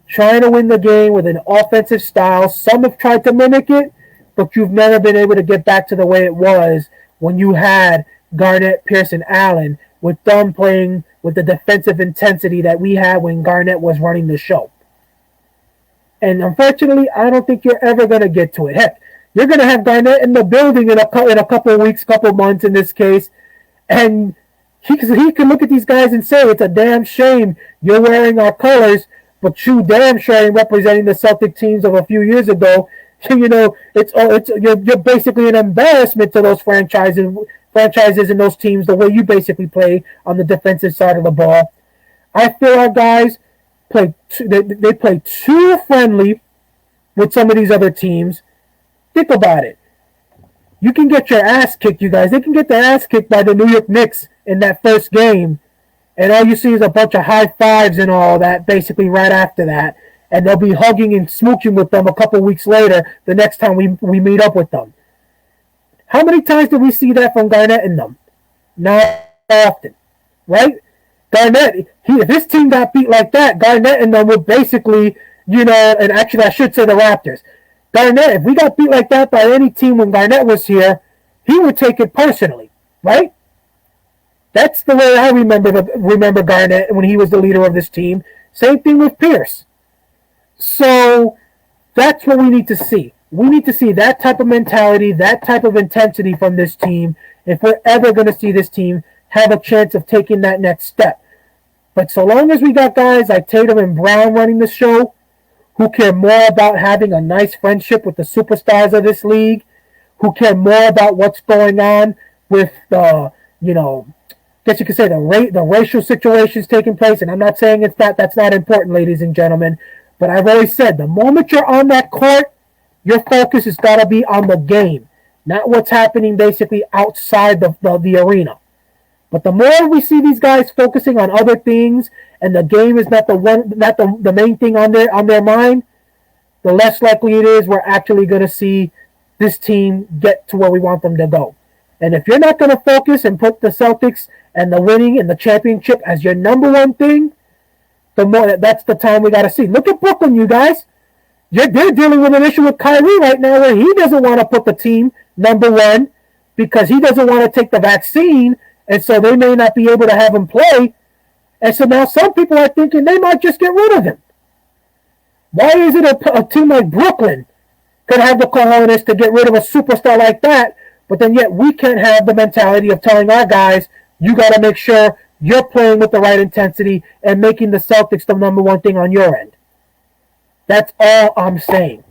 Trying to win the game with an offensive style. Some have tried to mimic it, but you've never been able to get back to the way it was when you had Garnett, Pearson, Allen, with them playing with the defensive intensity that we had when Garnett was running the show. And unfortunately, I don't think you're ever going to get to it. Heck, you're going to have Garnett in the building in a couple of weeks, couple of months in this case, and he can look at these guys and say, it's a damn shame you're wearing our colors, but you damn sure ain't representing the Celtic teams of a few years ago. you're basically an embarrassment to those franchises and those teams the way you basically play on the defensive side of the ball. I feel our guys they play too friendly with some of these other teams. Think about it. You can get your ass kicked, you guys. They can get their ass kicked by the New York Knicks in that first game, and all you see is a bunch of high fives and all that basically right after that, and they'll be hugging and smooching with them a couple weeks later the next time we meet up with them. How many times did we see that from Garnett and them? Not often, right? Garnett, if his team got beat like that, Garnett and them would basically, and actually I should say the Raptors. Garnett, if we got beat like that by any team when Garnett was here, he would take it personally, right? That's the way I remember Garnett when he was the leader of this team. Same thing with Pierce. So that's what we need to see. We need to see that type of mentality, that type of intensity from this team if we're ever going to see this team have a chance of taking that next step. But so long as we got guys like Tatum and Brown running the show, who care more about having a nice friendship with the superstars of this league, who care more about what's going on with the, guess you could say the racial situations taking place. And I'm not saying that's not important, ladies and gentlemen, but I've always said the moment you're on that court, your focus has got to be on the game, not what's happening basically outside the arena. But the more we see these guys focusing on other things, and the game is not the main thing on their mind, the less likely it is we're actually going to see this team get to where we want them to go. And if you're not going to focus and put the Celtics and the winning and the championship as your number one thing, that's the time we got to see. Look at Brooklyn, you guys. They're dealing with an issue with Kyrie right now where he doesn't want to put the team number one because he doesn't want to take the vaccine, and so they may not be able to have him play. And so now some people are thinking they might just get rid of him. Why is it a team like Brooklyn could have the cojones to get rid of a superstar like that, but then yet we can't have the mentality of telling our guys, you got to make sure you're playing with the right intensity and making the Celtics the number one thing on your end. That's all I'm saying.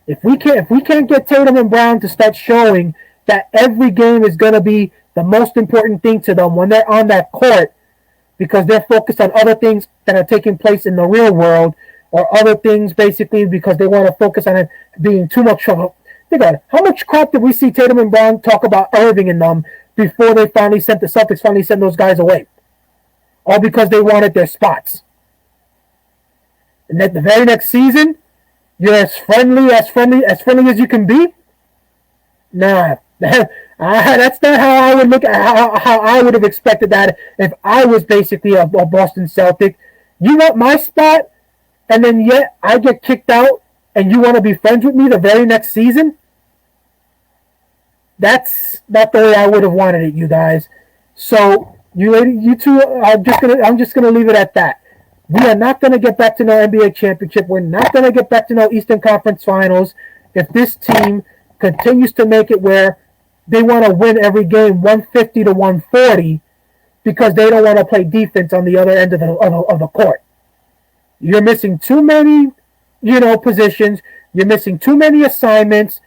If we can't get Tatum and Brown to start showing that every game is going to be the most important thing to them when they're on that court, because they're focused on other things that are taking place in the real world, or other things basically because they want to focus on it being too much trouble. Think about it. How much crap did we see Tatum and Brown talk about Irving and them before the Celtics finally sent those guys away? All because they wanted their spots. And then the very next season, you're as friendly as you can be? Nah. That's not how I would look at how I would have expected that if I was basically a Boston Celtic. You want my spot, and then yet I get kicked out, and you want to be friends with me the very next season? That's not the way I would have wanted it, you guys. So you two, I'm just gonna leave it at that. We are not gonna get back to no NBA championship. We're not gonna get back to no Eastern Conference Finals if this team continues to make it where they want to win every game 150 to 140 because they don't want to play defense on the other end of the court. You're missing too many, positions. You're missing too many assignments.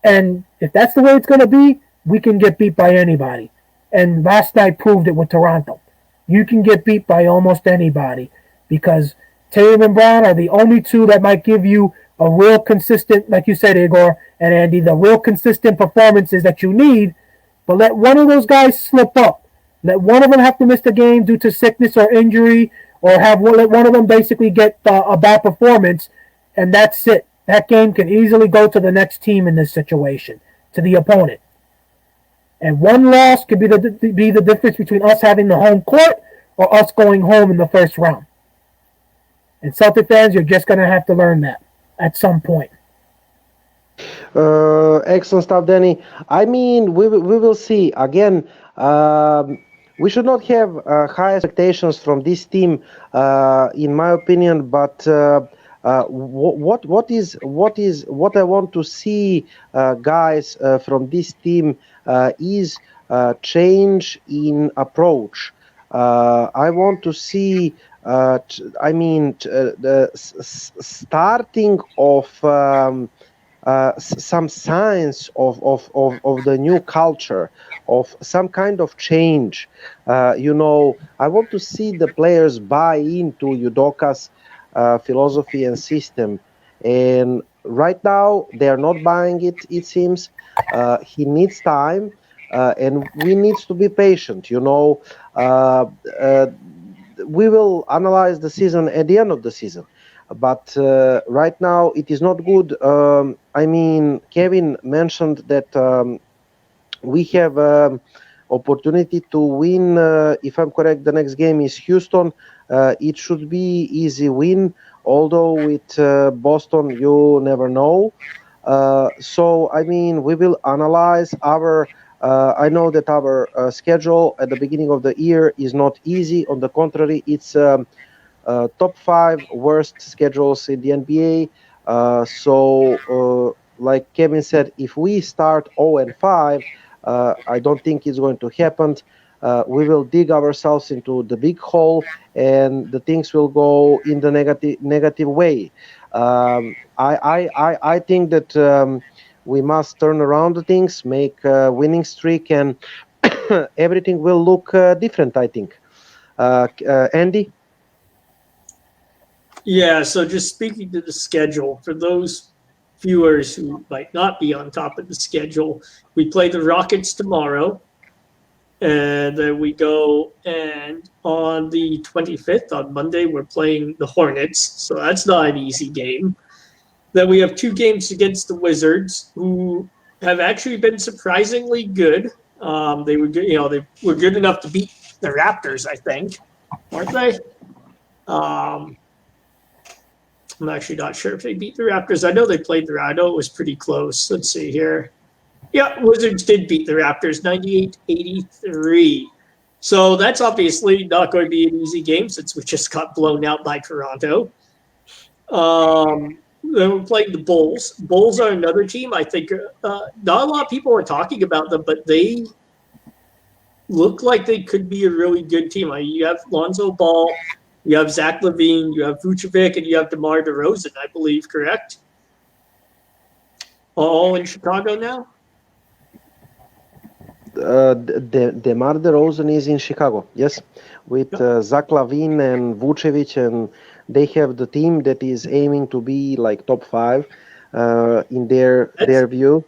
And if that's the way it's going to be, we can get beat by anybody. And last night proved it with Toronto. You can get beat by almost anybody because Tatum and Brown are the only two that might give you a real consistent, like you said, Igor and Andy, the real consistent performances that you need. But let one of those guys slip up. Let one of them have to miss the game due to sickness or injury, or let one of them basically get a bad performance, and that's it. That game can easily go to the next team in this situation, to the opponent. And one loss could be the difference between us having the home court or us going home in the first round. And Celtic fans, you're just going to have to learn that at some point. Excellent stuff, Danny. I mean, we will see. Again, we should not have high expectations from this team, in my opinion. But what I want to see, guys, from this team is change in approach. I want to see. The starting of some signs of the new culture, of some kind of change. I want to see the players buy into Udoka's philosophy and system. And right now, they are not buying it, it seems. He needs time, and we need to be patient. We will analyze the season at the end of the season. But right now, it is not good. Kevin mentioned that we have opportunity to win. If I'm correct, the next game is Houston. It should be easy win. Although with Boston, you never know. We will analyze our. I know that our schedule at the beginning of the year is not easy. On the contrary, it's top 5 worst schedules in the NBA. Like Kevin said, if we start 0-5, I don't think it's going to happen. We will dig ourselves into the big hole, and the things will go in the negative way. I think that we must turn around the things, make a winning streak, and everything will look different, I think. Andy? Yeah, so just speaking to the schedule, for those viewers who might not be on top of the schedule, we play the Rockets tomorrow. And then we go, and on the 25th, on Monday, we're playing the Hornets. So that's not an easy game. Then we have 2 games against the Wizards, who have actually been surprisingly good. They were good, they were good enough to beat the Raptors, I think, weren't they? I'm actually not sure if they beat the Raptors. I know they played the Raptors. I know it was pretty close. Let's see here. Yeah, Wizards did beat the Raptors 98-83. So that's obviously not going to be an easy game since we just got blown out by Toronto. Then we're playing the Bulls. Bulls are another team. I think not a lot of people are talking about them, but they look like they could be a really good team. You have Lonzo Ball, you have Zach LaVine, you have Vucevic, and you have DeMar DeRozan, I believe, correct? All in Chicago now? DeMar DeRozan is in Chicago, yes, with Zach LaVine and Vucevic, and they have the team that is aiming to be like top 5 in their view.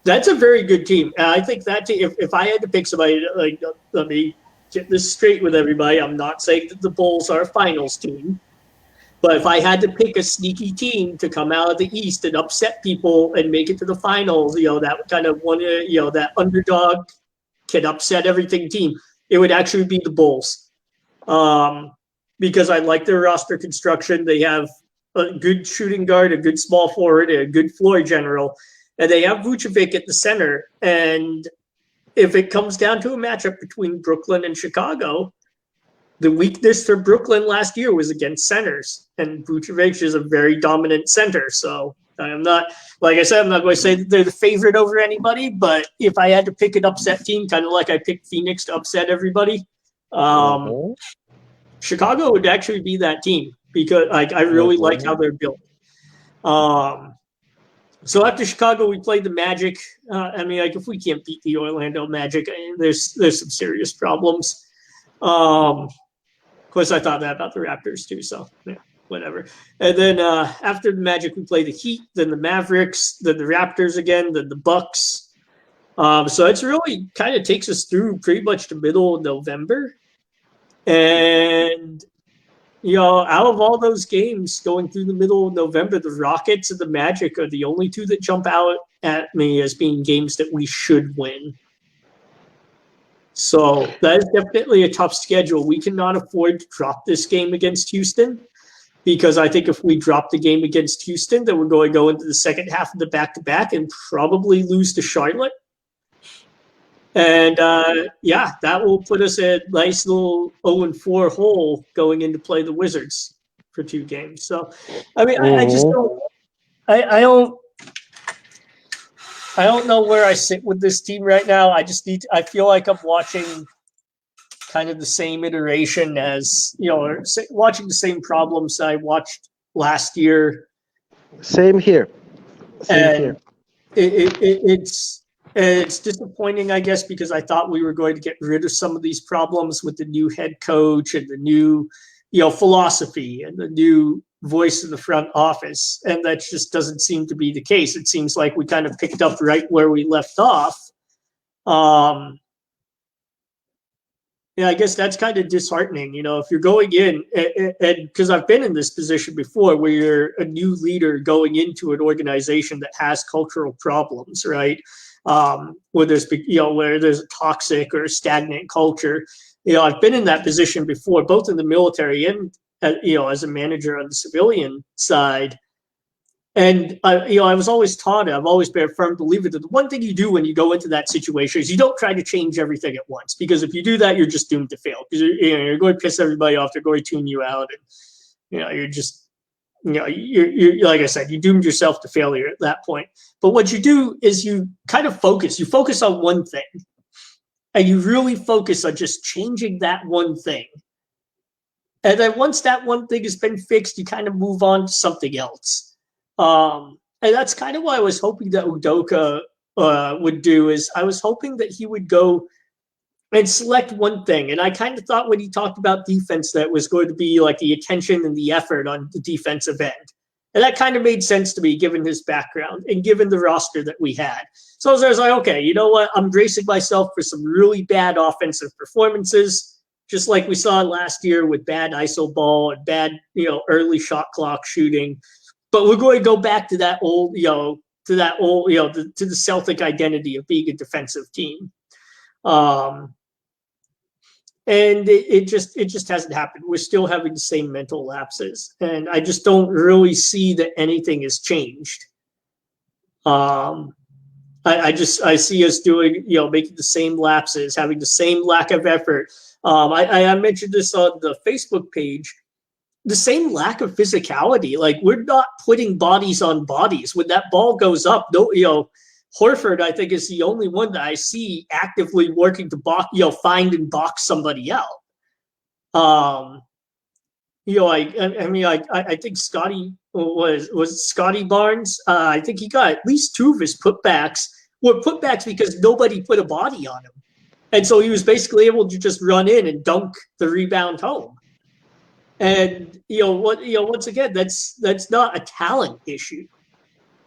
That's a very good team. And I think that if I had to pick somebody, like, let me get this straight with everybody. I'm not saying that the Bulls are a finals team. But if I had to pick a sneaky team to come out of the East and upset people and make it to the finals, that kind of one, that underdog can upset everything team, it would actually be the Bulls. Because I like their roster construction. They have a good shooting guard, a good small forward, and a good floor general. And they have Vucevic at the center. And if it comes down to a matchup between Brooklyn and Chicago, the weakness for Brooklyn last year was against centers, and Vucevic is a very dominant center. So I'm not, like I said, I'm not going to say that they're the favorite over anybody, but if I had to pick an upset team, kind of like I picked Phoenix to upset everybody, Chicago would actually be that team because I really like how they're built. So after Chicago, we played the Magic. If we can't beat the Orlando Magic, there's some serious problems. Of course, I thought that about the Raptors too, so yeah, whatever. And then after the Magic, we play the Heat, then the Mavericks, then the Raptors again, then the Bucks. So it's really kind of takes us through pretty much the middle of November. And, out of all those games going through the middle of November, the Rockets and the Magic are the only 2 that jump out at me as being games that we should win. So that is definitely a tough schedule. We cannot afford to drop this game against Houston because I think if we drop the game against Houston, then we're going to go into the second half of the back-to-back and probably lose to Charlotte. And, that will put us at a nice little 0-4 hole going in to play the Wizards for 2 games. So, I just don't – I don't know where I sit with this team right now. I feel like I'm watching kind of the same iteration as, watching the same problems I watched last year. Same here. Same here. It's disappointing, I guess, because I thought we were going to get rid of some of these problems with the new head coach and the new, philosophy and the new voice in the front office, and that just doesn't seem to be the case. It seems like we kind of picked up right where we left off. Yeah, I guess that's kind of disheartening, if you're going in, and because I've been in this position before where you're a new leader going into an organization that has cultural problems, right? Where there's, where there's a toxic or stagnant culture. I've been in that position before, both in the military and, as a manager on the civilian side. And I was always taught, I've always been a firm believer that the one thing you do when you go into that situation is you don't try to change everything at once, because if you do that, you're just doomed to fail. Because you're going to piss everybody off, they're going to tune you out, and you're just, you're like I said, you doomed yourself to failure at that point. But what you do is you kind of focus. You focus on one thing, and you really focus on just changing that one thing. And then once that one thing has been fixed, you kind of move on to something else. And that's kind of what I was hoping that Udoka would do. Is I was hoping that he would go and select one thing. And I kind of thought when he talked about defense that was going to be like the attention and the effort on the defensive end. And that kind of made sense to me given his background and given the roster that we had. So I was like, okay, you know what? I'm bracing myself for some really bad offensive performances, just like we saw last year with bad ISO ball and bad, early shot clock shooting. But we're going to go back to that old, to the Celtic identity of being a defensive team. And it just hasn't happened. We're still having the same mental lapses, and I just don't really see that anything has changed. I see us doing, making the same lapses, having the same lack of effort. I mentioned this on the Facebook page. The same lack of physicality. Like, we're not putting bodies on bodies. When that ball goes up, Horford, I think, is the only one that I see actively working to box, find and box somebody out. I think Scotty was Scotty Barnes. I think he got at least 2 of his putbacks were putbacks because nobody put a body on him, and so he was basically able to just run in and dunk the rebound home. And once again, that's not a talent issue.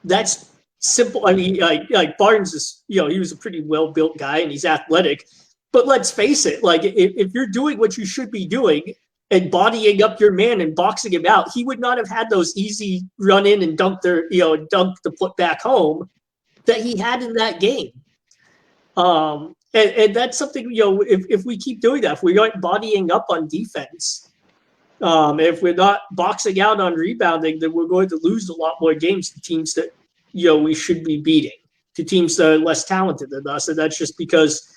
That's simple. I mean, like Barnes is, he was a pretty well-built guy and he's athletic. But let's face it, like if you're doing what you should be doing and bodying up your man and boxing him out, he would not have had those easy run in and dunk the put back home that he had in that game. And that's something, if we keep doing that, if we aren't bodying up on defense, if we're not boxing out on rebounding, then we're going to lose a lot more games to teams that, we should be beating, to teams that are less talented than us. And that's just because,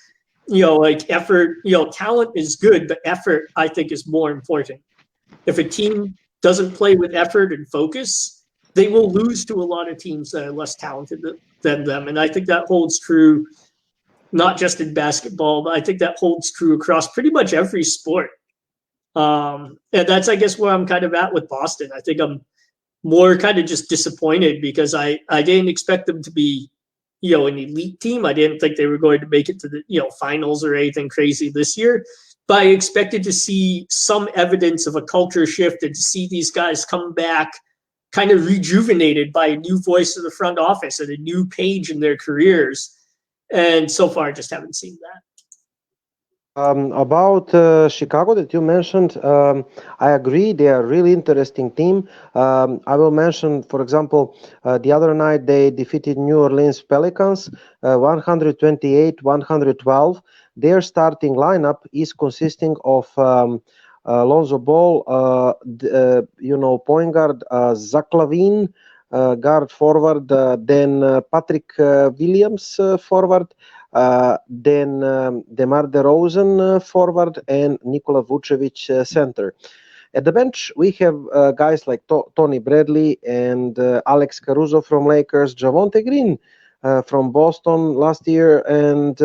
effort, talent is good, but effort, I think, is more important. If a team doesn't play with effort and focus, they will lose to a lot of teams that are less talented than them. And I think that holds true not just in basketball, but I think that holds true across pretty much every sport. And that's, I guess, where I'm kind of at with Boston. I think I'm more kind of just disappointed because I didn't expect them to be, an elite team. I didn't think they were going to make it to the, finals or anything crazy this year. But I expected to see some evidence of a culture shift and to see these guys come back kind of rejuvenated by a new voice in the front office and a new page in their careers. And so far, I just haven't seen that. About Chicago that you mentioned, I agree. They are a really interesting team. I will mention, for example, the other night they defeated New Orleans Pelicans 128-112. Their starting lineup is consisting of Lonzo Ball, point guard, Zach LaVine, guard forward, then Patrick Williams forward, then DeMar DeRozan forward, and Nikola Vucevic center. At the bench, we have guys like Tony Bradley and Alex Caruso from Lakers, Javonte Green from Boston last year, and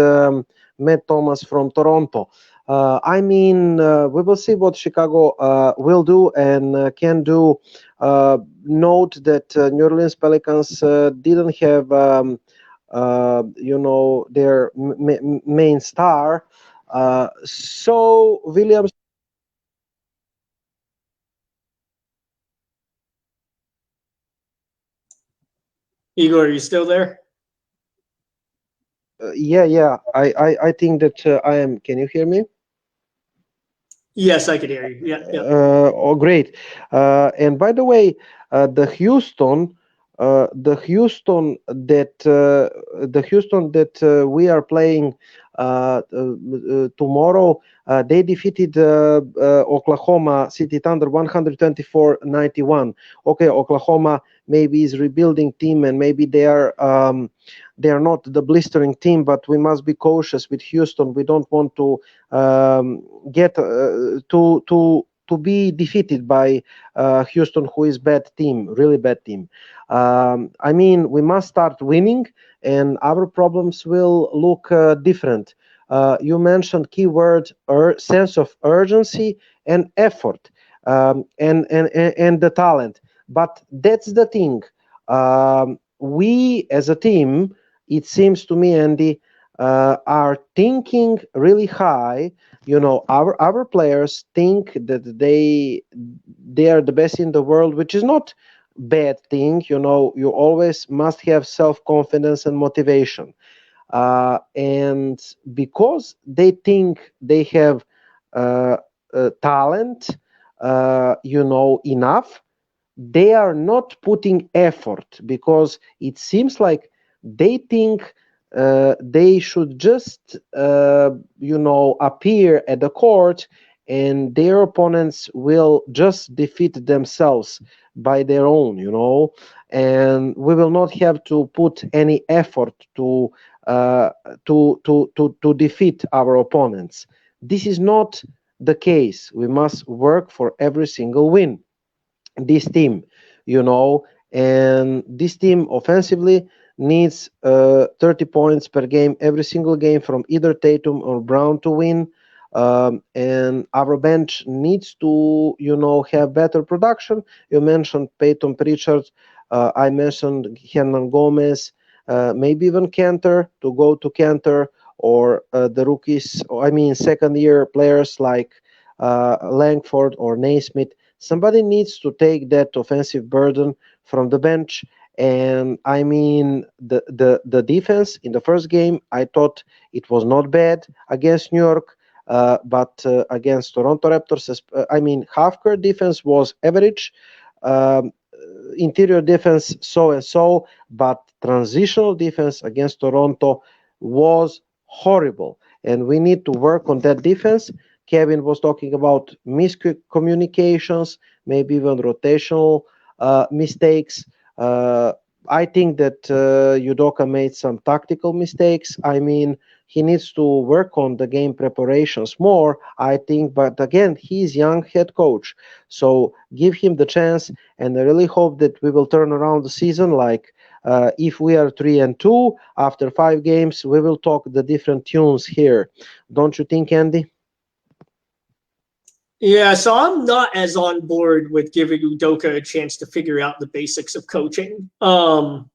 Matt Thomas from Toronto. We will see what Chicago will do and can do. Note that New Orleans Pelicans didn't have, their main star. So Williams. Igor, are you still there? Yeah. I think that I am. Can you hear me? Yes, I can hear you. Yeah. Oh, great. And by the way, the Houston, the Houston that we are playing tomorrow, they defeated Oklahoma City Thunder 124-91. Okay, Oklahoma maybe is rebuilding team and maybe they are not the blistering team, but we must be cautious with Houston. We don't want to get to be defeated by Houston, who is bad team, really bad team. We must start winning, and our problems will look different. You mentioned keyword sense of urgency and effort, and the talent. But that's the thing. We as a team, it seems to me, Andy, are thinking really high. Our players think that they are the best in the world, which is not bad thing. You always must have self-confidence and motivation, and because they think they have talent, enough, they are not putting effort, because it seems like they think they should just appear at the court, and their opponents will just defeat themselves by their own, and we will not have to put any effort to defeat our opponents. This is not the case. We must work for every single win. This team, and this team offensively needs 30 points per game, every single game, from either Tatum or Brown to win. And our bench needs to, have better production. You mentioned Peyton Pritchard. I mentioned Hernan Gomez, maybe even Cantor, to go to Cantor, or the rookies, second-year players like Langford or Naismith. Somebody needs to take that offensive burden from the bench. And the defense in the first game, I thought it was not bad against New York, but against Toronto Raptors, half-court defense was average, interior defense so and so, but transitional defense against Toronto was horrible, and we need to work on that defense. Kevin was talking about miscommunications, maybe even rotational mistakes. I think that Udoka made some tactical mistakes. He needs to work on the game preparations more, I think. But again, he's young head coach, so give him the chance. And I really hope that we will turn around the season. Like if we are 3-2 after 5 games, we will talk the different tunes here. Don't you think, Andy? Yeah, so I'm not as on board with giving Udoka a chance to figure out the basics of coaching. To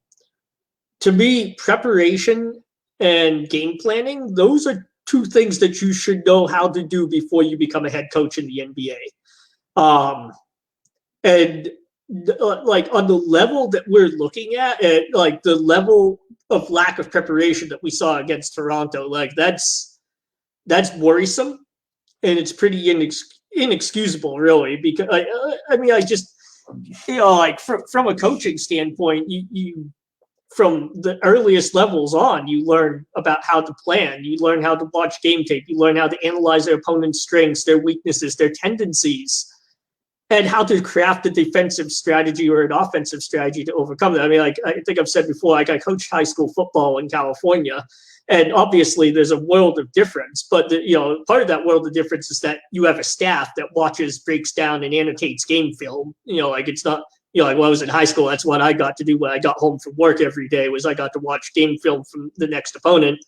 me, preparation and game planning, those are two things that you should know how to do before you become a head coach in the NBA. And like on the level that we're looking at, like the level of lack of preparation that we saw against Toronto, like that's worrisome, and it's pretty inexcusable, really, because I just, like from a coaching standpoint, you from the earliest levels on, you learn about how to plan, you learn how to watch game tape, you learn how to analyze their opponent's strengths, their weaknesses, their tendencies, and how to craft a defensive strategy or an offensive strategy to overcome that. I think I've said before, like I coached high school football in California, and obviously there's a world of difference, but part of that world of difference is that you have a staff that watches, breaks down, and annotates game film. It's not, like when I was in high school, that's what I got to do when I got home from work every day, was I got to watch game film from the next opponent.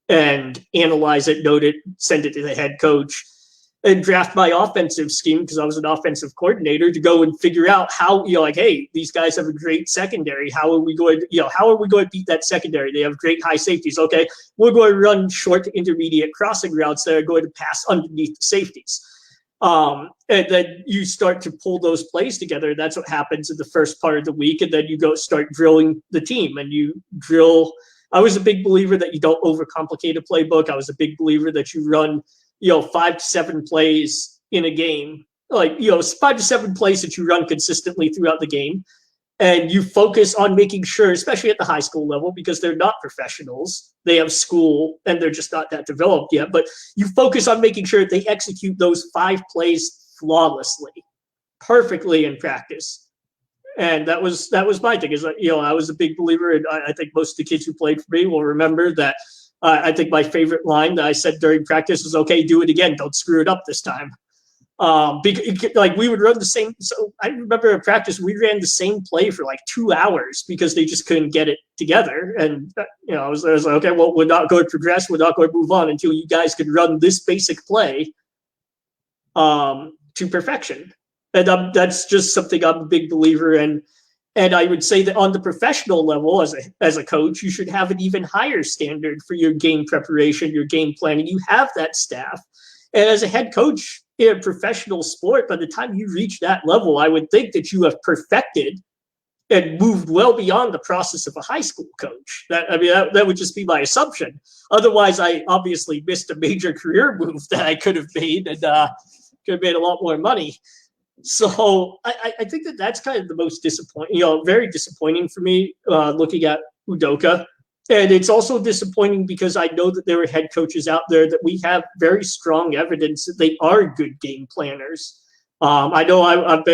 and analyze it, note it, send it to the head coach, and draft my offensive scheme, because I was an offensive coordinator, to go and figure out how, like, hey, these guys have a great secondary. How are we going to beat that secondary? They have great high safeties. Okay, we're going to run short to intermediate crossing routes that are going to pass underneath the safeties. And then you start to pull those plays together. That's what happens in the first part of the week. And then you go start drilling the team, and you drill. I was a big believer that you don't overcomplicate a playbook. I was a big believer that you run 5 to 7 plays in a game, 5 to 7 plays that you run consistently throughout the game. And you focus on making sure, especially at the high school level, because they're not professionals, they have school and they're just not that developed yet. But you focus on making sure they execute those 5 plays flawlessly, perfectly in practice. And that was my thing. Is I was a big believer, and I think most of the kids who played for me will remember that. I think my favorite line that I said during practice was, "Okay, do it again. Don't screw it up this time." Because, we would run the same. So I remember in practice, we ran the same play for 2 hours because they just couldn't get it together. And, I was like, okay, well, we're not going to progress. We're not going to move on until you guys can run this basic play to perfection. And that's just something I'm a big believer in. And I would say that on the professional level, as a coach, you should have an even higher standard for your game preparation, your game planning. You have that staff. And as a head coach in a professional sport, by the time you reach that level, I would think that you have perfected and moved well beyond the process of a high school coach. That would just be my assumption. Otherwise, I obviously missed a major career move that I could have made, and could have made a lot more money. So I think that's kind of the most disappointing, very disappointing for me looking at Udoka. And it's also disappointing because I know that there are head coaches out there that we have very strong evidence that they are good game planners. I know I've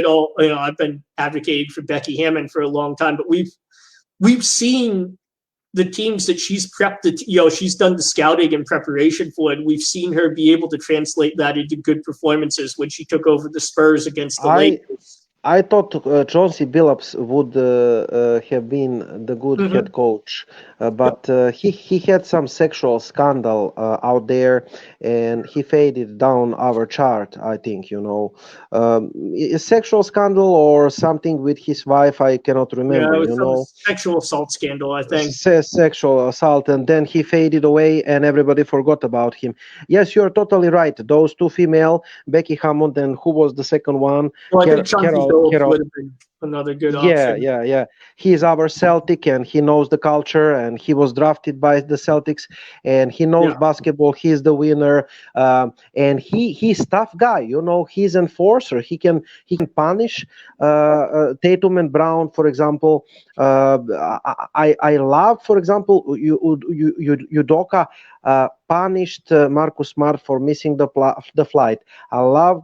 been advocating for Becky Hammond for a long time, but we've seen the teams that she's prepped, she's done the scouting and preparation for, and we've seen her be able to translate that into good performances when she took over the Spurs against the Lakers. I thought Chauncey Billups would have been the good head coach, but he had some sexual scandal out there, and he faded down our chart. I think a sexual scandal or something with his wife. I cannot remember. Yeah, it was some sexual assault scandal, I think. Sexual assault, and then he faded away, and everybody forgot about him. Yes, you're totally right. Those 2 female, Becky Hammond, and who was the second one? Well, I think Chauncey would have been another good option. Yeah. He's our Celtic, and he knows the culture, and he was drafted by the Celtics, and he knows basketball. He's the winner, and he's tough guy. He's enforcer. He can punish Tatum and Brown, for example. I love, for example, Udoka punished Marcus Smart for missing the flight. I love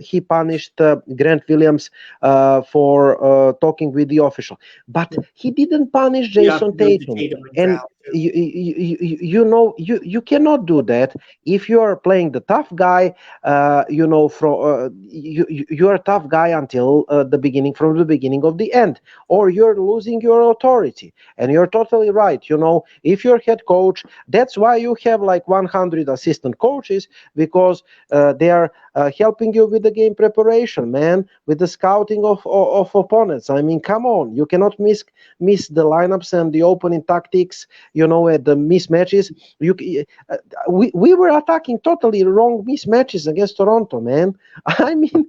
he punished Grant Williams for talking with the official, but he didn't punish Jason Tatum. And you cannot do that if you are playing the tough guy. You're a tough guy until from the beginning of the end, or you're losing your authority. And you're totally right. If you're head coach, that's why you have 100 assistant coaches, because they are helping you with the game preparation, man, with the scouting of opponents. I mean, come on, you cannot miss the lineups and the opening tactics, at the mismatches. We were attacking totally wrong mismatches against Toronto, man. I mean,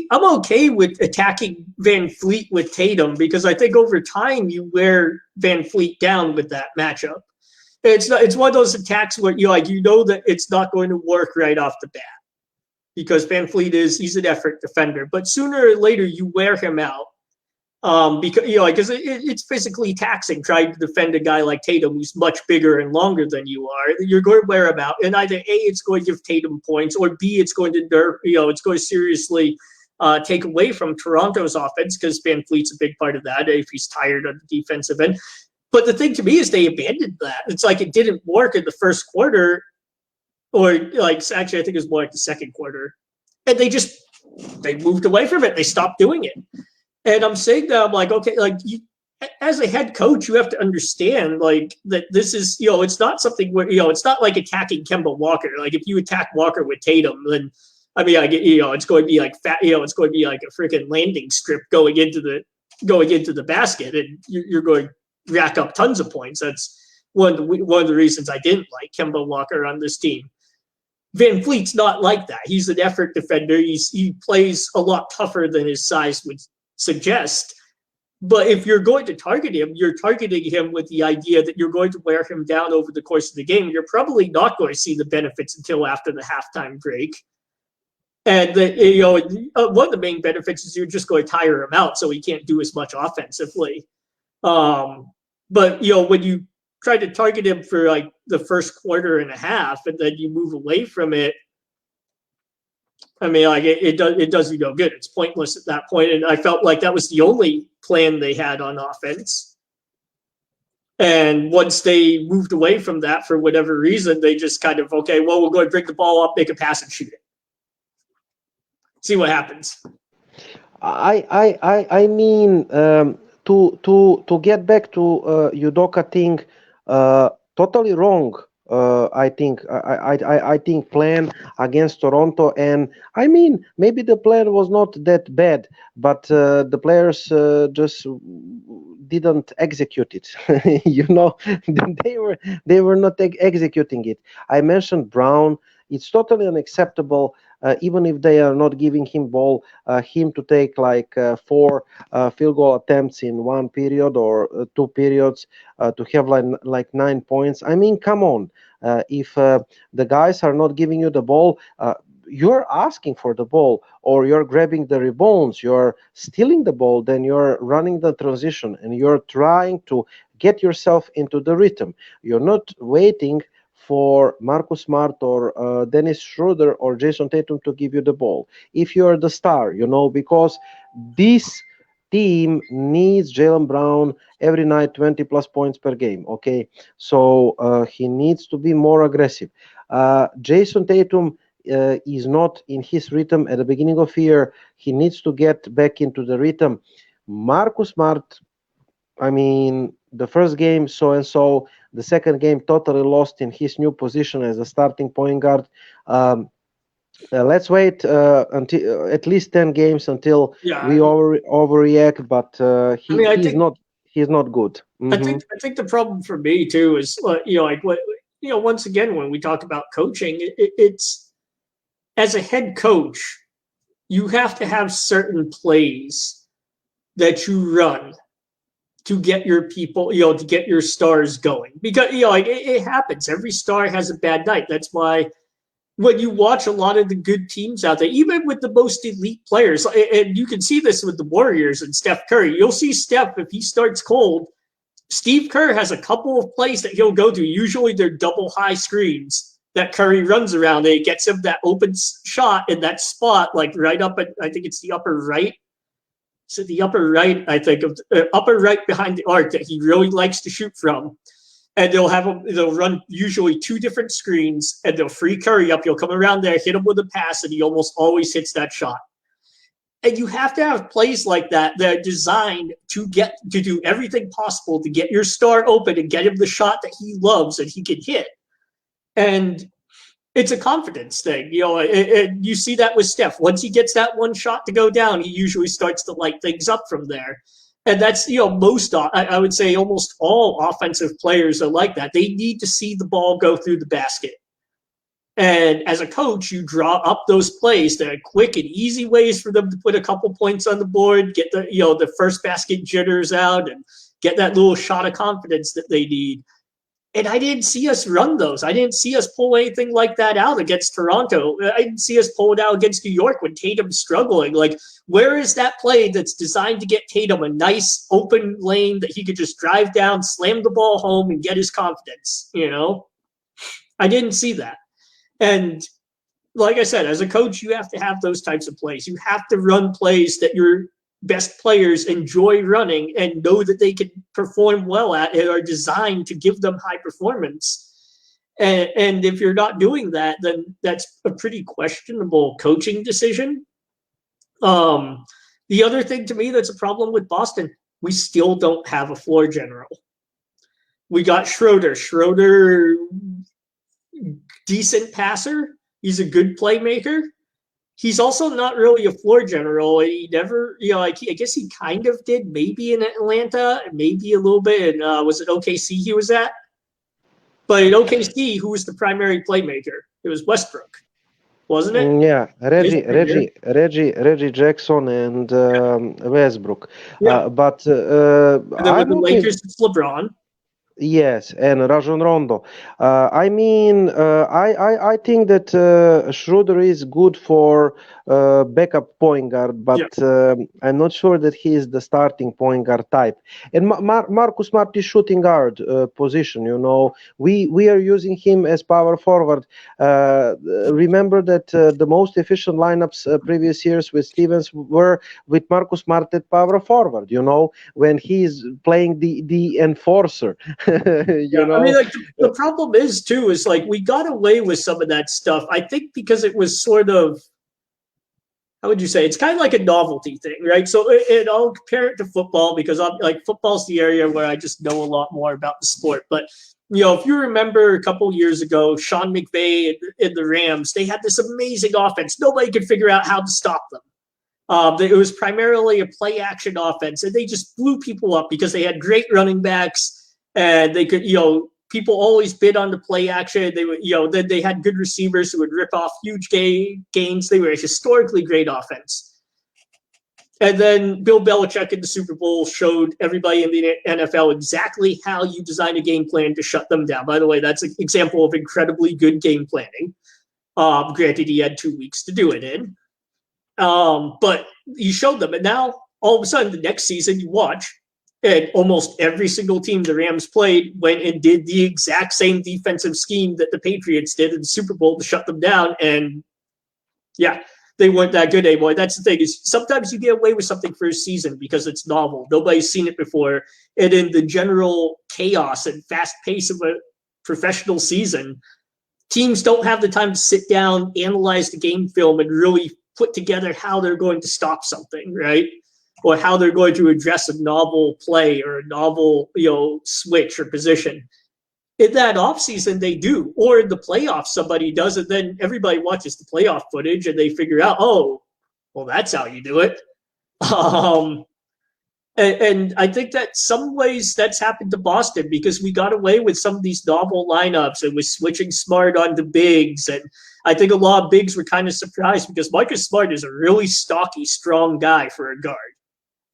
I'm okay with attacking Van Fleet with Tatum, because I think over time you wear Van Fleet down with that matchup. It's one of those attacks where that it's not going to work right off the bat, because Van Fleet he's an effort defender, but sooner or later you wear him out. Because it's physically taxing trying to defend a guy like Tatum, who's much bigger and longer than you are. You're going to wear him out, and either A, it's going to give Tatum points, or B, it's going to it's going to seriously take away from Toronto's offense, because Van Fleet's a big part of that if he's tired on the defensive end. But the thing to me is they abandoned that. It's like it didn't work in the first quarter, or actually I think it was more like the second quarter, and they moved away from it. They stopped doing it. And I'm saying that I'm like, okay, as a head coach, you have to understand like that this is, it's not something where, it's not like attacking Kemba Walker. Like if you attack Walker with Tatum, then I mean, it's going to be like it's going to be like a freaking landing strip going into the basket, and you're going to rack up tons of points. That's one of the reasons I didn't like Kemba Walker on this team. Van Fleet's not like that. He's an effort defender. He plays a lot tougher than his size would suggest. But if you're going to target him, you're targeting him with the idea that you're going to wear him down over the course of the game. You're probably not going to see the benefits until after the halftime break. And one of the main benefits is you're just going to tire him out, so he can't do as much offensively. But when you try to target him for like the first quarter and a half, and then you move away from it, I mean, like it does you no good. It's pointless at that point, and I felt like that was the only plan they had on offense. And once they moved away from that for whatever reason, they just kind of, okay, well, we're going to bring the ball up, make a pass, and shoot it. See what happens. I mean, to get back to Udoka thing, totally wrong. I think plan against Toronto, and I mean maybe the plan was not that bad, but the players just didn't execute it. they were not executing it. I mentioned Brown. It's totally unacceptable. Even if they are not giving him ball, him to take like 4 field goal attempts in one period or 2 periods to have like 9 points. I mean, come on. If the guys are not giving you the ball, you're asking for the ball, or you're grabbing the rebounds, you're stealing the ball, then you're running the transition and you're trying to get yourself into the rhythm. You're not waiting for Marcus Smart or Dennis Schroeder or Jason Tatum to give you the ball. If you're the star, because this team needs Jaylen Brown every night, 20 plus points per game. Okay, so he needs to be more aggressive. Jason Tatum is not in his rhythm at the beginning of year. He needs to get back into the rhythm. Marcus Smart, I mean, the first game so. The second game totally lost in his new position as a starting point guard. Let's wait until at least 10 games until we overreact. But he's not good. Mm-hmm. I think the problem for me too is once again when we talk about coaching, it's as a head coach, you have to have certain plays that you run to get your people, to get your stars going. Because, it happens. Every star has a bad night. That's why when you watch a lot of the good teams out there, even with the most elite players, and you can see this with the Warriors and Steph Curry, you'll see Steph, if he starts cold, Steve Kerr has a couple of plays that he'll go to. Usually they're double high screens that Curry runs around, and it gets him that open shot in that spot, like right up at, I think it's the upper right. So the upper right, I think, of upper right behind the arc that he really likes to shoot from. And they'll run usually 2 different screens, and they'll free Curry up. He'll come around there, hit him with a pass, and he almost always hits that shot. And you have to have plays like that that are designed to do everything possible to get your star open and get him the shot that he loves and he can hit. And it's a confidence thing, you see that with Steph. Once he gets that one shot to go down, he usually starts to light things up from there. And that's, I would say almost all offensive players are like that. They need to see the ball go through the basket. And as a coach, you draw up those plays that are quick and easy ways for them to put a couple points on the board, get the first basket jitters out, and get that little shot of confidence that they need. And I didn't see us run those. I didn't see us pull anything like that out against Toronto. I didn't see us pull it out against New York when Tatum's struggling. Like, where is that play that's designed to get Tatum a nice open lane that he could just drive down, slam the ball home, and get his confidence? I didn't see that. And like I said, as a coach, you have to have those types of plays. You have to run plays that your best players enjoy running and know that they can perform well at and are designed to give them high performance. And if you're not doing that, then that's a pretty questionable coaching decision. The other thing to me that's a problem with Boston, we still don't have a floor general. We got Schroeder. Schroeder, decent passer. He's a good playmaker. He's also not really a floor general. He never, I guess he kind of did maybe in Atlanta, maybe a little bit. And was it OKC he was at? But in OKC, who was the primary playmaker? It was Westbrook, wasn't it? Yeah, Reggie Jackson and Westbrook. Yeah. But And then with the okay. Lakers, it's LeBron. Yes, and Rajon Rondo. I think that Schroeder is good for backup point guard, but I'm not sure that he is the starting point guard type. And Marcus Smart is shooting guard position. We are using him as power forward. Remember that the most efficient lineups previous years with Stevens were with Marcus Smart at power forward. When he's playing the enforcer. I mean, like the problem is we got away with some of that stuff. I think because it was sort of, how would you say? It's kind of like a novelty thing, right? So I'll compare it to football because football's the area where I just know a lot more about the sport. But if you remember a couple years ago, Sean McVay and the Rams, they had this amazing offense. Nobody could figure out how to stop them. It was primarily a play action offense, and they just blew people up because they had great running backs. And they could, people always bid on the play action. They would, then they had good receivers who would rip off huge gains. They were a historically great offense. And then Bill Belichick in the Super Bowl showed everybody in the NFL exactly how you design a game plan to shut them down. By the way, that's an example of incredibly good game planning. Granted, he had 2 weeks to do it in. But he showed them. And now, all of a sudden, the next season, you watch, and almost every single team the Rams played went and did the exact same defensive scheme that the Patriots did in the Super Bowl to shut them down. And they weren't that good anymore. That's the thing, is sometimes you get away with something for a season because it's novel. Nobody's seen it before. And in the general chaos and fast pace of a professional season, teams don't have the time to sit down, analyze the game film, and really put together how they're going to stop something, right? Or how they're going to address a novel play or a novel, switch or position. In that offseason, they do. Or in the playoffs, somebody does it. Then everybody watches the playoff footage and they figure out, oh, well, that's how you do it. And I think that some ways that's happened to Boston because we got away with some of these novel lineups and with switching Smart onto bigs. And I think a lot of bigs were kind of surprised because Marcus Smart is a really stocky, strong guy for a guard.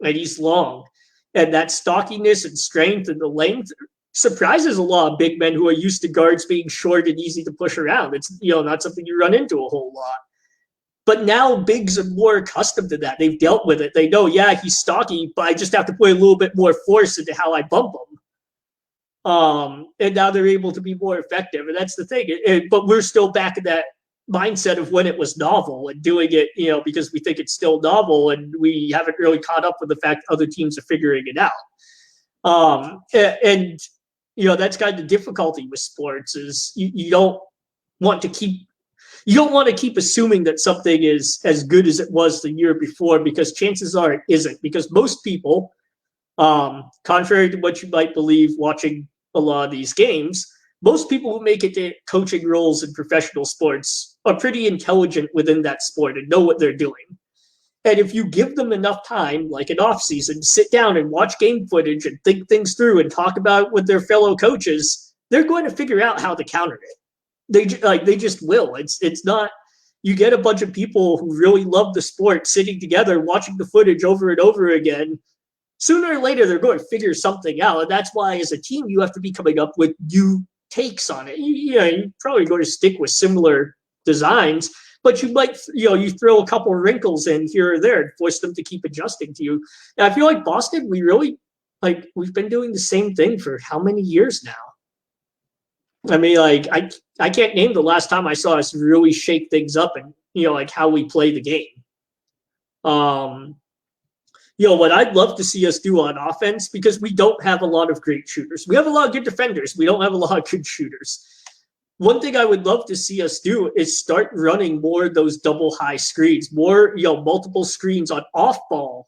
And he's long. And that stockiness and strength and the length surprises a lot of big men who are used to guards being short and easy to push around. It's not something you run into a whole lot. But now bigs are more accustomed to that. They've dealt with it. They know, he's stocky, but I just have to put a little bit more force into how I bump him. And now they're able to be more effective. And that's the thing. But we're still back in that mindset of when it was novel and doing it, because we think it's still novel and we haven't really caught up with the fact other teams are figuring it out. And that's kind of the difficulty with sports is you don't want to keep assuming that something is as good as it was the year before because chances are it isn't. Because most people, contrary to what you might believe watching a lot of these games, most people who make it to coaching roles in professional sports are pretty intelligent within that sport and know what they're doing. And if you give them enough time, like an off season, to sit down and watch game footage and think things through and talk about it with their fellow coaches, they're going to figure out how to counter it. They just will. It's not, you get a bunch of people who really love the sport sitting together, watching the footage over and over again. Sooner or later, they're going to figure something out. And that's why as a team, you have to be coming up with new takes on it. You're probably going to stick with similar designs, but you might, you throw a couple of wrinkles in here or there and force them to keep adjusting to you. And I feel like Boston, we've been doing the same thing for how many years now? I mean, I can't name the last time I saw us really shake things up and, how we play the game. What I'd love to see us do on offense, because we don't have a lot of great shooters. We have a lot of good defenders. We don't have a lot of good shooters. One thing I would love to see us do is start running more of those double high screens, more, multiple screens on off-ball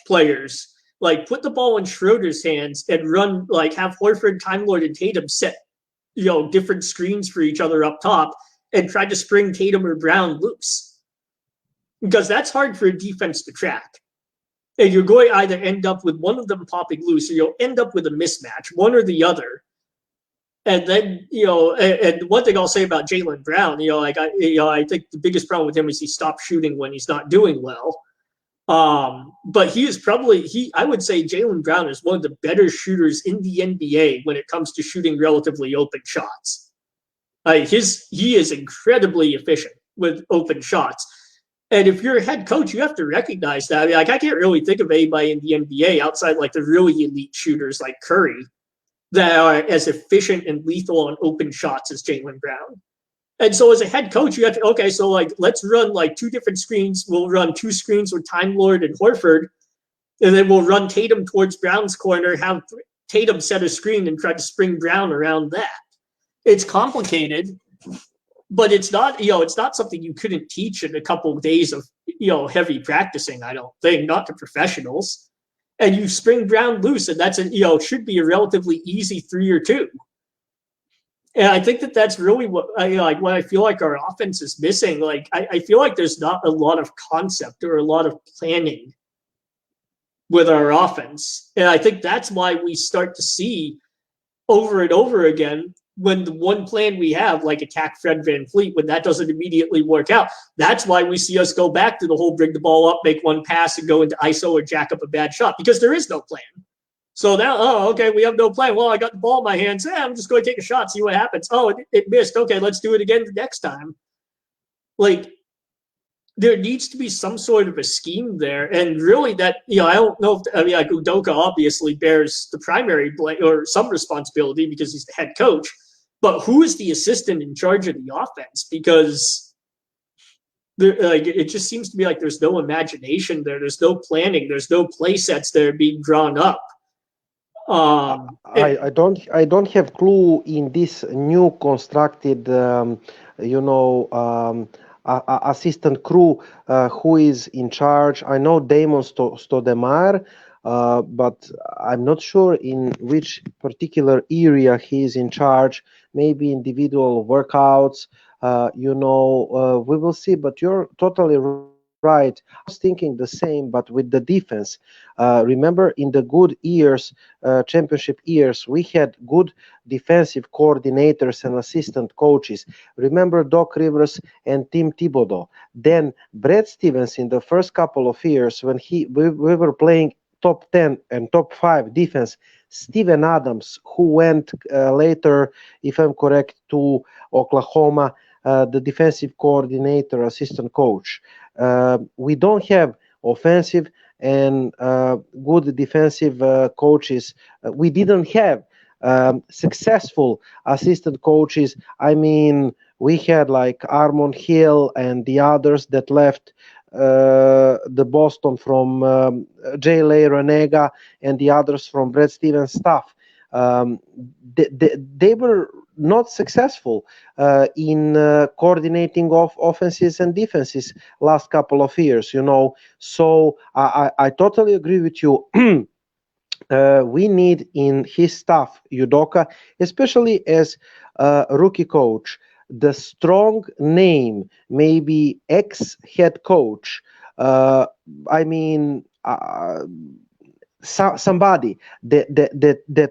players Like, put the ball in Schroeder's hands and run, like, have Horford, Time Lord, and Tatum set, different screens for each other up top and try to spring Tatum or Brown loose. Because that's hard for a defense to track. And you're going to either end up with one of them popping loose or you'll end up with a mismatch, one or the other. And then, and one thing I'll say about Jaylen Brown, I think the biggest problem with him is he stops shooting when he's not doing well. But he is I would say Jaylen Brown is one of the better shooters in the NBA when it comes to shooting relatively open shots. He is incredibly efficient with open shots. And if you're a head coach, you have to recognize that. I mean, I can't really think of anybody in the NBA outside like the really elite shooters like Curry that are as efficient and lethal on open shots as Jaylen Brown. And so as a head coach, you have to, let's run like two different screens. We'll run two screens with Time Lord and Horford, and then we'll run Tatum towards Brown's corner, have Tatum set a screen and try to spring Brown around that. It's complicated, but it's not something you couldn't teach in a couple of days of, heavy practicing, I don't think, not to professionals. And you spring Brown loose, and that's should be a relatively easy 3 or 2. And I think that's really what I feel like our offense is missing. Like I feel like there's not a lot of concept or a lot of planning with our offense, and I think that's why we start to see over and over again when the one plan we have, like attack Fred VanVleet, when that doesn't immediately work out, that's why we see us go back to the whole bring the ball up, make one pass, and go into ISO or jack up a bad shot, because there is no plan. So now, okay, we have no plan. Well, I got the ball in my hands. I'm just going to take a shot, see what happens. Oh, it missed. Okay, let's do it again the next time. Like, there needs to be some sort of a scheme there. And really that, I don't know if, Udoka obviously bears the primary blame or some responsibility because he's the head coach. But who is the assistant in charge of the offense? Because it just seems to be like there's no imagination there. There's no planning. There's no play sets that are being drawn up. I don't have clue in this new constructed assistant crew who is in charge. I know Damon Stoudemire, but I'm not sure in which particular area he is in charge. Maybe individual workouts, we will see. But you're totally right. I was thinking the same, but with the defense. Remember, in the good years, championship years, we had good defensive coordinators and assistant coaches. Remember Doc Rivers and Tim Thibodeau. Then Brad Stevens in the first couple of years when we were playing top 10 and top 5 defense. Steven Adams, who went later, if I'm correct, to Oklahoma, the defensive coordinator, assistant coach. We don't have offensive and good defensive coaches. We didn't have successful assistant coaches. I mean, we had like Armon Hill and the others that left the Boston from J. Lay Renega and the others from Brad Stevens staff. They were not successful in coordinating of offenses and defenses last couple of years, So I totally agree with you. We need in his staff, Udoka, especially as a rookie coach, the strong name, maybe ex-head coach. Somebody that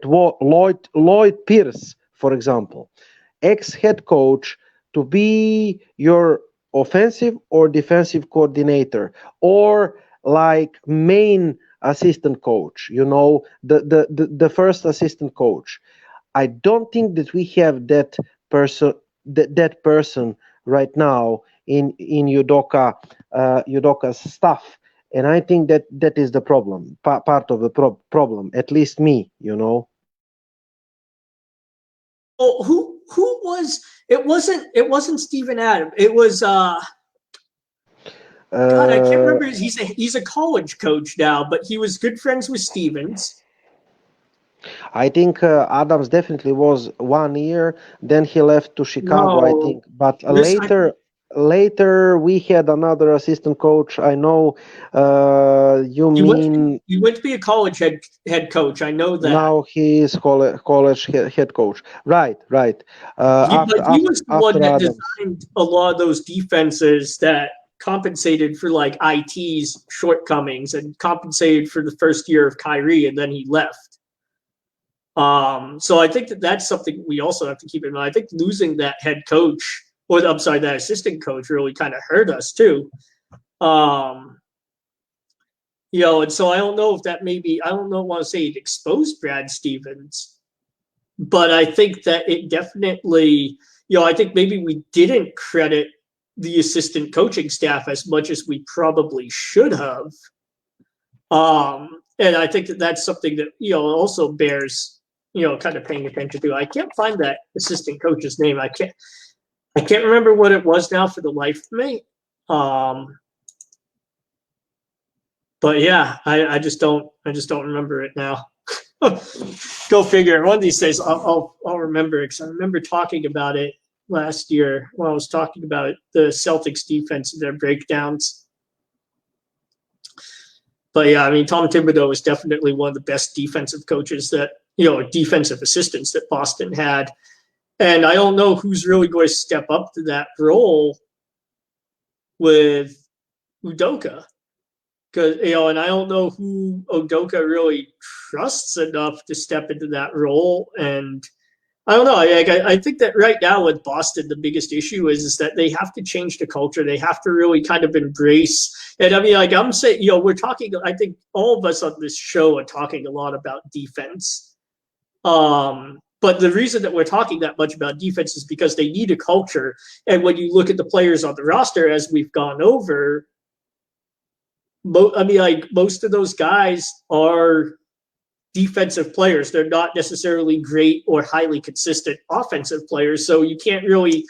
Lloyd Pierce, for example, ex-head coach, to be your offensive or defensive coordinator, or like main assistant coach, the first assistant coach. I don't think that we have that person right now in Udoka's staff. And I think that is the problem, part of the problem, at least me, Oh, who was? It wasn't Steven Adams. It was God, I can't remember. He's a college coach now, but he was good friends with Stevens. I think Adams definitely was 1 year. Then he left to Chicago, I think. But later, later we had another assistant coach. I know you mean You went to be a college head coach. I know that. now he is college head coach. Right. But he was the one that designed a lot of those defenses that compensated for like IT's shortcomings and compensated for the first year of Kyrie, and then he left. So I think that's something we also have to keep in mind. I think losing that head coach, or I'm sorry, that assistant coach really kind of hurt us too. And so I don't know if that maybe, I don't want to say it exposed Brad Stevens, but I think that it definitely, I think maybe we didn't credit the assistant coaching staff as much as we probably should have. And I think that that's something that, also bears, kind of paying attention to. I can't find that assistant coach's name. I can't remember what it was now for the life of me. But yeah, I just don't remember it now. Go figure. One of these days I'll remember it, because I remember talking about it last year when I was talking about the Celtics defense and their breakdowns. But yeah, I mean, Tom Thibodeau is definitely one of the best defensive coaches that, defensive assistants that Boston had. And I don't know who's really going to step up to that role with Udoka. Because, and I don't know who Udoka really trusts enough to step into that role. And I don't know. I think that right now with Boston, the biggest issue is that they have to change the culture. They have to really kind of embrace. And I mean, I'm saying, we're talking, I think all of us on this show are talking a lot about defense. But the reason that we're talking that much about defense is because they need a culture. And when you look at the players on the roster, as we've gone over, most of those guys are defensive players. They're not necessarily great or highly consistent offensive players. So you can't really,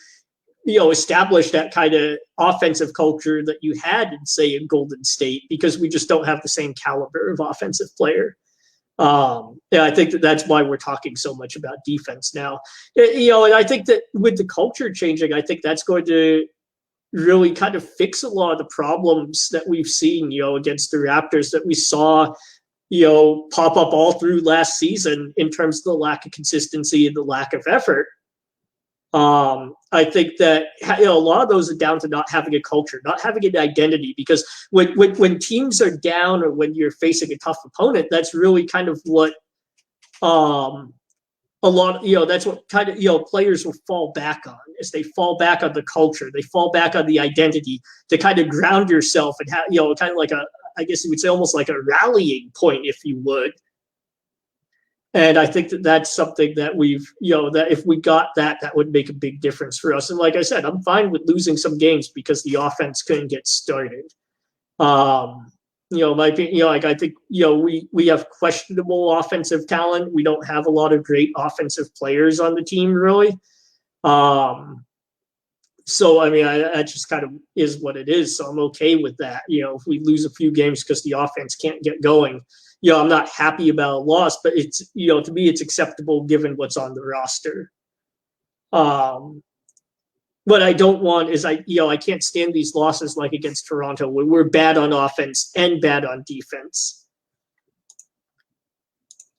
establish that kind of offensive culture that you had in, say, in Golden State, because we just don't have the same caliber of offensive player. I think that's why we're talking so much about defense now. And I think that with the culture changing, I think that's going to really kind of fix a lot of the problems that we've seen, against the Raptors, that we saw, pop up all through last season in terms of the lack of consistency and the lack of effort. I think that a lot of those are down to not having a culture, not having an identity, because when teams are down or when you're facing a tough opponent, that's really kind of what a lot, that's what kind of, players will fall back on, is they fall back on the culture. They fall back on the identity to kind of ground yourself and have, kind of like I guess you would say almost like a rallying point, if you would. And I think that that's something that we've, that if we got that would make a big difference for us. And like I said, I'm fine with losing some games because the offense couldn't get started. My opinion, I think, we have questionable offensive talent. We don't have a lot of great offensive players on the team, really. So, I mean, that just kind of is what it is. So I'm okay with that. If we lose a few games because the offense can't get going, I'm not happy about a loss, but it's, to me, it's acceptable given what's on the roster. What I don't want is I can't stand these losses like against Toronto, where we're bad on offense and bad on defense.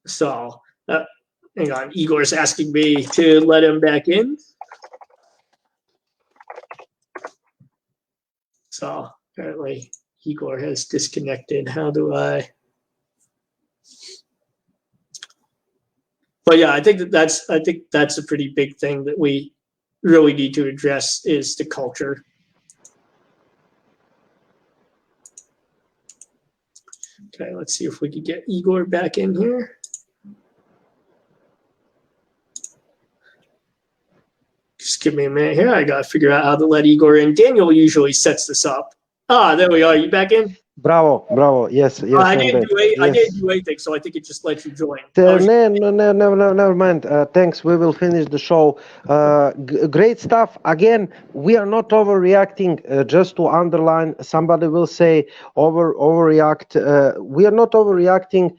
So, hang on, Igor's asking me to let him back in. So apparently Igor has disconnected. How do I? But yeah, I think that's a pretty big thing that we really need to address, is the culture. Okay, let's see if we can get Igor back in here. Just give me a minute here. I got to figure out how to let Igor in. Daniel usually sets this up. There we are. You back in? Bravo. Yes. I didn't do anything, so I think it just lets you join. No, never mind. Thanks. We will finish the show. Great stuff. Again, we are not overreacting. Just to underline, somebody will say overreact. We are not overreacting.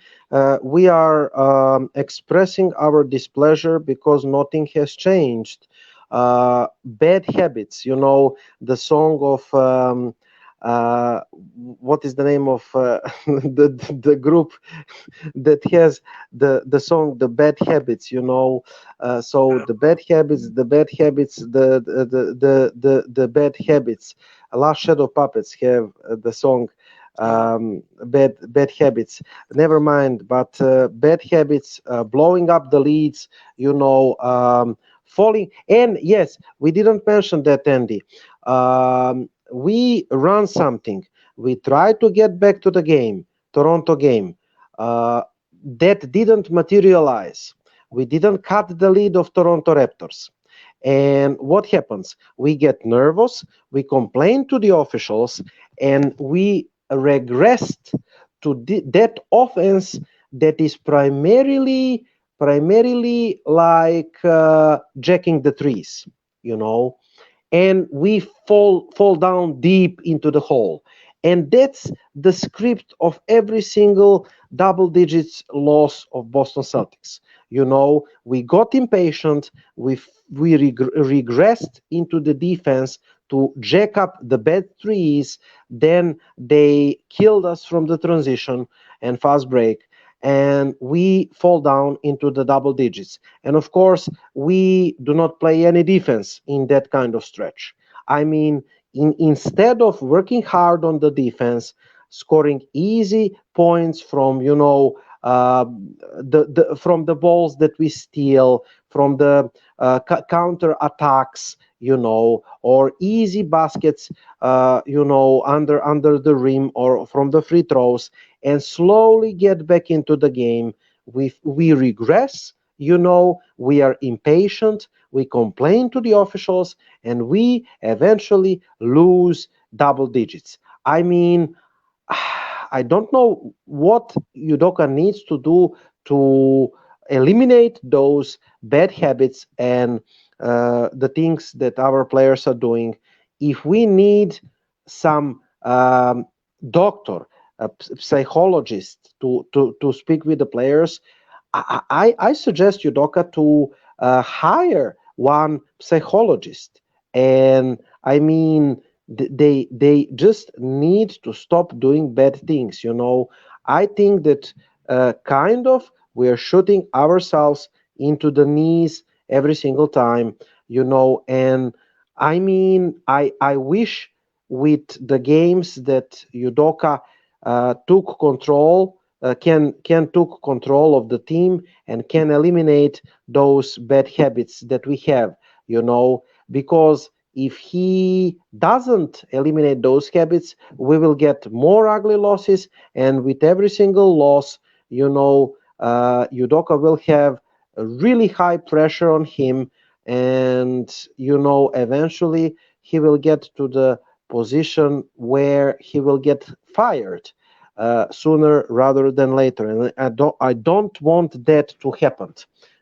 We are expressing our displeasure because nothing has changed. bad habits. You know, the song of what is the name of the group that has the song "The Bad Habits"? You know, so the bad habits, the bad habits, the bad habits. Last Shadow Puppets have the song bad habits. Never mind, but bad habits, blowing up the leads, you know, falling. And yes, we didn't mention that, Andy. We run something. We try to get back to the game, Toronto game. That didn't materialize. We didn't cut the lead of Toronto Raptors. And what happens? We get nervous, we complain to the officials, and we regressed to that offense that is primarily like jacking the trees, you know, and we fall down deep into the hole. And that's the script of every single double digits loss of Boston Celtics. You know, we got impatient, regressed into the defense to jack up the bad threes. Then they killed us from the transition and fast break, and we fall down into the double digits. And of course, we do not play any defense in that kind of stretch. I mean, instead of working hard on the defense, scoring easy points from, you know, from the balls that we steal, from the counter attacks, you know, or easy baskets, you know, under the rim or from the free throws, and slowly get back into the game. We regress, you know, we are impatient, we complain to the officials, and we eventually lose double digits. I mean, I don't know what Udoka needs to do to eliminate those bad habits and the things that our players are doing. If we need some doctor, a psychologist to speak with the players, I suggest Udoka to hire one psychologist. And I mean, they just need to stop doing bad things. You know, I think that kind of we're shooting ourselves into the knees every single time. You know, and I mean, I wish with the games that Udoka took control. Can took control of the team and can eliminate those bad habits that we have, you know, because if he doesn't eliminate those habits, we will get more ugly losses, and with every single loss, you know, Udoka will have a really high pressure on him, and you know, eventually he will get to the position where he will get fired sooner rather than later, and I don't want that to happen,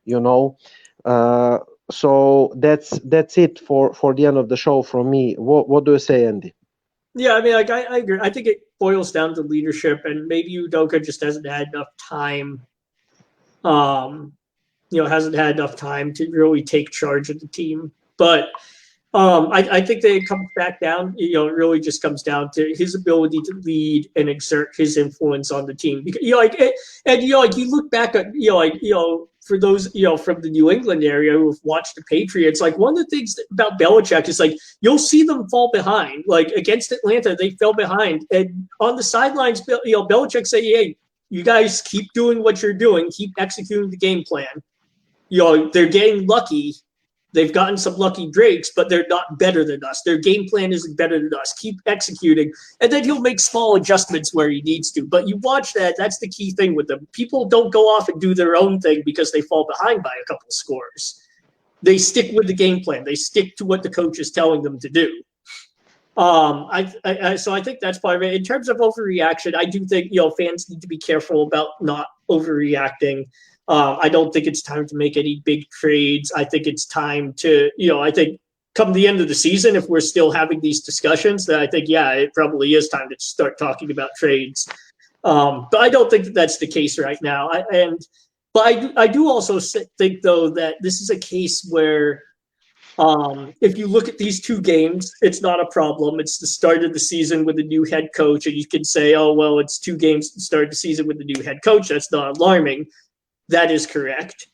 you know. Uh, so that's it for the end of the show from me. What do you say, Andy? Yeah, I mean, like I agree. I think it boils down to leadership, and maybe Udoka just hasn't had enough time. Hasn't had enough time to really take charge of the team. But I think that it comes back down. It really just comes down to his ability to lead and exert his influence on the team. Because, you look back at for those from the New England area who've watched the Patriots, like one of the things about Belichick is like you'll see them fall behind. Like against Atlanta, they fell behind, and on the sidelines, Belichick say, "Hey, you guys keep doing what you're doing, keep executing the game plan." They're getting lucky. They've gotten some lucky breaks, but they're not better than us. Their game plan isn't better than us. Keep executing. And then he'll make small adjustments where he needs to. But you watch that. That's the key thing with them. People don't go off and do their own thing because they fall behind by a couple of scores. They stick with the game plan. They stick to what the coach is telling them to do. So I think that's part of it. In terms of overreaction, I do think fans need to be careful about not overreacting. I don't think it's time to make any big trades. I think it's time to, I think come the end of the season, if we're still having these discussions, then I think, it probably is time to start talking about trades. But I don't think that that's the case right now. But I do also think, though, that this is a case where If you look at these two games, it's not a problem. It's the start of the season with a new head coach, and you can say, oh, well, it's 2 games to start the season with the new head coach. That's not alarming. That is correct.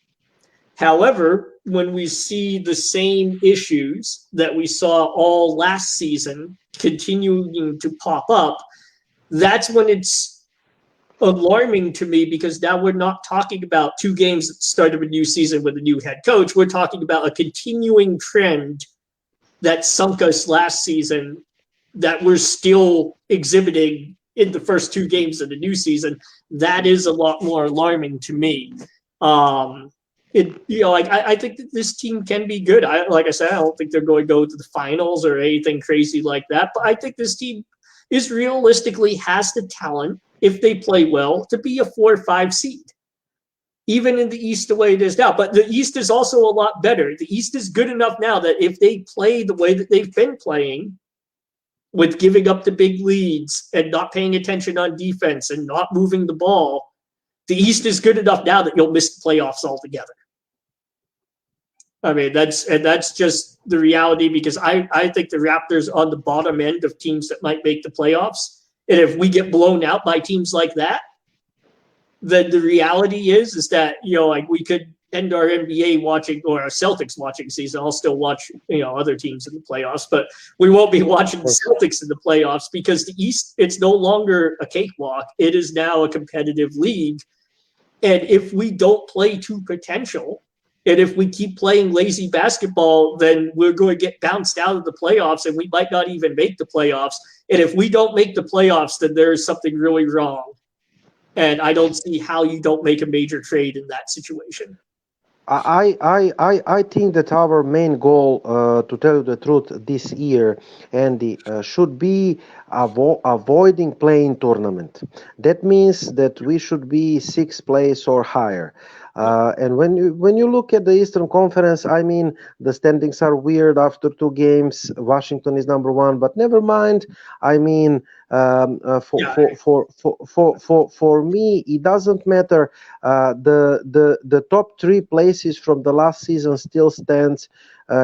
However, when we see the same issues that we saw all last season continuing to pop up, that's when it's alarming to me, because now we're not talking about 2 games at the start of a new season with a new head coach. We're talking about a continuing trend that sunk us last season that we're still exhibiting in the first 2 games of the new season. That is a lot more alarming to me. I think that this team can be good. Like I said, I don't think they're going to go to the finals or anything crazy like that, but I think this team is realistically has the talent, if they play well, to be a 4 or 5 seed, even in the East the way it is now. But the East is also a lot better. The East is good enough now that if they play the way that they've been playing, with giving up the big leads and not paying attention on defense and not moving the ball, the East is good enough now that you'll miss the playoffs altogether. I mean, that's just the reality, because I think the Raptors on the bottom end of teams that might make the playoffs. And if we get blown out by teams like that, then the reality is that, we could end our NBA watching, or our Celtics watching season. I'll still watch, other teams in the playoffs, but we won't be watching the Celtics in the playoffs, because the East, it's no longer a cakewalk. It is now a competitive league. And if we don't play to potential, and if we keep playing lazy basketball, then we're going to get bounced out of the playoffs, and we might not even make the playoffs. And if we don't make the playoffs, then there is something really wrong. And I don't see how you don't make a major trade in that situation. I think that our main goal, to tell you the truth, this year, Andy, should be avoiding playing tournament. That means that we should be 6th place or higher. And when you look at the Eastern Conference, I mean, the standings are weird after 2 games. Washington is number 1, but never mind. I mean, for me, it doesn't matter. The top 3 places from the last season still stands.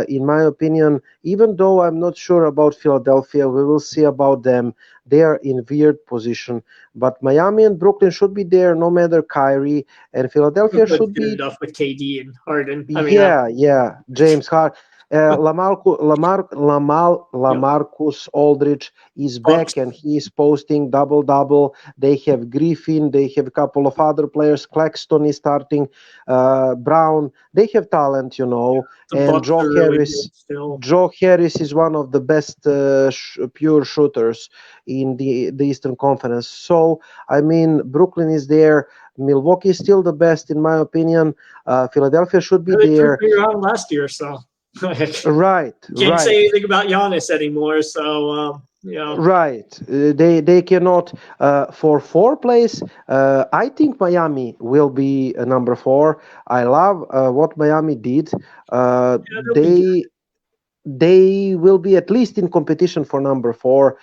In my opinion, even though I'm not sure about Philadelphia, we will see about them. They are in weird position, but Miami and Brooklyn should be there, no matter Kyrie, and Philadelphia should be enough with KD and Harden. James Harden. Lamarcus Aldridge is back, and he is posting double-double. They have Griffin. They have a couple of other players. Claxton is starting. Brown. They have talent, and Joe Harris. Joe Harris is one of the best pure shooters in the Eastern Conference. So, I mean, Brooklyn is there. Milwaukee is still the best, in my opinion. Philadelphia should be there. They around last year, so. Right. Can't say anything about Giannis anymore, so Right. They cannot. For 4 place, I think Miami will be number 4. I love what Miami did. They will be at least in competition for number 4.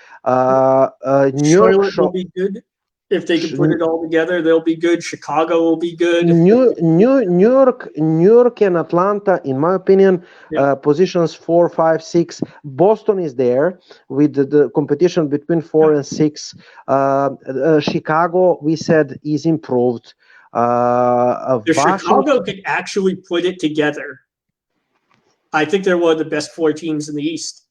New York will be good. If they can put it all together, they'll be good. Chicago will be good. New York and Atlanta, in my opinion, positions 4, 5, 6. Boston is there with the competition between 4 and 6. Chicago, we said, is improved. Chicago could actually put it together. I think they're one of the best 4 teams in the East.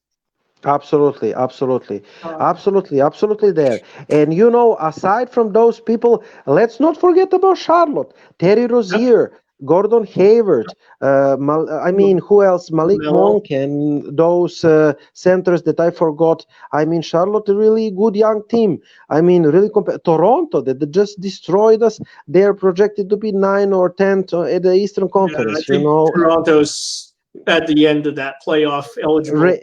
Absolutely there. And aside from those people, let's not forget about Charlotte. Terry Rozier, Gordon Hayward, who else? Malik Monk, and those centers that I forgot. I mean, Charlotte, a really good young team. I mean, really Toronto, that just destroyed us. They're projected to be 9 or 10 at the Eastern Conference. Toronto's at the end of that playoff eligible. Right.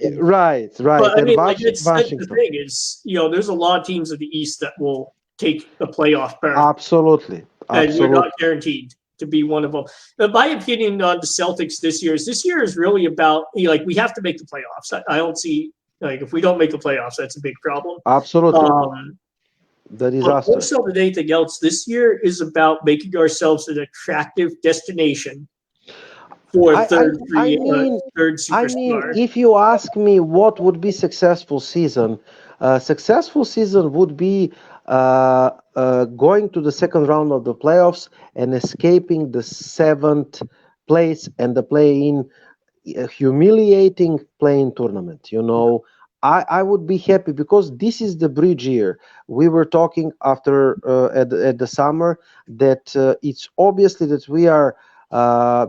But I mean, that's the thing is, there's a lot of teams in the East that will take the playoff berth. Absolutely. And you're not guaranteed to be one of them. But my opinion on the Celtics this year is really about, we have to make the playoffs. I don't see, if we don't make the playoffs, that's a big problem. Absolutely. The disaster. Also, than anything else, this year is about making ourselves an attractive destination for a I, third I mean, third superstar. if you ask me what would be successful season would be going to the second round of the playoffs and escaping the seventh place and the play-in, a humiliating playing tournament. I would be happy because this is the bridge year. We were talking after at the summer that it's obviously that we are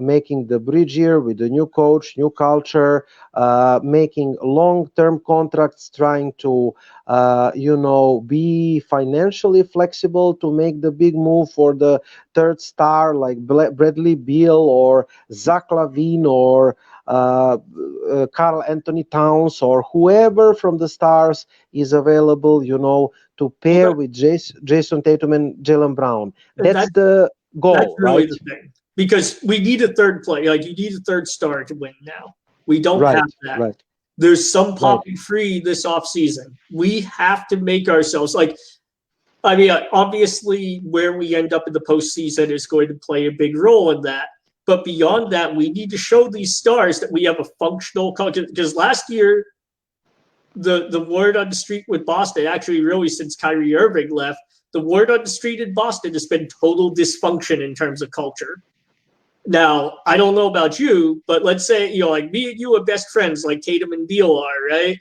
making the bridge year with the new coach, new culture, making long-term contracts, trying to be financially flexible to make the big move for the third star like Bradley Beal or Zach LaVine or Carl Anthony Towns or whoever from the stars is available, to pair with Jason Tatum and Jaylen Brown. That's the goal, that's really right? the thing. Because we need a third play. Like, you need a third star to win now. We don't have that. Right. There's some popping free this offseason. We have to make ourselves obviously where we end up in the postseason is going to play a big role in that. But beyond that, we need to show these stars that we have a functional culture. Because last year, the word on the street with Boston, actually really since Kyrie Irving left, the word on the street in Boston has been total dysfunction in terms of culture. Now, I don't know about you, but let's say, like me and you are best friends like Tatum and Beal are, right?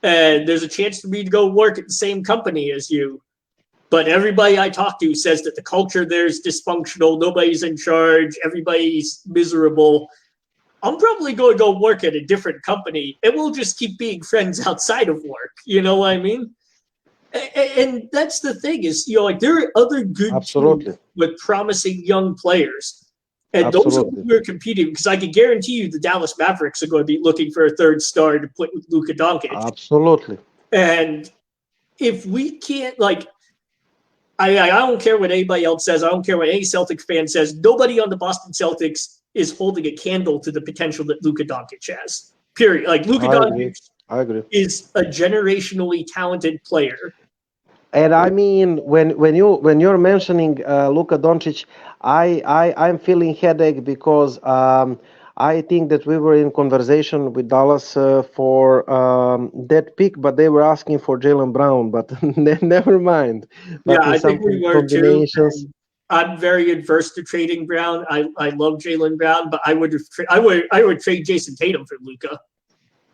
And there's a chance for me to go work at the same company as you. But everybody I talk to says that the culture there is dysfunctional. Nobody's in charge. Everybody's miserable. I'm probably going to go work at a different company, and we'll just keep being friends outside of work. You know what I mean? And that's the thing is, there are other good teams with promising young players. And those are who we're competing, because I can guarantee you the Dallas Mavericks are going to be looking for a third star to put with Luka Doncic. Absolutely. And if we can't, I don't care what anybody else says. I don't care what any Celtics fan says. Nobody on the Boston Celtics is holding a candle to the potential that Luka Doncic has. Period. Luka Doncic is a generationally talented player. And I mean, when you're mentioning Luka Doncic, I'm feeling headache because I think that we were in conversation with Dallas for that pick, but they were asking for Jaylen Brown. But never mind. But I think we were combinations. too. I'm very adverse to trading Brown. I love Jaylen Brown, but I would trade Jason Tatum for Luka,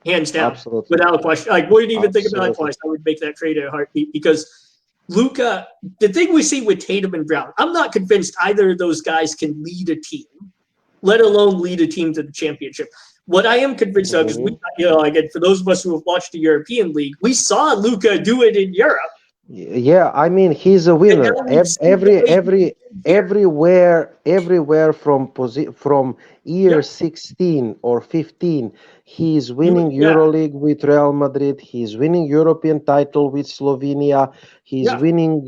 hands down, without a question. I wouldn't even think about it twice. I would make that trade at a heartbeat because Luka, the thing we see with Tatum and Brown, I'm not convinced either of those guys can lead a team, let alone lead a team to the championship. What I am convinced of is, again, for those of us who have watched the European League, we saw Luka do it in Europe. Yeah, I mean, he's a winner. Everywhere from year 16 or 15, he's winning EuroLeague with Real Madrid. He's winning European title with Slovenia. He's winning,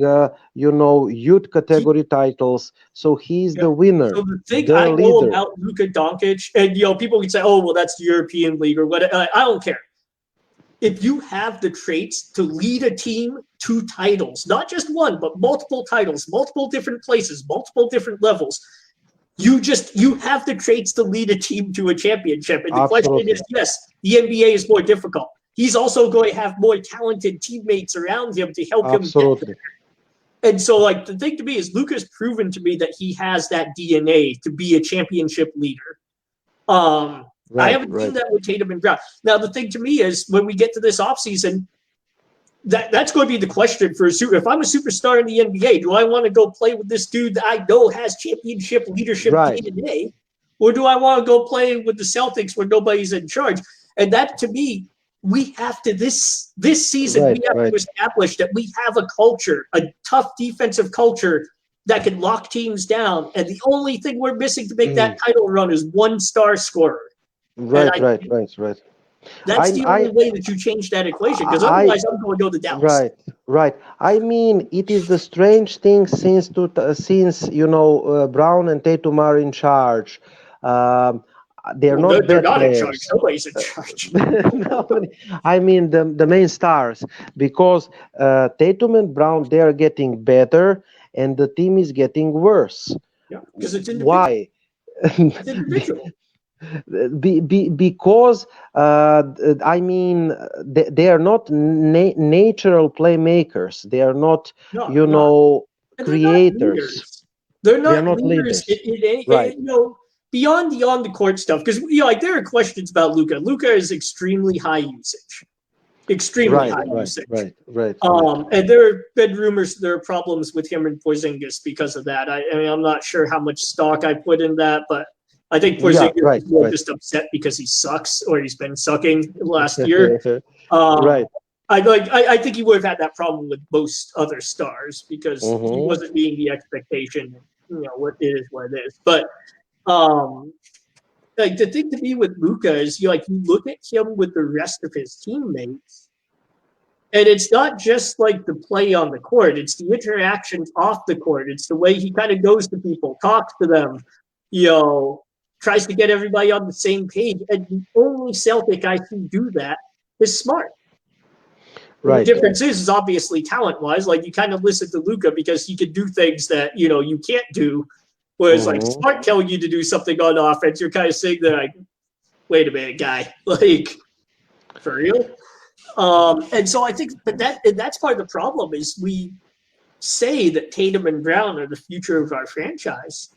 youth category titles. So he's the winner. So the thing I know about Luka Doncic, and people can say, "Oh, well, that's the European League or what." I don't care. If you have the traits to lead a team to titles, not just one, but multiple titles, multiple different places, multiple different levels, you have the traits to lead a team to a championship. And the question is, yes, the NBA is more difficult. He's also going to have more talented teammates around him to help him get there. And so, the thing to me is, Luka's proven to me that he has that DNA to be a championship leader. I haven't seen that with Tatum and Brown. Now, the thing to me is, when we get to this offseason, that's going to be the question for a super. If I'm a superstar in the NBA, do I want to go play with this dude that I know has championship leadership DNA? Or do I want to go play with the Celtics where nobody's in charge? And that, to me, we have to, this season, we have to establish that we have a culture, a tough defensive culture that can lock teams down. And the only thing we're missing to make that title run is one star scorer. Right. That's the only way that you change that equation, because otherwise I'm going to go to Dallas. Right. I mean, it is the strange thing since Brown and Tatum are in charge. They're not in charge. Nobody's in charge. I mean the main stars, because Tatum and Brown, they are getting better and the team is getting worse. Yeah, because it's individual. Why? It's individual. Because I mean they are not natural playmakers. They are not, No, you they're not. know, And creators. They're They are not not leaders leaders. you know, beyond the on the court stuff. Because like there are questions about Luka. Luka is extremely high usage. Extremely high usage. Right. And there have been rumors there are problems with him and Porzingis because of that. I mean, I'm not sure how much stock I put in that, but I think Porzingis is more just upset because he sucks or he's been sucking last year. Right. I think he would have had that problem with most other stars because he wasn't meeting the expectation. You know, what it is. But like the thing to me with Luka is you look at him with the rest of his teammates, and it's not just like the play on the court; it's the interactions off the court. It's the way he kind of goes to people, talks to them, you know, tries to get everybody on the same page. And the only Celtic I see do that is Smart. Right. The difference is obviously talent-wise. Like you kind of listen to Luka because he can do things that you can't do. Whereas like Smart telling you to do something on offense, you're kind of saying that like, wait a minute, guy, like for real. And so I think, but that's part of the problem is we say that Tatum and Brown are the future of our franchise.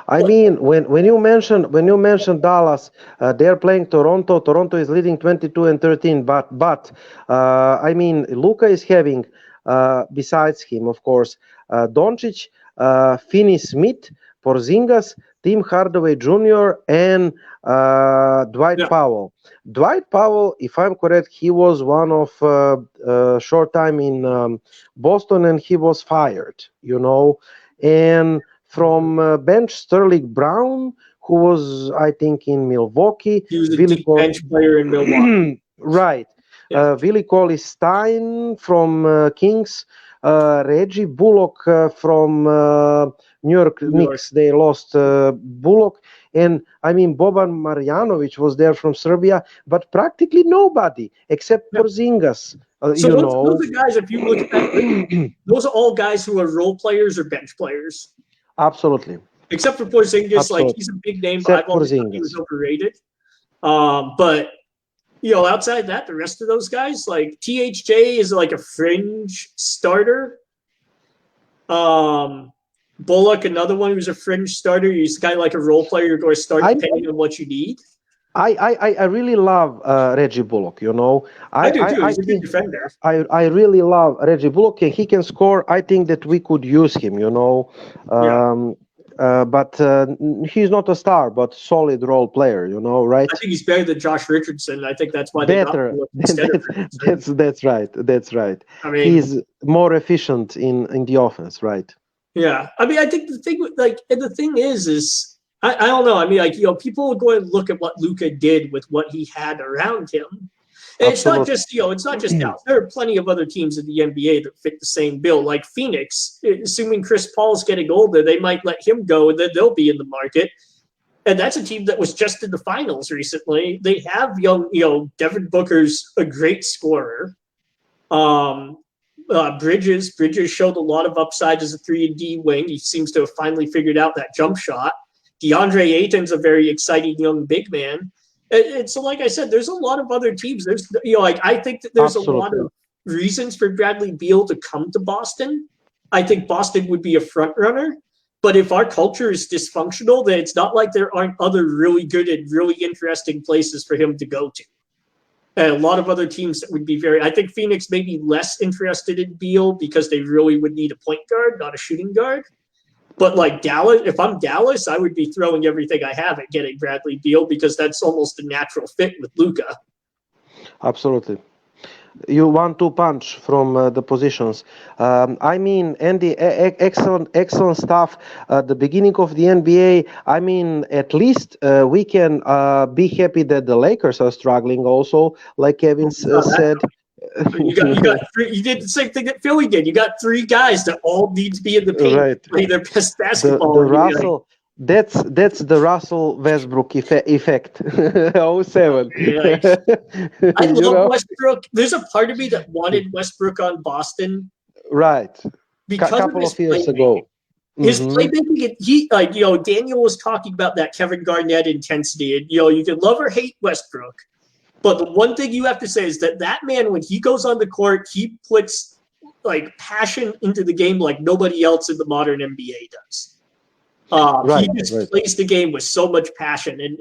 I mean, when you mention Dallas, they're playing Toronto. Toronto is leading 22-13. But I mean, Luka is having besides him, of course, Doncic, Finney-Smith, Porzingis, Tim Hardaway Jr. and Dwight Powell. Dwight Powell, if I'm correct, he was one of short time in Boston, and he was fired. And from bench, Sterling Brown, who was, I think, in Milwaukee. He was a deep bench player in Milwaukee. Right. Willie Cauley-Stein from Kings. Reggie Bullock from New York Knicks. They lost Bullock. And, I mean, Boban Marjanovic was there from Serbia. But practically nobody except Porzingis. So those are guys, if you look at that, those are all guys who are role players or bench players. Absolutely. Except for Porzingis, like he's a big name, but I've always thought he was overrated. But outside that, the rest of those guys, like THJ is like a fringe starter. Bullock, another one who's a fringe starter. He's kind of like a role player you're going to start depending on what you need. I really love Reggie Bullock, I do too. He's a good defender. I really love Reggie Bullock. He can score. I think that we could use him, but he's not a star, but solid role player, right? I think he's better than Josh Richardson. I think that's why they got him instead of Richardson. That's right. I mean, he's more efficient in the offense, right? Yeah. I mean, I think the thing is I don't know. I mean, people are going to look at what Luka did with what he had around him. And it's not just, Dallas. There are plenty of other teams in the NBA that fit the same bill. Like Phoenix, assuming Chris Paul's getting older, they might let him go and then they'll be in the market. And that's a team that was just in the finals recently. They have young, Devin Booker's a great scorer. Bridges showed a lot of upside as a 3-and-D wing. He seems to have finally figured out that jump shot. DeAndre Ayton's a very exciting young big man. And so, like I said, there's a lot of other teams. There's, I think that there's a lot of reasons for Bradley Beal to come to Boston. I think Boston would be a front runner. But if our culture is dysfunctional, then it's not like there aren't other really good and really interesting places for him to go to. And a lot of other teams that would be I think Phoenix may be less interested in Beal because they really would need a point guard, not a shooting guard. But like Dallas, if I'm Dallas, I would be throwing everything I have at getting Bradley Beal because that's almost a natural fit with Luka. Absolutely. You 1-2 punch from the positions. I mean, Andy, excellent stuff. The beginning of the NBA. I mean, at least we can be happy that the Lakers are struggling also, like Kevin said. You did the same thing that Philly did. You got three guys that all need to be in the paint to play their best basketball. The Russell, that's the Russell Westbrook effect. 07. I love Westbrook. There's a part of me that wanted Westbrook on Boston. Right. Because couple of years ago. His playmaking, Daniel was talking about that Kevin Garnett intensity, and you can love or hate Westbrook, but the one thing you have to say is that man, when he goes on the court, he puts like passion into the game like nobody else in the modern NBA does. He just plays the game with so much passion, and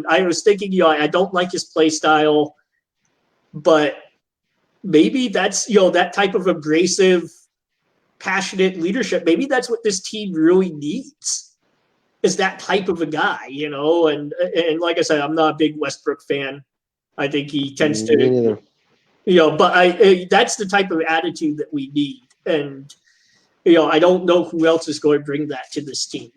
I was thinking, I don't like his play style, but maybe that's that type of abrasive, passionate leadership. Maybe that's what this team really needs, is that type of a guy, and like I said, I'm not a big Westbrook fan. I think he tends to, but that's the type of attitude that we need. And, I don't know who else is going to bring that to this team.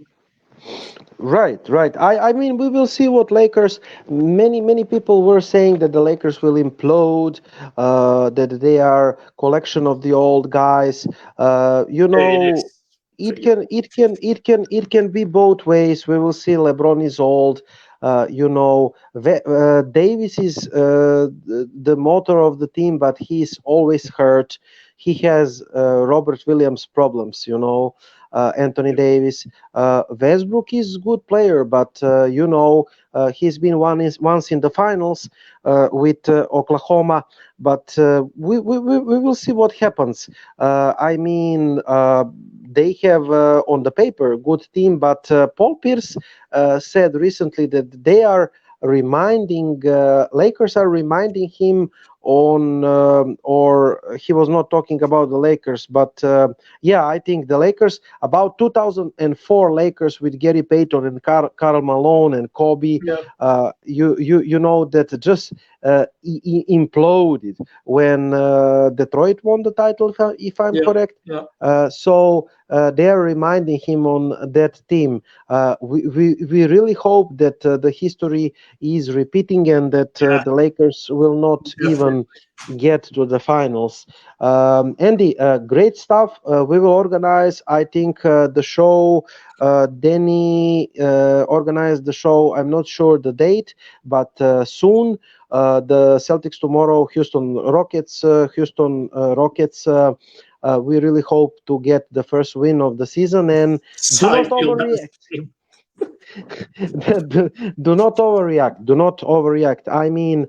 Right. I mean, we will see what Lakers. Many people were saying that the Lakers will implode, that they are collection of the old guys. It can be both ways. We will see. LeBron is old. Davis is the motor of the team, but he's always hurt. He has Robert Williams problems. Anthony Davis. Westbrook is a good player, but he's been once in the finals with Oklahoma. But we will see what happens. They have on the paper a good team, but Paul Pierce said recently that they are Lakers are reminding him or he was not talking about the Lakers, but I think the Lakers, about 2004 Lakers with Gary Payton and Karl Malone and Kobe, that just imploded when Detroit won the title, if I'm correct. So they are reminding him on that team. We really hope that the history is repeating and that the Lakers will not even get to the finals. Andy, great stuff. We will organize, I think, the show. Danny organized the show. I'm not sure the date, but soon. The Celtics tomorrow, Houston Rockets. We really hope to get the first win of the season, and do not overreact. Do not overreact. I mean,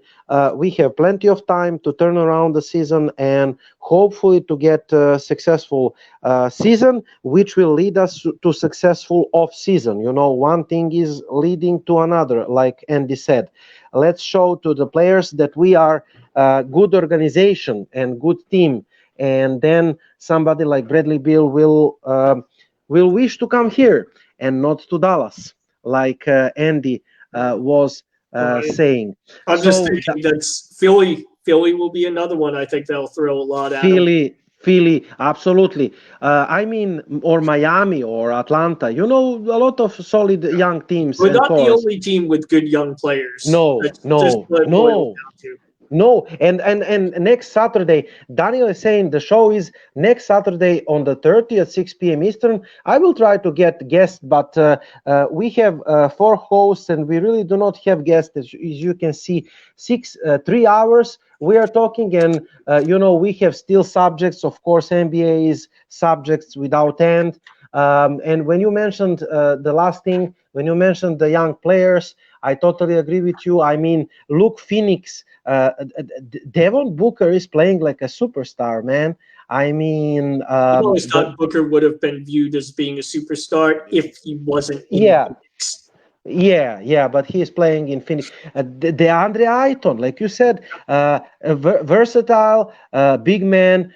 we have plenty of time to turn around the season and hopefully to get a successful season, which will lead us to successful off season. One thing is leading to another, like Andy said. Let's show to the players that we are a good organization and good team, and then somebody like Bradley Beal will wish to come here and not to Dallas, like Andy was saying. I'm just thinking that's Philly. Philly will be another one. I think they'll throw a lot at Philly, absolutely. Or Miami or Atlanta. A lot of solid young teams. We're not the only team with good young players. No. And next Saturday, Daniel is saying the show is next Saturday on the 30th at 6 p.m. Eastern. I will try to get guests, but we have 4 hosts and we really do not have guests. As you can see, 3 hours we are talking, and we have still subjects. Of course, NBA is subjects without end. And when you mentioned the last thing, when you mentioned the young players, I totally agree with you. I mean, look, Phoenix. Devin Booker is playing like a superstar, man. I mean, I always thought Booker would have been viewed as being a superstar if he wasn't in Phoenix. Yeah, but he is playing in Phoenix. DeAndre Ayton, like you said, versatile, big man.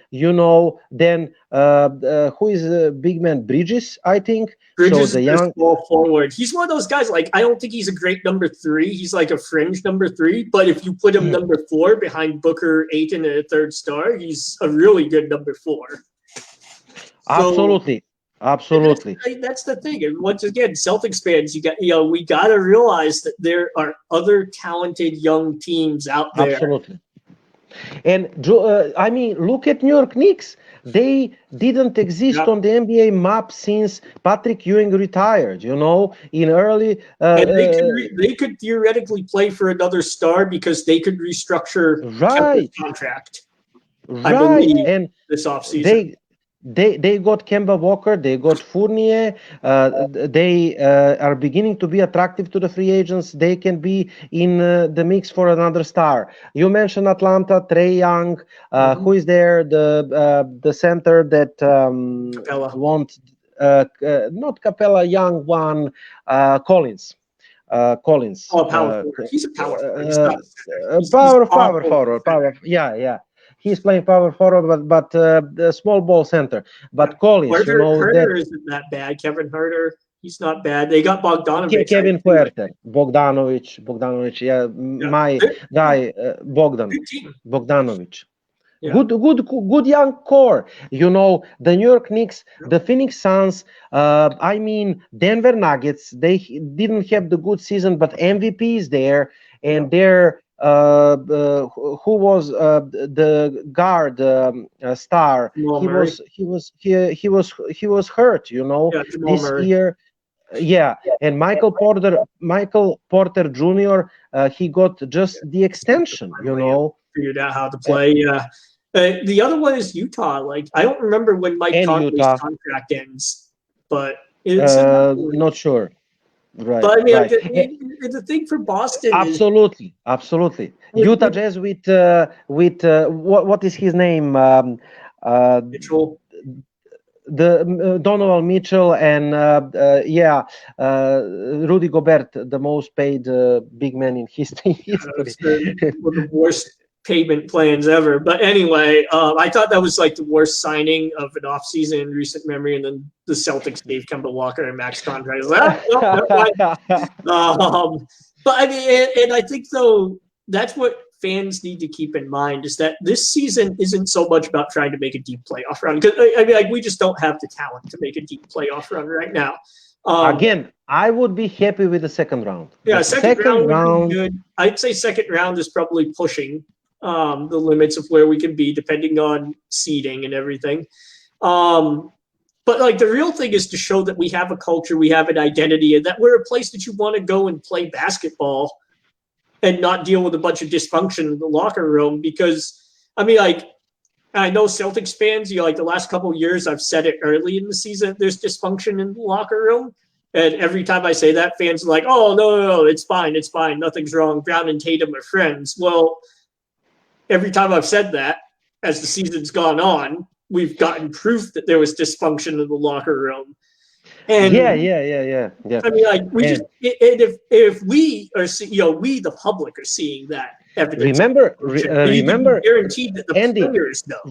Then who is big man? Bridges, I think. Bridges is small forward. He's one of those guys. Like, I don't think he's a great number 3. He's like a fringe number 3. But if you put him number 4 behind Booker, Ayton, and a third star, he's a really good number 4. Absolutely. That's the thing. And once again, Celtics fans, we got to realize that there are other talented young teams out there. Absolutely. And look at New York Knicks. They didn't exist on the NBA map since Patrick Ewing retired. In early. And they could theoretically play for another star because they could restructure Kemba's contract. I believe, and this offseason. They got Kemba Walker, they got Fournier. They are beginning to be attractive to the free agents. They can be in the mix for another star. You mentioned Atlanta, Trae Young. Who is there? The center that Capella. want not Capella, young one, Collins. Collins. Oh, power forward. He's a power forward. He's not a center. He's Power forward. Yeah. He's playing power forward, but the small ball center. But Collins, Herter isn't that bad. Kevin Herter, he's not bad. They got Bogdanovich. Kevin Huerter, Bogdanovich. Yeah, my guy Bogdanovich. Yeah. Good young core. The New York Knicks, the Phoenix Suns. Denver Nuggets. They didn't have the good season, but MVP is there, and they're who was the guard star. He was hurt. This Murray. year. Yeah, and Michael Porter Jr. He got just the extension. Figured out how to play. Yeah. The other one is Utah. Like, I don't remember when Mike Conley's contract ends, but it's not sure. Right. But I mean, right. the thing for Boston absolutely. Utah Jazz with what is his name? Mitchell. The Donovan Mitchell and Rudy Gobert, the most paid big man in history. One of the worst payment plans ever. But anyway, I thought that was like the worst signing of an offseason in recent memory. And then the Celtics gave Kemba Walker and max contract. But I mean, and I think though that's what fans need to keep in mind is that this season isn't so much about trying to make a deep playoff run. Because I mean, we just don't have the talent to make a deep playoff run right now. Again, I would be happy with the second round. Yeah, second round would be good. I'd say second round is probably pushing the limits of where we can be, depending on seeding and everything. But like the real thing is to show that we have a culture, we have an identity, and that we're a place that you want to go and play basketball and not deal with a bunch of dysfunction in the locker room. Because I mean, like, I know Celtics fans, the last couple of years, I've said it early in the season, there's dysfunction in the locker room. And every time I say that, fans are like, oh, no, it's fine. Nothing's wrong. Brown and Tatum are friends. Well, every time I've said that, as the season's gone on, we've gotten proof that there was dysfunction in the locker room. And yeah. I mean, like if we are, we the public are seeing that evidence. Remember, guaranteed that the players know.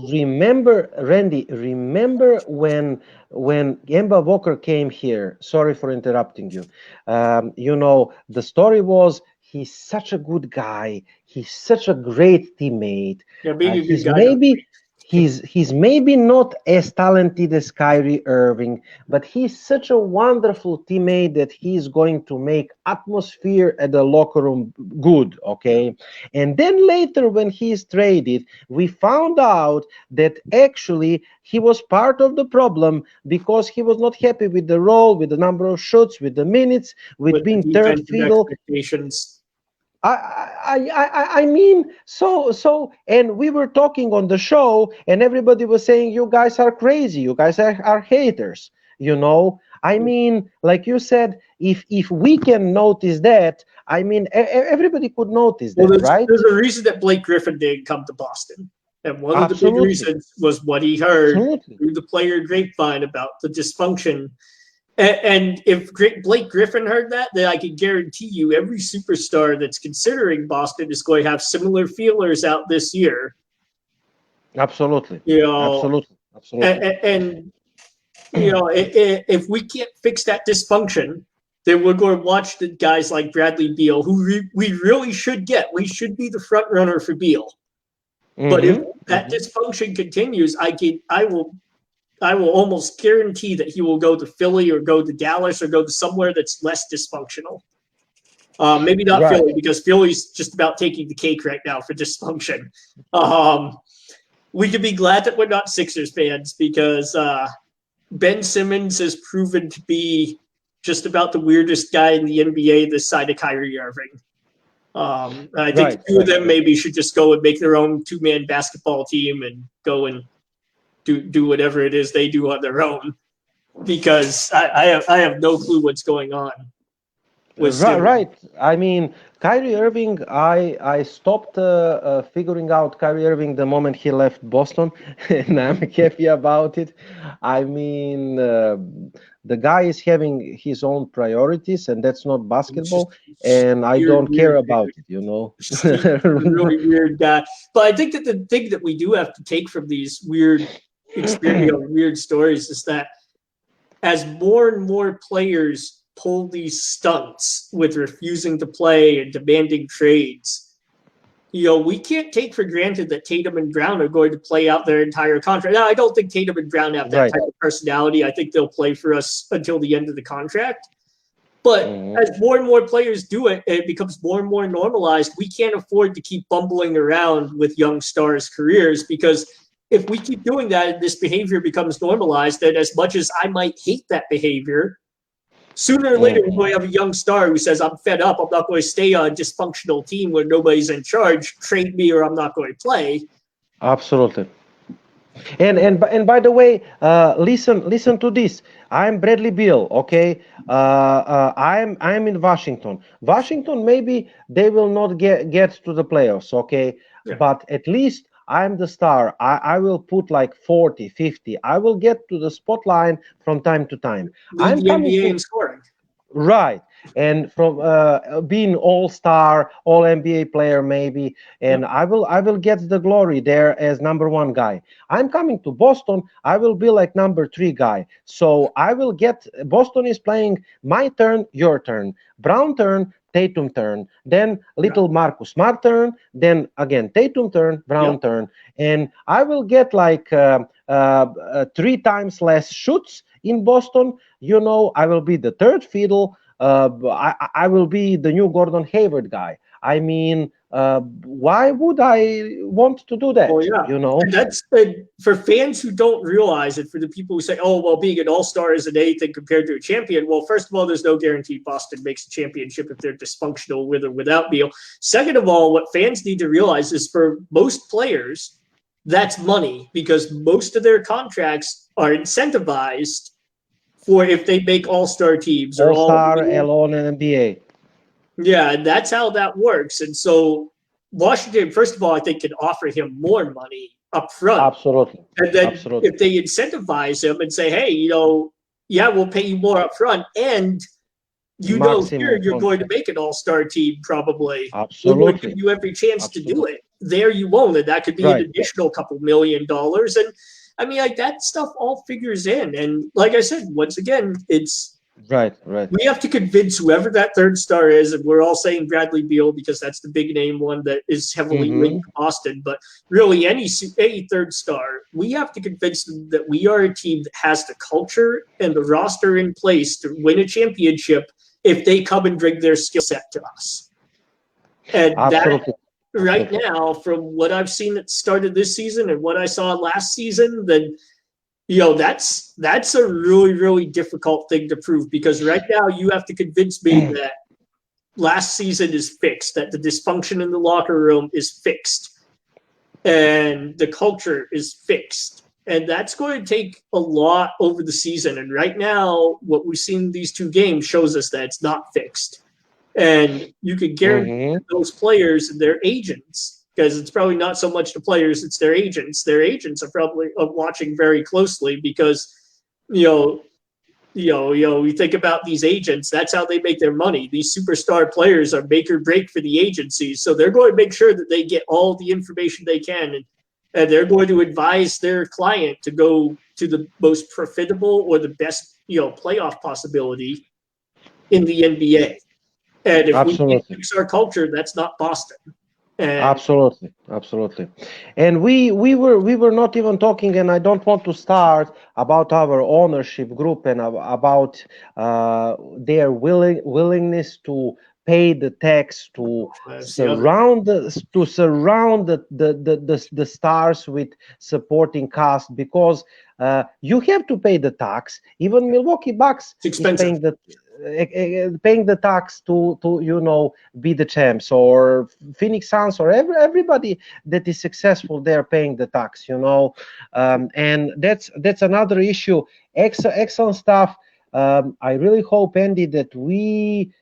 Randy. Remember when Kemba Walker came here? Sorry for interrupting you. The story was he's such a good guy. He's such a great teammate. Yeah, being a good guy. He's maybe not as talented as Kyrie Irving, but he's such a wonderful teammate that he's going to make atmosphere at the locker room good, okay? And then later when he's traded, we found out that actually he was part of the problem because he was not happy with the role, with the number of shots, with the minutes, with being third fiddle. I mean, so, and we were talking on the show, and everybody was saying, you guys are crazy, you guys are haters, I mean, like you said, if we can notice that, I mean, everybody could notice that, right? There's a reason that Blake Griffin didn't come to Boston. And one of the big reasons was what he heard through the player grapevine about the dysfunction. And if Blake Griffin heard that, then I can guarantee you every superstar that's considering Boston is going to have similar feelers out this year. Absolutely. Absolutely. And if we can't fix that dysfunction, then we're going to watch the guys like Bradley Beal, who we really should get. We should be the front runner for Beal. But if that dysfunction continues, I will almost guarantee that he will go to Philly or go to Dallas or go to somewhere that's less dysfunctional. Maybe not Philly, because Philly's just about taking the cake right now for dysfunction. We can be glad that we're not Sixers fans because Ben Simmons has proven to be just about the weirdest guy in the NBA this side of Kyrie Irving. I think two of them maybe should just go and make their own two-man basketball team and go and do whatever it is they do on their own, because I have no clue what's going on with Simmons. Right. I mean, Kyrie Irving, I stopped figuring out Kyrie Irving the moment he left Boston, and I'm happy about it. I mean, the guy is having his own priorities, and that's not basketball, and I don't care about it, you know. He's a really weird guy. But I think that the thing that we do have to take from these weird weird stories is that as more and more players pull these stunts with refusing to play and demanding trades, we can't take for granted that Tatum and Brown are going to play out their entire contract. Now, I don't think Tatum and Brown have that type of personality. I think they'll play for us until the end of the contract. But as more and more players do it, it becomes more and more normalized. We can't afford to keep bumbling around with young stars' careers, because if we keep doing that and this behavior becomes normalized, then as much as I might hate that behavior, sooner or later, we're going to have a young star who says, I'm fed up. I'm not going to stay on a dysfunctional team where nobody's in charge. Trade me or I'm not going to play. Absolutely. And by the way, listen to this. I'm Bradley Beal, okay? I'm in Washington. Washington, maybe they will not get to the playoffs, okay? Yeah. But at least I'm the star. I will put like 40, 50. I will get to the spotlight from time to time. I'm the NBA in scoring. Right. And from being all-star, all-NBA player maybe, and I will get the glory there as number one guy. I'm coming to Boston. I will be like number 3 guy. So I will get, Boston is playing my turn, your turn, Brown turn, Tatum turn, then little Marcus Smart turn, then again Tatum turn, Brown turn, and I will get like 3 times less shoots in Boston. I will be the third fiddle. I will be the new Gordon Hayward guy. I mean, why would I want to do that? Oh, yeah. And that's for fans who don't realize it, for the people who say, oh, well, being an all-star isn't anything compared to a champion. Well, first of all, there's no guarantee Boston makes a championship if they're dysfunctional with or without Beal. Second of all, what fans need to realize is for most players, that's money, because most of their contracts are incentivized for if they make all-star teams or all-star, alone in NBA. Yeah, and that's how that works. And so Washington, first of all, I think can offer him more money up front. Absolutely. And then if they incentivize him and say, hey, we'll pay you more up front, and here you're going to make an all-star team probably. Absolutely. We're going to give you every chance to do it. There you won't, and that could be an additional couple $1 million. And I mean, like, that stuff all figures in. And like I said, once again, it's right. We have to convince whoever that third star is, and we're all saying Bradley Beal because that's the big name one that is heavily linked to Boston. But really, any third star, we have to convince them that we are a team that has the culture and the roster in place to win a championship if they come and bring their skill set to us. And that, right now, from what I've seen that started this season and what I saw last season, then that's a really, really difficult thing to prove, because right now you have to convince me that last season is fixed, that the dysfunction in the locker room is fixed, and the culture is fixed. And that's going to take a lot over the season. And right now, what we've seen in these 2 games shows us that it's not fixed. And you can guarantee those players and their agents, because it's probably not so much the players, it's their agents. Their agents are probably watching very closely, because, we think about these agents, that's how they make their money. These superstar players are make or break for the agencies. So they're going to make sure that they get all the information they can. And they're going to advise their client to go to the most profitable or the best, playoff possibility in the NBA. And if we can't fix our culture, that's not Boston. Absolutely. And we were not even talking, and I don't want to start about our ownership group and about their willingness to pay the tax to surround the stars with supporting cast, because you have to pay the tax. Even Milwaukee Bucks is paying the paying the tax to be the champs, or Phoenix Suns, or everybody that is successful, they're paying the tax, and that's another issue. Excellent stuff. I really hope, Andy, that we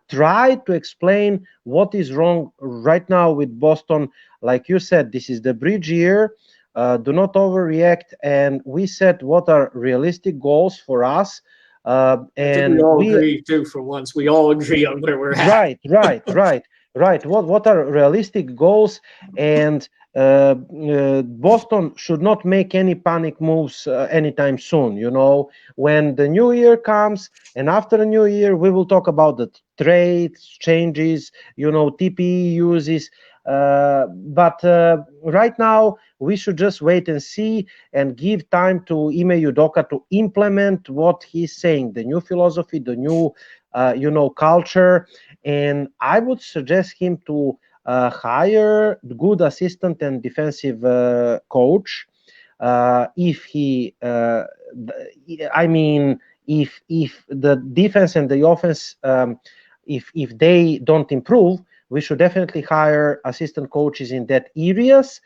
try to explain what is wrong right now with Boston. Like you said, this is the bridge year. Do not overreact, and we set what are realistic goals for us. I think we all agree too. For once, we all agree on where we're at. Right. What are realistic goals? And Boston should not make any panic moves anytime soon. When the new year comes, and after the new year, we will talk about the trades, changes, TPE uses. But right now, we should just wait and see, and give time to Ime Udoka to implement what he's saying, the new philosophy, the new culture. And I would suggest him to hire good assistant and defensive coach. If the defense and the offense, if they don't improve, we should definitely hire assistant coaches in that areas.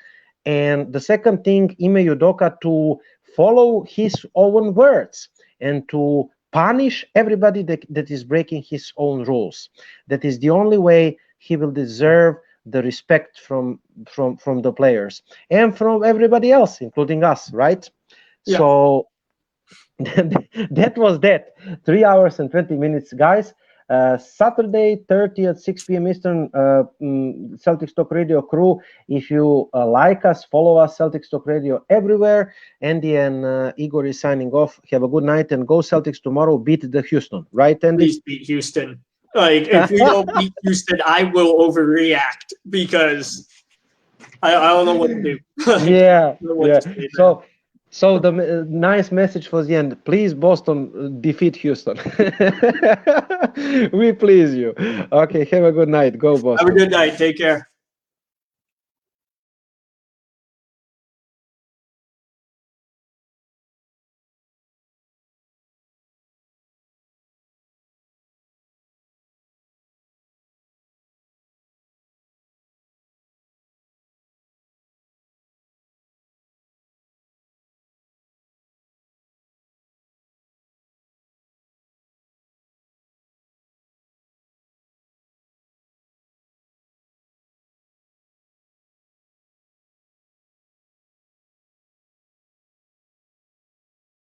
And the second thing, Ime Udoka to follow his own words and to punish everybody that is breaking his own rules. That is the only way he will deserve the respect from the players and from everybody else, including us, right? Yeah. So that was that. 3 hours and 20 minutes, guys. Saturday 30 at 6 p.m. Eastern, Celtics Talk Radio Crew. If you like us, follow us, Celtics Talk Radio everywhere. Andy and Igor is signing off. Have a good night, and go Celtics tomorrow. Beat the Houston, right, Andy? Please beat Houston. If we don't beat Houston, I will overreact, because I don't know what to do. Yeah. So the nice message for the end. Please, Boston, defeat Houston. We please you. Okay, have a good night. Go, Boston. Have a good night. Take care.